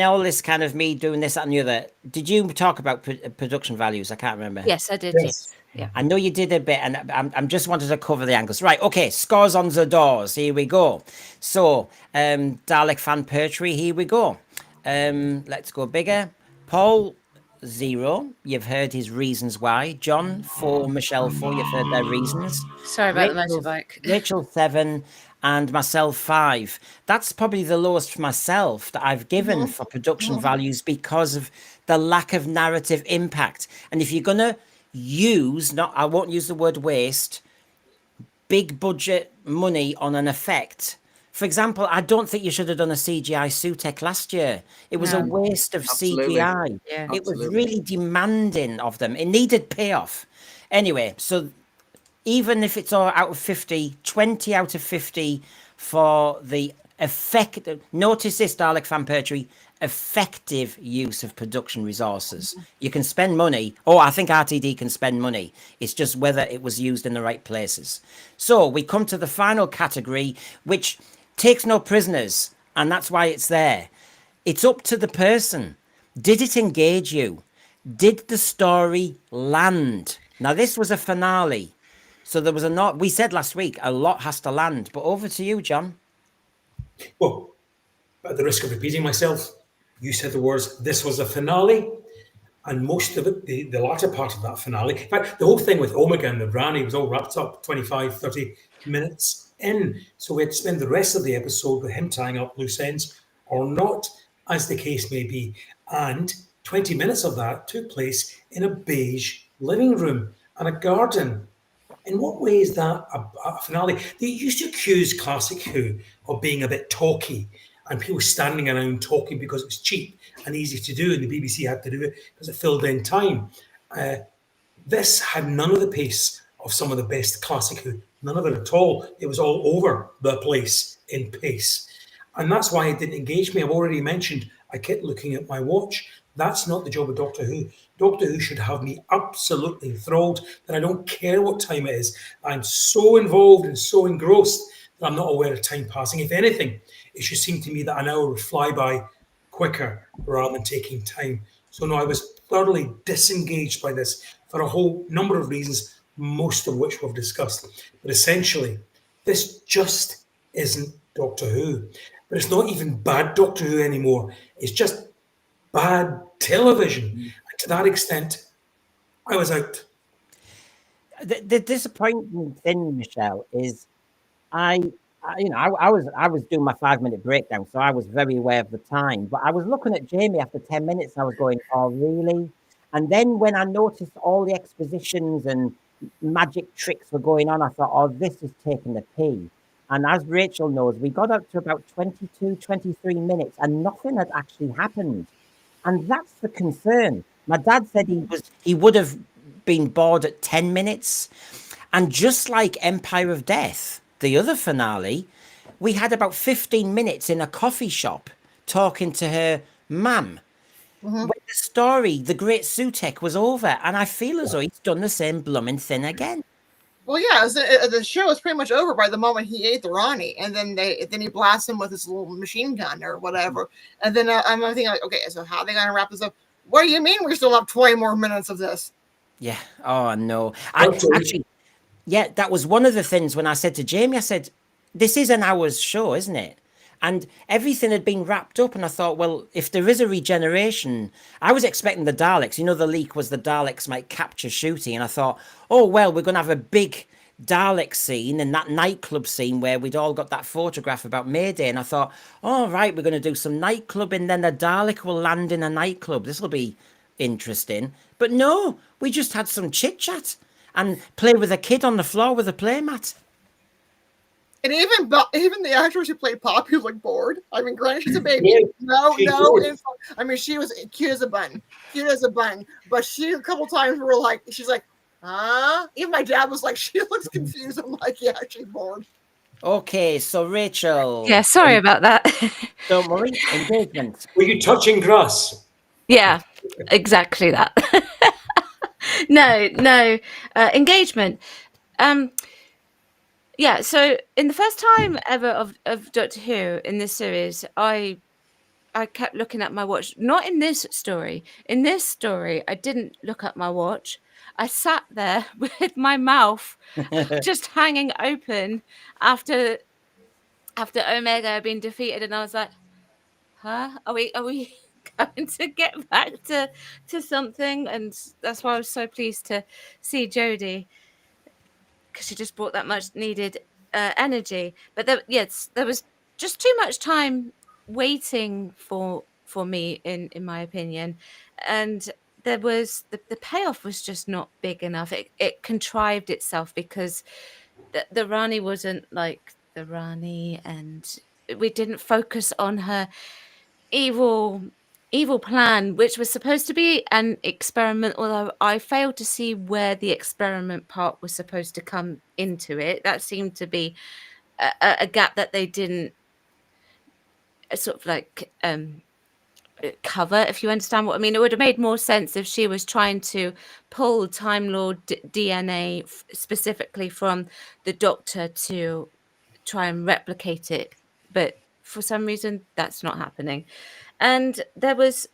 all this kind of me doing this, that, and the other, did you talk about production values? I can't remember. Yes, I did. Yes. Yes. Yeah. I know you did a bit, and I'm just wanted to cover the angles. Right, okay, scores on the doors. Here we go. So, Dalek fan pertry, here we go. Let's go bigger. Paul, 0. You've heard his reasons why. John, 4. Michelle, 4. You've heard their reasons. Sorry about the Rachel- motorbike. Rachel, 7. And myself, 5. That's probably the lowest for myself that I've given for production values because of the lack of narrative impact. And if you're going to use, I won't use the word waste, big budget money on an effect. For example, I don't think you should have done a CGI Sutek last year. It was a No. waste of Absolutely. CGI. Yeah. It was Absolutely. really demanding of them. It needed payoff. Anyway, so even if it's all out of 50, 20 out of 50 for the effect. Notice this, Dalek fan pertry, effective use of production resources. You can spend money. Oh, I think RTD can spend money. It's just whether it was used in the right places. So we come to the final category, which takes no prisoners, and that's why it's there. It's up to the person. Did it engage you? Did the story land? Now, this was a finale. So there was we said last week, a lot has to land. But over to you, John. Well, at the risk of repeating myself, you said the words, this was a finale. And most of it, the latter part of that finale, in fact, the whole thing with Omega and the Brownie was all wrapped up 25, 30 minutes in. So we had to spend the rest of the episode with him tying up loose ends or not, as the case may be. And 20 minutes of that took place in a beige living room and a garden. In what way is that a finale? They used to accuse Classic Who of being a bit talky and people standing around talking because it was cheap and easy to do, and the BBC had to do it because it filled in time. This had none of the pace of some of the best Classic Who, none of it at all. It was all over the place in pace. And that's why it didn't engage me. I've already mentioned I kept looking at my watch. That's not the job of Doctor Who. Doctor Who should have me absolutely enthralled that I don't care what time it is. I'm so involved and so engrossed that I'm not aware of time passing. If anything, it should seem to me that an hour would fly by quicker rather than taking time. So no, I was thoroughly disengaged by this for a whole number of reasons, most of which we've discussed. But essentially, this just isn't Doctor Who. But it's not even bad Doctor Who anymore. It's just bad television. And to that extent, I was out. The disappointing thing, Michelle, is I was doing my 5-minute breakdown, so I was very aware of the time. But I was looking at Jamie after 10 minutes, and I was going, "Oh, really?" And then when I noticed all the expositions and magic tricks were going on, I thought, "Oh, this is taking the pee." And as Rachel knows, we got up to about 22, 23 minutes, and nothing had actually happened. And that's the concern. My dad said he would have been bored at 10 minutes. And just like Empire of Death, the other finale, we had about 15 minutes in a coffee shop talking to her mum. When the story, The Great Sutek, was over, and I feel as though he's done the same blooming thing again. Well, yeah, the show was pretty much over by the moment he ate the Ronnie, and then he blasts him with his little machine gun or whatever. And then I'm thinking, like, okay, so how are they going to wrap this up? What do you mean we still have 20 more minutes of this? Yeah. Oh, no. Actually, yeah, that was one of the things when I said to Jamie, I said, this is an hour's show, isn't it? And everything had been wrapped up. And I thought, well, if there is a regeneration, I was expecting the Daleks. You know, the leak was the Daleks might capture Ncuti. And I thought, oh, well, we're going to have a big Dalek scene and that nightclub scene where we'd all got that photograph about Mayday, and I thought, all right, we're going to do some nightclubbing, then the Dalek will land in a nightclub. This will be interesting. But no, we just had some chit chat and play with a kid on the floor with a playmat. And even the actress who played Poppy was like bored. I mean, granted, she's a baby. Yeah, No. she was. I mean, she was cute as a bun. But she a couple times were like, she's like, huh? Even my dad was like, she looks confused. I'm like, yeah, she's bored. Okay, so Rachel. Yeah, sorry about that. Don't worry, engagement. Were you touching grass? Yeah, exactly that. No, engagement. Yeah, so in the first time ever of Doctor Who in this series, I kept looking at my watch. Not in this story. In this story, I didn't look at my watch. I sat there with my mouth just hanging open after Omega had been defeated, and I was like, huh? Are we going to get back to something? And that's why I was so pleased to see Jodie, because she just brought that much needed energy. But there was just too much time waiting for me, in my opinion, and there was the payoff was just not big enough. It contrived itself because the Rani wasn't like the Rani, and we didn't focus on her evil plan, which was supposed to be an experiment, although I failed to see where the experiment part was supposed to come into it. That seemed to be a gap that they didn't sort of like cover, if you understand what I mean. It would have made more sense if she was trying to pull Time Lord DNA specifically from the Doctor to try and replicate it, but for some reason that's not happening. And there was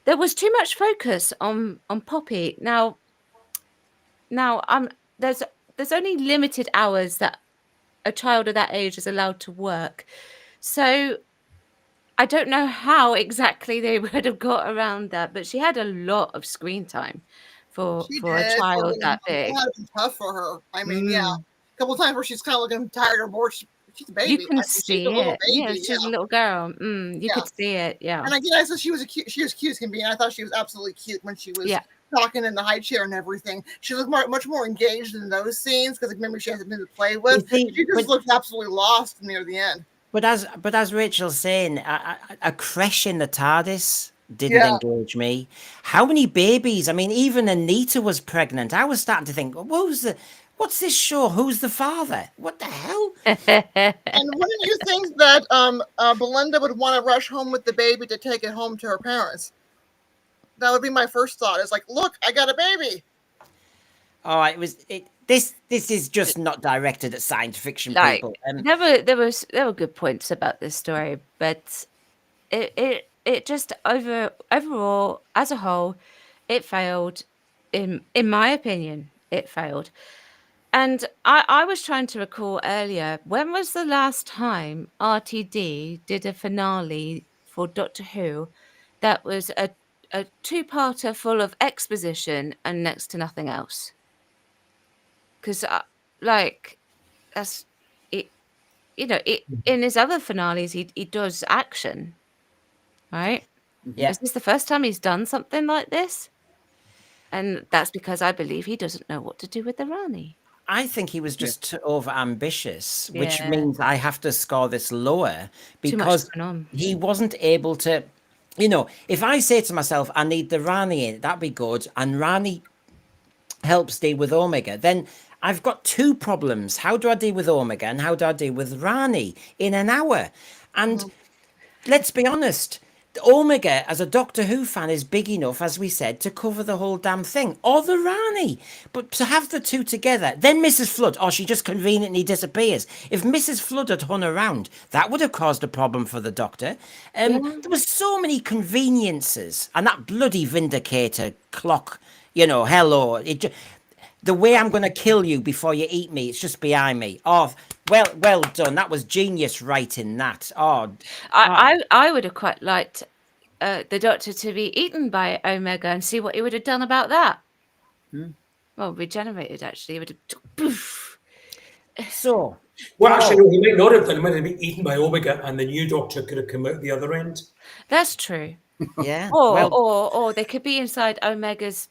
too much focus on Poppy. Now there's only limited hours that a child of that age is allowed to work, so I don't know how exactly they would have got around that, but she had a lot of screen time for a child that big. It had been tough for her. I mean, yeah, a couple of times where she's kind of looking tired or bored. She's a baby. You can see it. Yeah, she's a little girl. You could see it. Yeah. And again, I said she was cute as can be. And I thought she was absolutely cute when she was talking in the high chair and everything. She looked much more engaged in those scenes because maybe she hasn't been to play with. She just looked absolutely lost near the end. But as Rachel's saying, a crash in the TARDIS didn't engage me. How many babies? I mean, even Anita was pregnant. I was starting to think, what's this show? Who's the father? What the hell? And wouldn't you think that Belinda would want to rush home with the baby to take it home to her parents? That would be my first thought. It's like, look, I got a baby. Oh, This is just not directed at science fiction people. There were good points about this story, but it just overall as a whole, it failed. In my opinion, it failed. And I was trying to recall earlier, when was the last time RTD did a finale for Doctor Who that was a two-parter full of exposition and next to nothing else? Because that's it, in his other finales he does action, right? Yeah. Is this the first time he's done something like this? And that's because I believe he doesn't know what to do with the Rani. I think he was just over ambitious, which means I have to score this lower because he wasn't able to, if I say to myself, I need the Rani in, that'd be good, and Rani helps deal with Omega, then I've got two problems. How do I deal with Omega and how do I deal with Rani in an hour? And let's be honest, Omega as a Doctor Who fan is big enough, as we said, to cover the whole damn thing, or the Rani. But to have the two together, then Mrs. Flood, she just conveniently disappears. If Mrs. Flood had hung around, that would have caused a problem for the Doctor. There was so many conveniences, and that bloody Vindicator clock, hello, the way I'm going to kill you before you eat me, it's just behind me. Oh, well done. That was genius writing that. I would have quite liked the Doctor to be eaten by Omega and see what he would have done about that. Well, regenerated, actually. He would have... Poof. So, Well, actually, no, he might not have done. He might have been eaten by Omega, and the new Doctor could have come out the other end. That's true. yeah. Or, Well, or they could be inside Omega's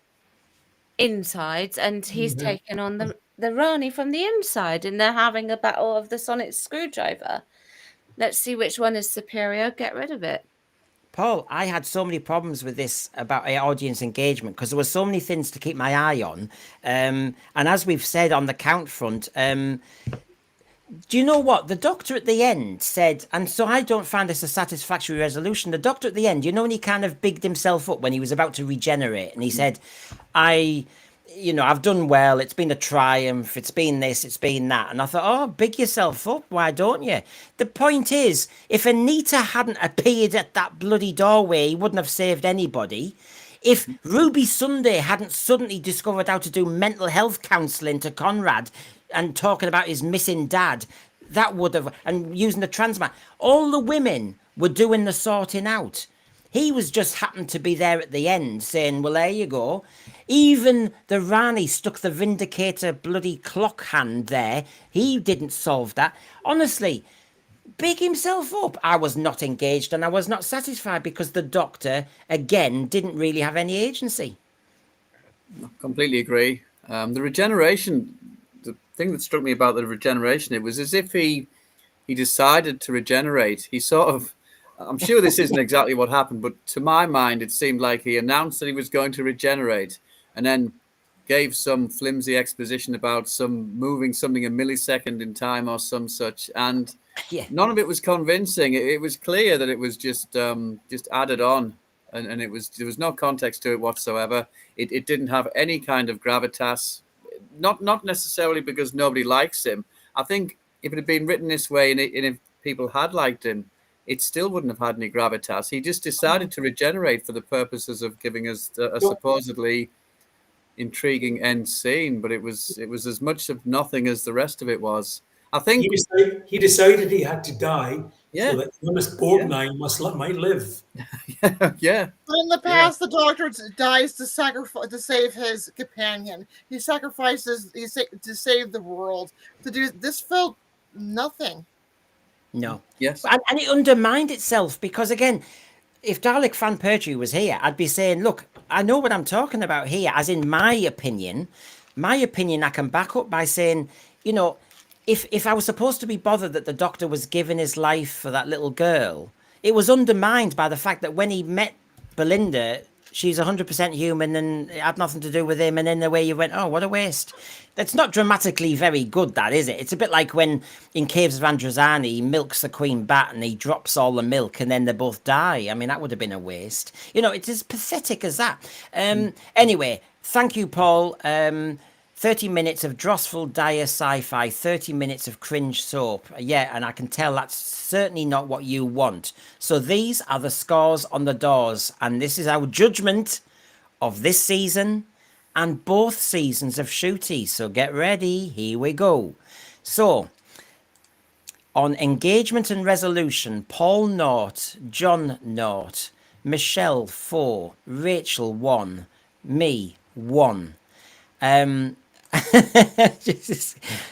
insides, and he's taken on the Rani from the inside, and they're having a battle of the sonic screwdriver. Let's see which one is superior. Get rid of it. Paul, I had so many problems with this about audience engagement because there were so many things to keep my eye on. And as we've said on the count front, do you know what? The doctor at the end said, and so I don't find this a satisfactory resolution. The doctor at the end, you know, when he kind of bigged himself up when he was about to regenerate, and he said, I've done well. It's been a triumph. It's been this, it's been that. And I thought, oh, big yourself up. Why don't you? The point is, if Anita hadn't appeared at that bloody doorway, he wouldn't have saved anybody. If Ruby Sunday hadn't suddenly discovered how to do mental health counselling to Conrad and talking about his missing dad, that would have, and using the trans man, all the women were doing the sorting out. He was just happened to be there at the end saying, well, there you go. Even the Rani stuck the Vindicator bloody clock hand there. He didn't solve that. Honestly, big himself up. I was not engaged and I was not satisfied because the doctor, again, didn't really have any agency. Completely agree. The regeneration, the thing that struck me about the regeneration, it was as if he decided to regenerate. He sort of, I'm sure this isn't exactly what happened, but to my mind, it seemed like he announced that he was going to regenerate and then gave some flimsy exposition about moving something a millisecond in time or some such. And none of it was convincing. It was clear that it was just added on. And there was no context to it whatsoever. It didn't have any kind of gravitas, not necessarily because nobody likes him. I think if it had been written this way and if people had liked him, it still wouldn't have had any gravitas. He just decided to regenerate for the purposes of giving us a supposedly intriguing end scene, but it was as much of nothing as the rest of it was. I think he decided he had to die, Yeah. so that youngest Borgnine might live. yeah. But in the past, the Doctor dies to save his companion. He sacrifices to save the world. To do this felt nothing. No. Yes. And it undermined itself because, again, if Dalek Fan Pertwee was here, I'd be saying, look, I know what I'm talking about here, as in my opinion I can back up by saying, you know, if I was supposed to be bothered that the Doctor was giving his life for that little girl, it was undermined by the fact that when he met Belinda, she's 100% human and it had nothing to do with him. And then the way you went, oh, what a waste. That's not dramatically very good, that, is it? It's a bit like when in Caves of Androzani, he milks the queen bat and he drops all the milk and then they both die. I mean, that would have been a waste. You know, it's as pathetic as that. Anyway, thank you, Paul. 30 minutes of drossful, dire sci-fi, 30 minutes of cringe soap. Yeah, and I can tell that's certainly not what you want. So these are the scores on the doors, and this is our judgment of this season and both seasons of Ncuti. So get ready, here we go. So, on engagement and resolution, Paul 0, John 0, Michelle 4, Rachel 1, me 1.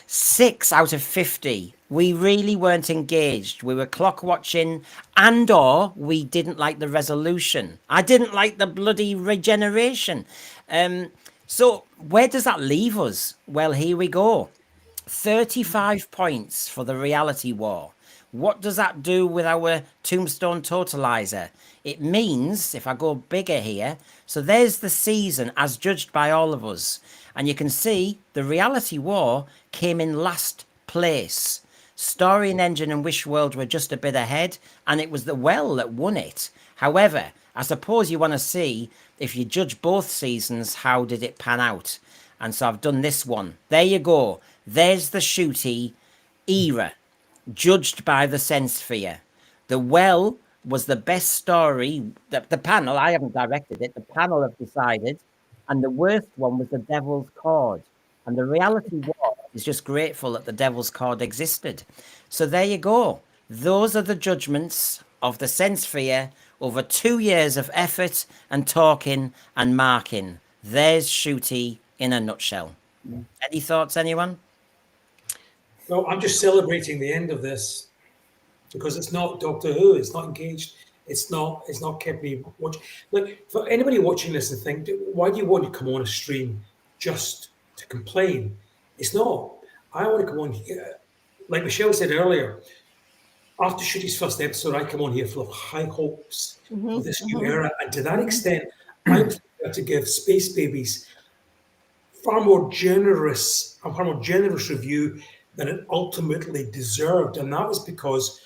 6 out of 50. We really weren't engaged. We were clock watching or we didn't like the resolution. I didn't like the bloody regeneration. So where does that leave us? Well, here we go. 35 points for the reality war. What does that do with our Tombstone Totaliser? It means, if I go bigger here, so there's the season as judged by all of us. And you can see the reality war came in last place. Story and Engine and Wish World were just a bit ahead, and it was the Well that won it. However, I suppose you want to see, if you judge both seasons, how did it pan out? And so I've done this one. There you go. There's the Ncuti era, judged by the Senssphere. The Well was the best story. The panel, I haven't directed it, the panel have decided. And the worst one was the Devil's Cord. And the reality war is just grateful that the Devil's Cord existed. So there you go. Those are the judgments of the Senssphere over 2 years of effort and talking and marking. There's Ncuti in a nutshell. Any thoughts, anyone? Well, I'm just celebrating the end of this because it's not Doctor Who. It's not engaged. It's not. It's not kept me watching. Like for anybody watching this and think, why do you want to come on a stream just to complain? It's not. I want to come on here, like Michelle said earlier. After Shooty's first episode, I come on here full of high hopes for this new era, and to that extent, I'm prepared to give Space Babies a far more generous review than it ultimately deserved, and that was because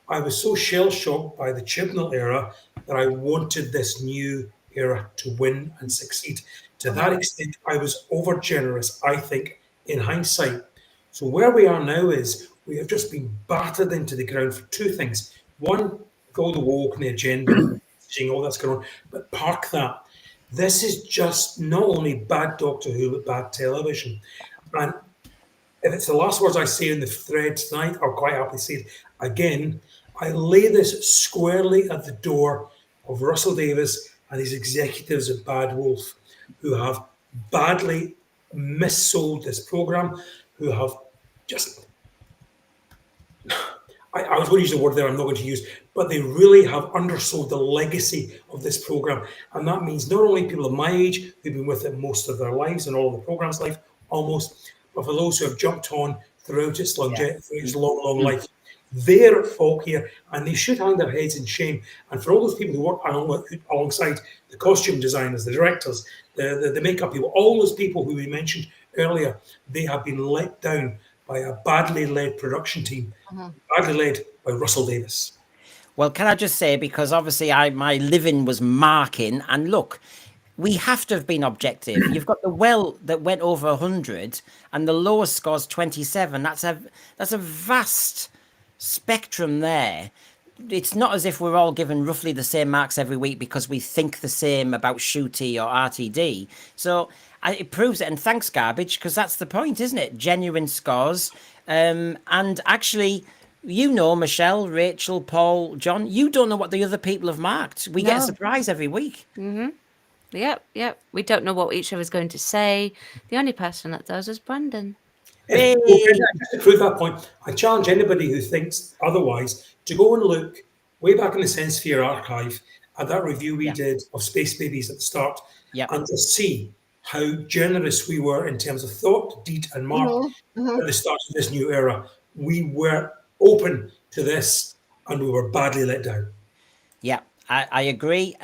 I was so shell shocked by the Chibnall era that I wanted this new era to win and succeed. To that extent, I was over generous, I think, in hindsight. So where we are now is we have just been battered into the ground for two things. One, with all the woke and the agenda, seeing all that's going on, but park that. This is just not only bad Doctor Who, but bad television. And if it's the last words I say in the thread tonight, I'll quite happily say it again. I lay this squarely at the door of Russell Davies and his executives at Bad Wolf, who have badly missold this program, who have just, I was going to use the word there, I'm not going to use, but they really have undersold the legacy of this program. And that means not only people of my age who've been with it most of their lives and all of the program's life, almost, but for those who have jumped on throughout its longevity, through its long life. They're at fault here, and they should hang their heads in shame. And for all those people who work alongside the costume designers, the directors, the makeup people, all those people who we mentioned earlier, they have been let down by a badly led production team, badly led by Russell Davies. Well, can I just say, because obviously my living was marking, and look, we have to have been objective. You've got the well that went over 100, and the lowest score's 27. That's a vast spectrum there. It's not as if we're all given roughly the same marks every week because we think the same about Shooty or RTD. So it proves it, and thanks Garbage, because that's the point, isn't it? Genuine scores. And actually, you know, Michelle, Rachel, Paul, John, you don't know what the other people have marked. We get a surprise every week. Yep. We don't know what each of us is going to say. The only person that does is Brandon. Just to prove that point, I challenge anybody who thinks otherwise to go and look way back in the Senssphere archive at that review we did of Space Babies at the start, and to see how generous we were in terms of thought, deed, and mark at the start of this new era. We were open to this, and we were badly let down. Yeah, I agree.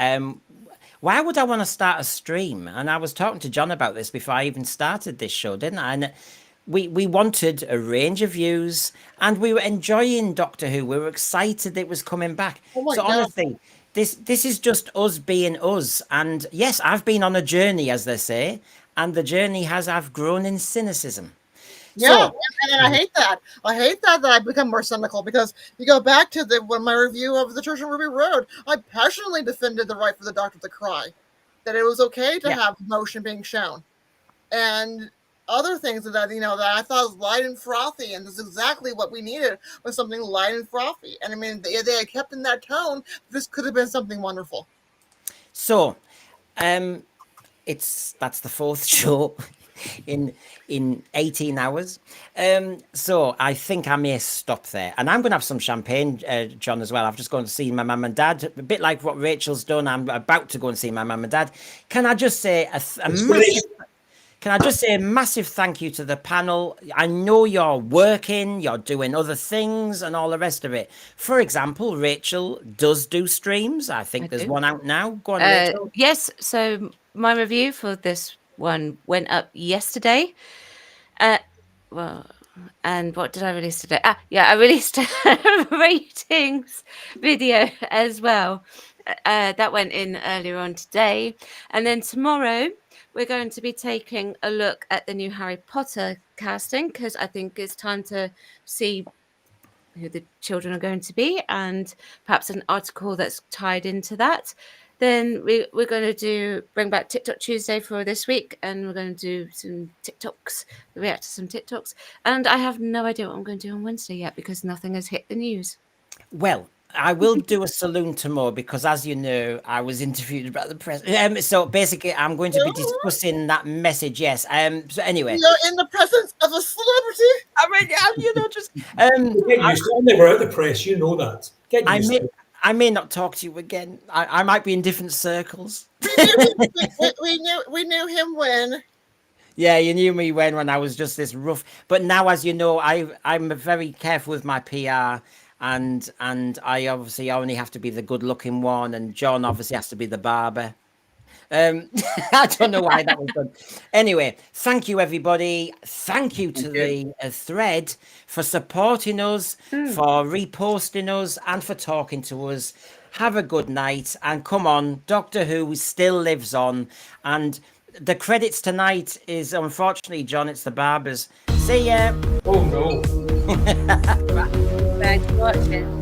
Why would I want to start a stream? And I was talking to John about this before I even started this show, didn't I? And we wanted a range of views, and we were enjoying Doctor Who. We were excited it was coming back. So honestly, this is just us being us. And yes, I've been on a journey, as they say, and the journey I've grown in cynicism. Yeah, and I hate that. I hate that I become more cynical, because you go back to my review of the Church on Ruby Road, I passionately defended the right for the Doctor to cry, that it was okay to have emotion being shown, and other things that that I thought was light and frothy, and this is exactly what we needed, was something light and frothy. And I mean, they had kept in that tone. This could have been something wonderful. So, that's the fourth show in 18 hours. So I think I may stop there, and I'm going to have some champagne, John, as well. I've just gone to see my mum and dad, a bit like what Rachel's done. I'm about to go and see my mum and dad. Can I just say a massive thank you to the panel? I know you're working, you're doing other things and all the rest of it. For example, Rachel does do streams. I think there's one out now. Go on, Rachel. Yes, so my review for this one went up yesterday. And what did I release today? I released a ratings video as well. That went in earlier on today. And then tomorrow, we're going to be taking a look at the new Harry Potter casting, because I think it's time to see who the children are going to be, and perhaps an article that's tied into that. Then we're going to bring back TikTok Tuesday for this week, and we're going to do some TikToks, react to some TikToks. And I have no idea what I'm going to do on Wednesday yet, because nothing has hit the news. Well, I will do a saloon tomorrow because, as you know, I was interviewed about the press. So basically, I'm going to be discussing that message. Yes. So anyway, You're in the presence of a celebrity. I mean, just Get used to it. I'm never out of the press. You know that. Get I used may to it. I may not talk to you again. I might be in different circles. We knew him when. Yeah, you knew me when I was just this rough. But now, as you know, I'm very careful with my PR, and I obviously only have to be the good-looking one, and John obviously has to be the barber. I don't know why that was done. Anyway, thank you, everybody. Thank you to the thread for supporting us, for reposting us, and for talking to us. Have a good night, and come on, Doctor Who still lives on, and the credits tonight is, unfortunately, John, it's the barbers. See ya. Oh no. Thanks for watching.